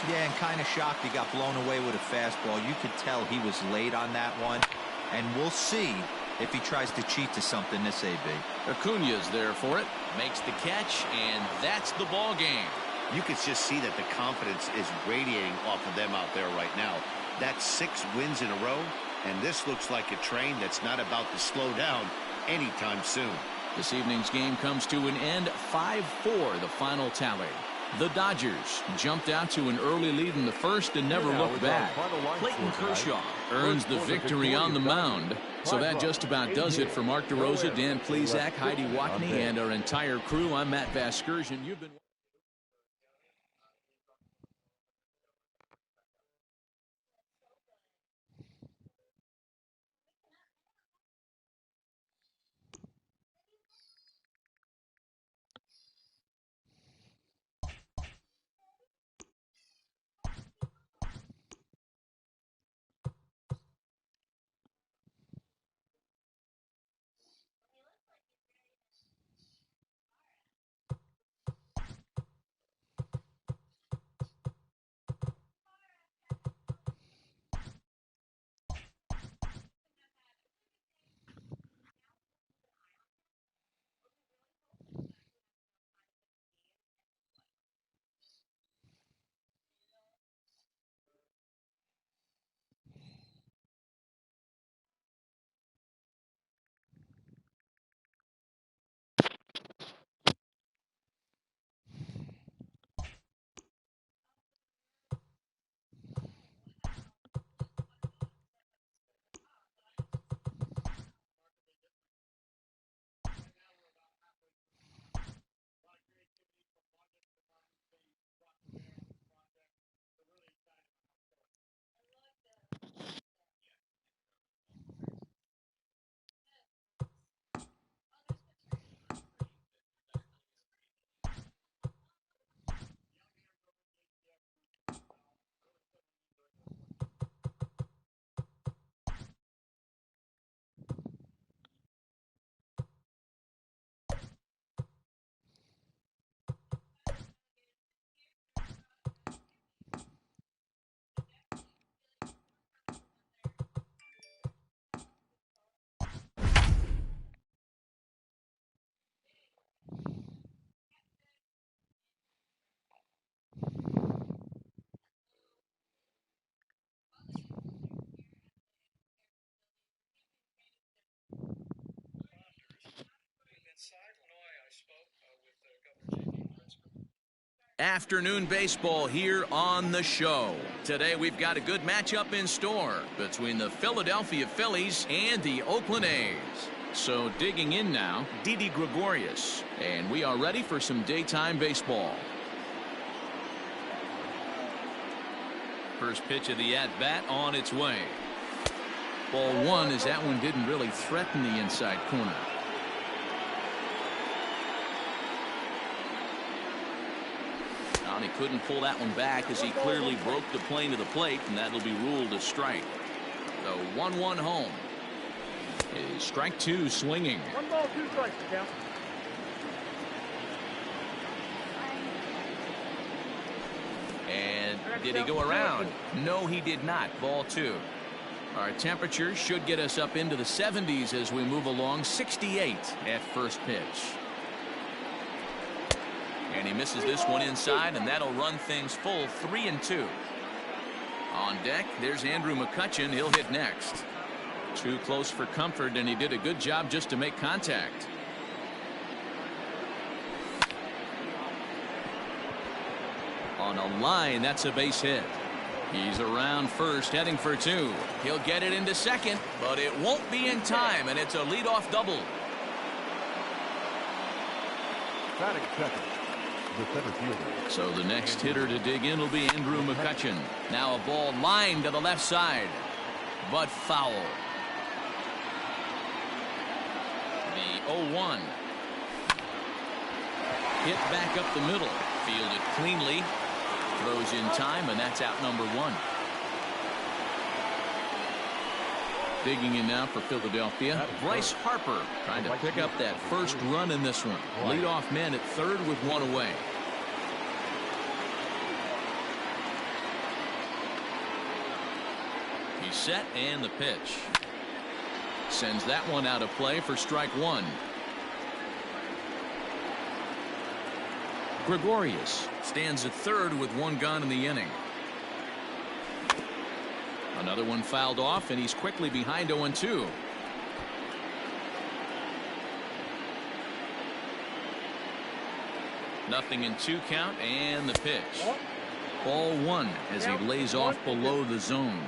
Yeah, and kind of shocked he got blown away with a fastball. You could tell he was late on that one. And we'll see if he tries to cheat to something this AB. Acuna's there for it. Makes the catch, and that's the ball game. You can just see that the confidence is radiating off of them out there right now. That's 6 wins in a row, and this looks like a train that's not about to slow down anytime soon. This evening's game comes to an end. 5-4 the final tally. The Dodgers jumped out to an early lead in the first and never looked back. Clayton Kershaw earns the victory on the mound. So that just about does it for Mark DeRosa, Dan Plesac, Heidi Watney, and our entire crew. I'm Matt Vasgersian. You've been Afternoon baseball here on the show. Today we've got a good matchup in store between the Philadelphia Phillies and the Oakland A's. So digging in now, Didi Gregorius, and we are ready for some daytime baseball. First pitch of the at-bat on its way. Ball one, as that one didn't really threaten the inside corner. He couldn't pull that one back as he clearly broke the plane to the plate, and that'll be ruled a strike. The 1-1 home is strike two swinging. 1 ball, 2 strikes, count. And did he go around? No, he did not. Ball two. Our temperature should get us up into the 70s as we move along. 68 at first pitch. And he misses this one inside, and that'll run things full 3-2. On deck, there's Andrew McCutchen. He'll hit next. Too close for comfort, and he did a good job just to make contact. On a line, that's a base hit. He's around first, heading for two. He'll get it into second, but it won't be in time, and it's a leadoff double. Batting second, the center fielder. So the next hitter to dig in will be Andrew McCutchen. Now a ball lined to the left side, but foul. The 0-1. Hit back up the middle. Fielded cleanly. Throws in time, and that's out number one. Digging in now for Philadelphia, Bryce Harper trying to pick up that first run in this one. Leadoff man at third with one away. He's set, and the pitch. Sends that one out of play for strike one. Gregorius stands at third with one gone in the inning. Another one fouled off, and he's quickly behind 0-2. Nothing in 2 count, and the pitch. Ball one as he lays off below the zone.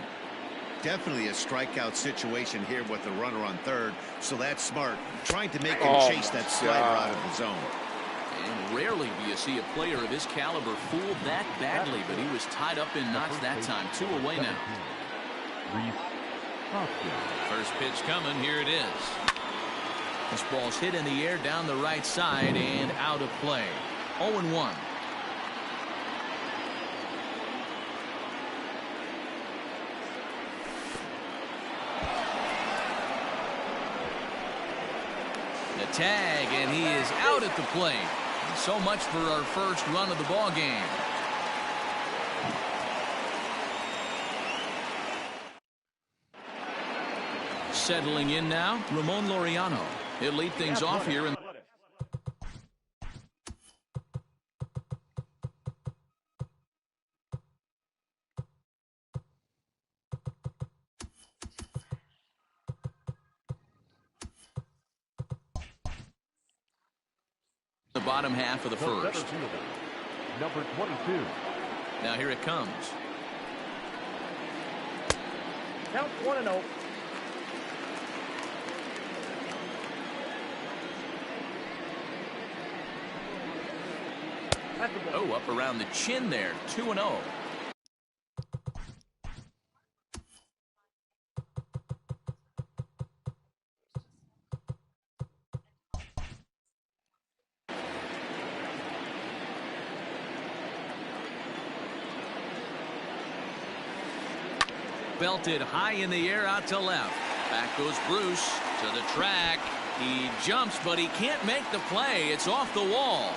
Definitely a strikeout situation here with the runner on third, so that's smart. Trying to make him chase that slider out of the zone. And rarely do you see a player of his caliber fooled that badly, but he was tied up in knots that time. 2 away now. First pitch coming. Here it is. This ball's hit in the air down the right side and out of play. 0-1. The tag, and he is out at the plate. So much for our first run of the ball game. Settling in now, Ramon Laureano. He'll lead things off here. In the bottom half of the first. Number 22. Now here it comes. Count 1-0. Oh, up around the chin there. 2-0. Belted high in the air out to left. Back goes Bruce to the track. He jumps, but he can't make the play. It's off the wall.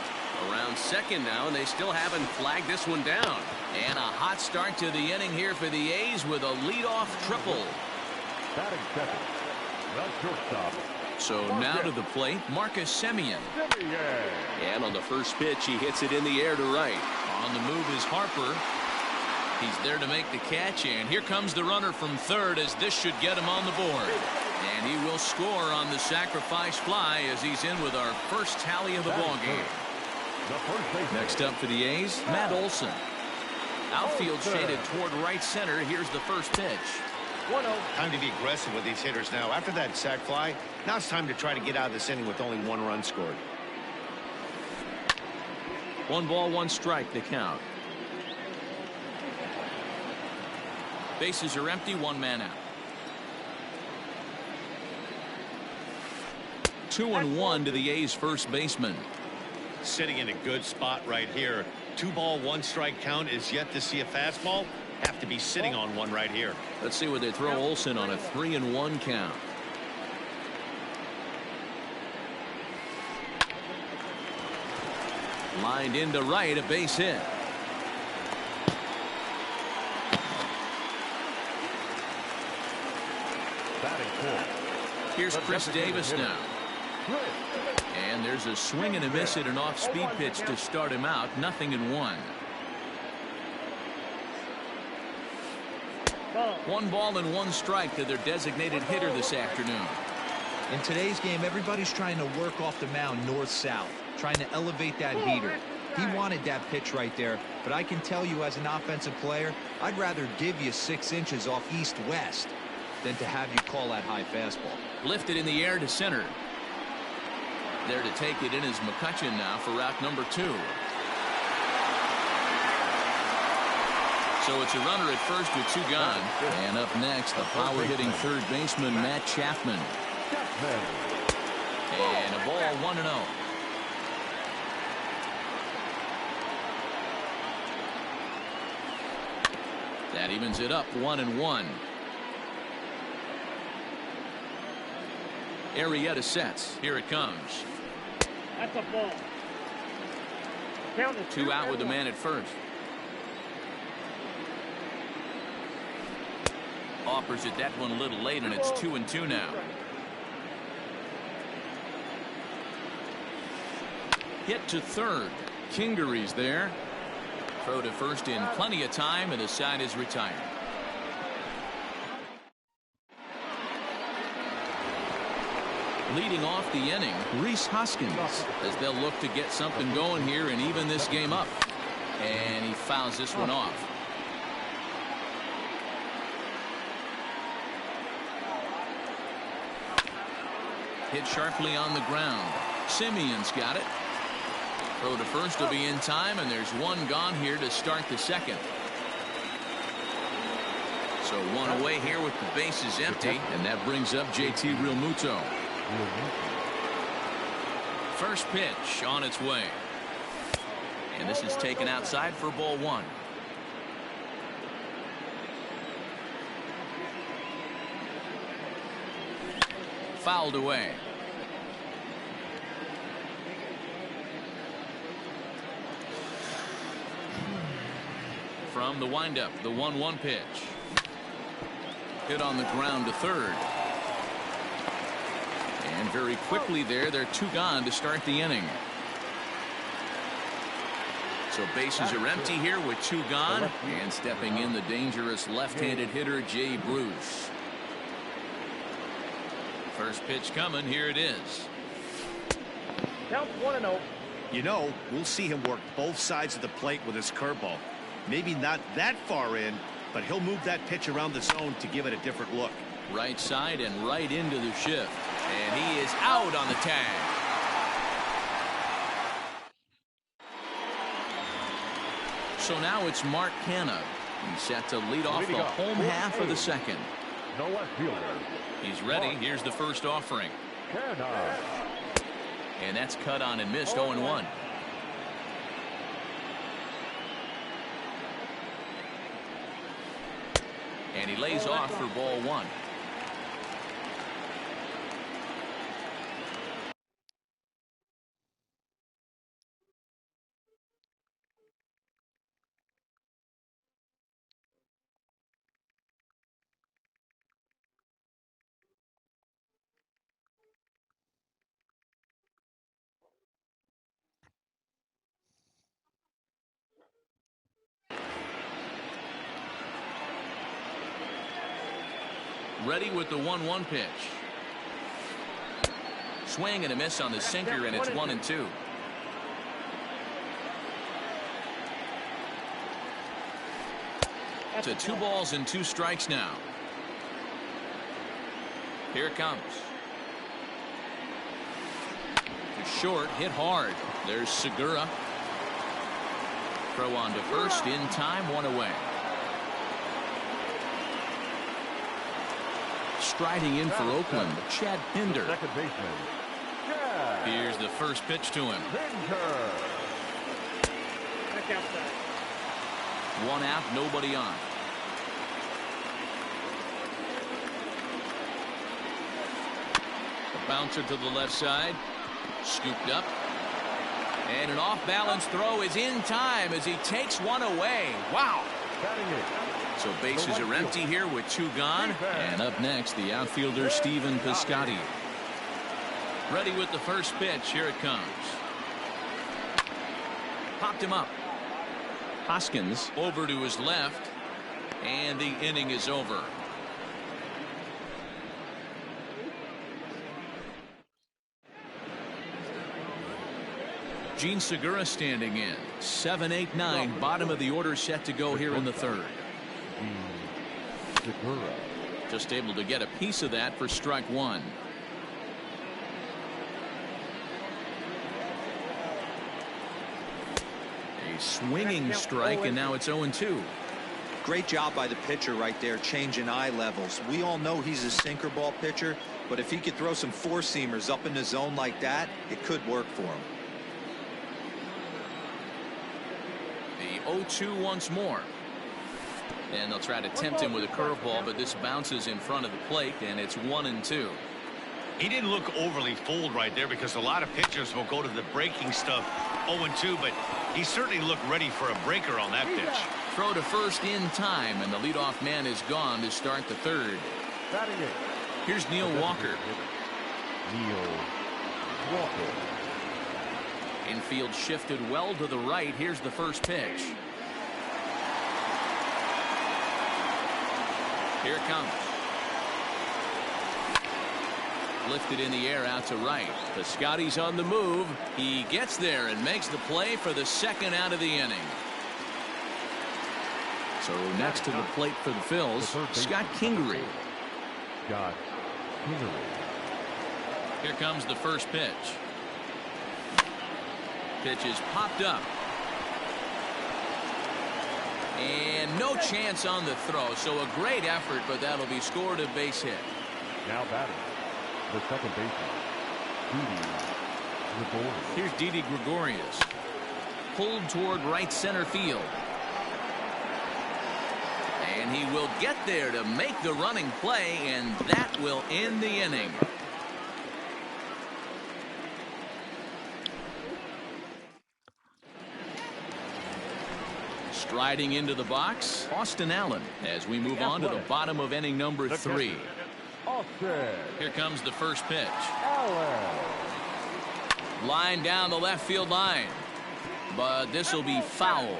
Around second now, and they still haven't flagged this one down. And a hot start to the inning here for the A's with a leadoff triple. Batting second, the shortstop. So now to the plate, Marcus Semien. And on the first pitch, he hits it in the air to right. On the move is Harper. He's there to make the catch, and here comes the runner from third as this should get him on the board. And he will score on the sacrifice fly as he's in with our first tally of the ball game. The first baseman. Next up for the A's, Matt Olson. Outfield shaded toward right center. Here's the first pitch. 1-0. Time to be aggressive with these hitters now. After that sac fly, now it's time to try to get out of this inning with only 1 run scored. 1 ball, 1 strike, the count. Bases are empty, 1 man out. 2-1 to the A's first baseman. Sitting in a good spot right here. 2 ball, 1 strike count is yet to see a fastball. Have to be sitting on one right here. Let's see where they throw Olson on a 3-1 count. Lined into right, a base hit. Batting fourth. Here's Chris Davis now. And there's a swing and a miss at an off-speed pitch to start him out. 0-1. 1 ball and 1 strike to their designated hitter this afternoon. In today's game, everybody's trying to work off the mound north-south, trying to elevate that heater. He wanted that pitch right there, but I can tell you as an offensive player, I'd rather give you 6 inches off east-west than to have you call that high fastball. Lifted in the air to center. There to take it in is McCutchen now for route number 2. So it's a runner at first with 2 gone. And up next, the power-hitting third baseman, Matt Chapman. And a ball, 1-0. That evens it up, 1-1. Arrieta sets. Here it comes. That's a ball. Count is 2 out with the man at first. Offers it that one a little late, and it's 2-2 now. Hit to third. Kingery's there. Throw to first in plenty of time, and the side is retired. Leading off the inning, Rhys Hoskins, as they'll look to get something going here and even this game up. And he fouls this one off. Hit sharply on the ground. Simeon's got it. Throw to first will be in time, and there's 1 gone here to start the second. So 1 away here with the bases empty, and that brings up JT Realmuto. First pitch on its way. And this is taken outside for ball 1. Fouled away. From the windup, the 1-1 pitch. Hit on the ground to third. And very quickly there, they're 2 gone to start the inning. So bases are empty here with 2 gone. And stepping in, the dangerous left-handed hitter, Jay Bruce. First pitch coming. Here it is. Count 1-0. You know, we'll see him work both sides of the plate with his curveball. Maybe not that far in, but he'll move that pitch around the zone to give it a different look. Right side and right into the shift. And he is out on the tag. So now it's Mark Canha. He's set to lead off the home half of the second. No left fielder. He's ready. Here's the first offering. And that's cut on and missed. 0-1. And he lays off for ball 1. Ready with the 1-1 pitch. Swing and a miss on the sinker, and it's 1-2. To 2 balls and 2 strikes now. Here it comes. To short, hit hard. There's Segura. Throw on to first in time, 1 away. Striding in for Oakland, Chad Pinder. Second baseman. Here's the first pitch to him. Back outside. 1 out, nobody on. A bouncer to the left side. Scooped up. And an off-balance throw is in time as he takes 1 away. Wow. So bases are empty here with 2 gone. And up next, the outfielder Stephen Piscotty. Ready with the first pitch. Here it comes. Popped him up. Hoskins over to his left. And the inning is over. Gene Segura standing in. 7, 8, 9. Bottom of the order set to go here in the third. Segura. Just able to get a piece of that for strike 1. A swinging strike, and now it's 0-2. Great job by the pitcher right there, changing eye levels. We all know he's a sinker ball pitcher, but if he could throw some 4-seamers up in the zone like that, it could work for him. The 0-2 once more. And they'll try to tempt him with a curveball, but this bounces in front of the plate, and it's 1-2. He didn't look overly fooled right there because a lot of pitchers will go to the breaking stuff 0-2, but he certainly looked ready for a breaker on that pitch. Throw to first in time, and the leadoff man is gone to start the third. Here's Neil Walker. Infield shifted well to the right. Here's the first pitch. Here it comes. Lifted in the air out to right. Piscotty's on the move. He gets there and makes the play for the second out of the inning. So next to the plate for the Phils, Scott Kingery. Here comes the first pitch. Pitch is popped up. And no chance on the throw. So a great effort, but that'll be scored a base hit. Now batting, the second baseman, Didi Gregorius. Here's Didi Gregorius. Pulled toward right center field. And he will get there to make the running play, and that will end the inning. Striding into the box, Austin Allen, as we move on to the bottom of inning number 3. Here comes the first pitch. Line down the left field line, but this will be foul.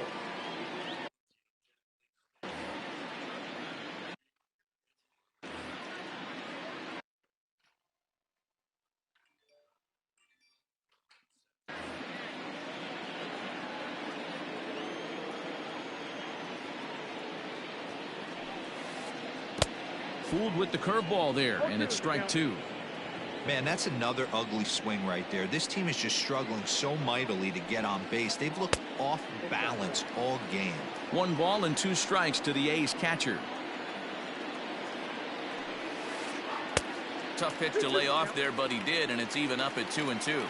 Fooled with the curveball there, and it's strike 2. Man, that's another ugly swing right there. This team is just struggling so mightily to get on base. They've looked off balance all game. 1 ball and 2 strikes to the A's catcher. Tough pitch to lay off there, but he did, and it's even up at 2-2.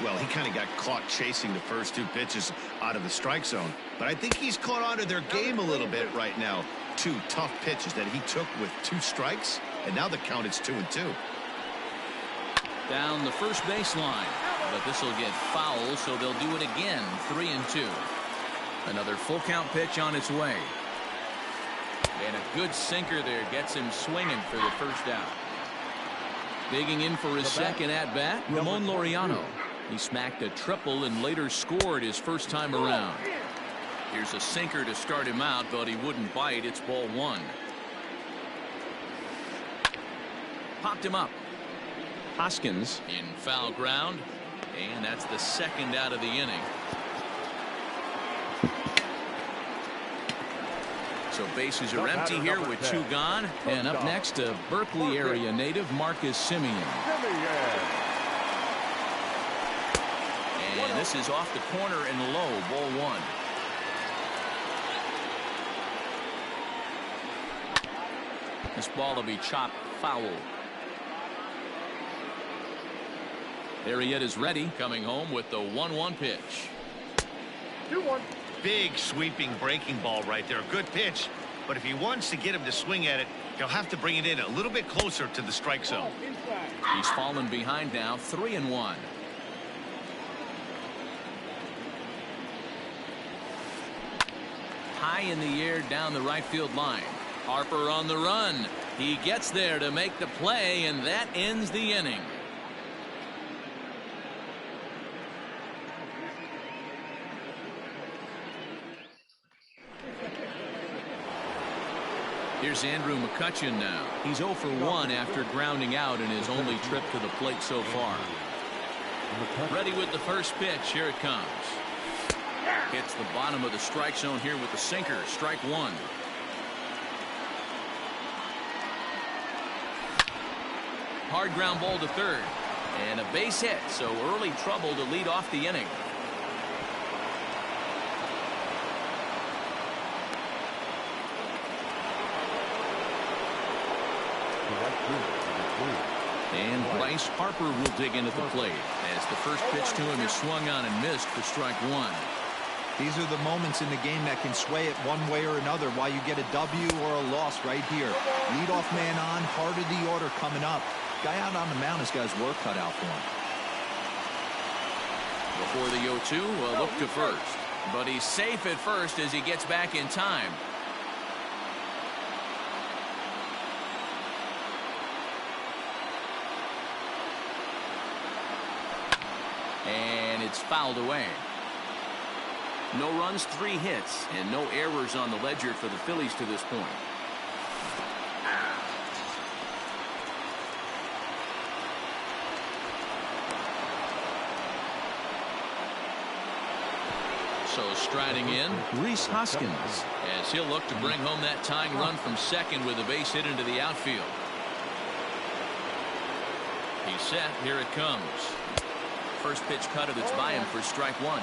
Well, he kind of got caught chasing the first 2 pitches out of the strike zone, but I think he's caught on to their game a little bit right now. 2 tough pitches that he took with 2 strikes, and now the count is 2-2. Down the first baseline, but this will get foul, so they'll do it again. 3-2. Another full count pitch on its way, and a good sinker there gets him swinging for the first out. Digging in for his second at bat, Ramon Laureano. He smacked a triple and later scored his first time around. Here's a sinker to start him out, but he wouldn't bite. It's ball 1. Popped him up. Hoskins in foul ground, and that's the second out of the inning. So bases are empty here with 2 gone. And up next, a Berkeley area native, Marcus Simeon. And this is off the corner and low, ball 1. This ball will be chopped foul. Arrieta is ready, coming home with the 1-1 pitch. 2-1. Big sweeping breaking ball right there. Good pitch. But if he wants to get him to swing at it, he'll have to bring it in a little bit closer to the strike zone. He's fallen behind now, 3-1. High in the air down the right field line. Harper on the run. He gets there to make the play, and that ends the inning. Here's Andrew McCutchen now. He's 0 for 1 after grounding out in his only trip to the plate so far. Ready with the first pitch. Here it comes. Hits the bottom of the strike zone here with the sinker. Strike 1. Hard ground ball to third. And a base hit, so early trouble to lead off the inning. And Bryce Harper will dig in at the plate as the first pitch to him is swung on and missed for strike 1. These are the moments in the game that can sway it one way or another, why you get a W or a loss right here. Leadoff man on, heart of the order coming up. Guy out on the mound has got his work cut out for him. Before the 0-2, a look to first. But he's safe at first as he gets back in time. And it's fouled away. No runs, 3 hits, and no errors on the ledger for the Phillies to this point. So striding in, Rhys Hoskins, as he'll look to bring home that tying run from second with a base hit into the outfield. He's set. Here it comes. First pitch cutter that's by him for strike 1.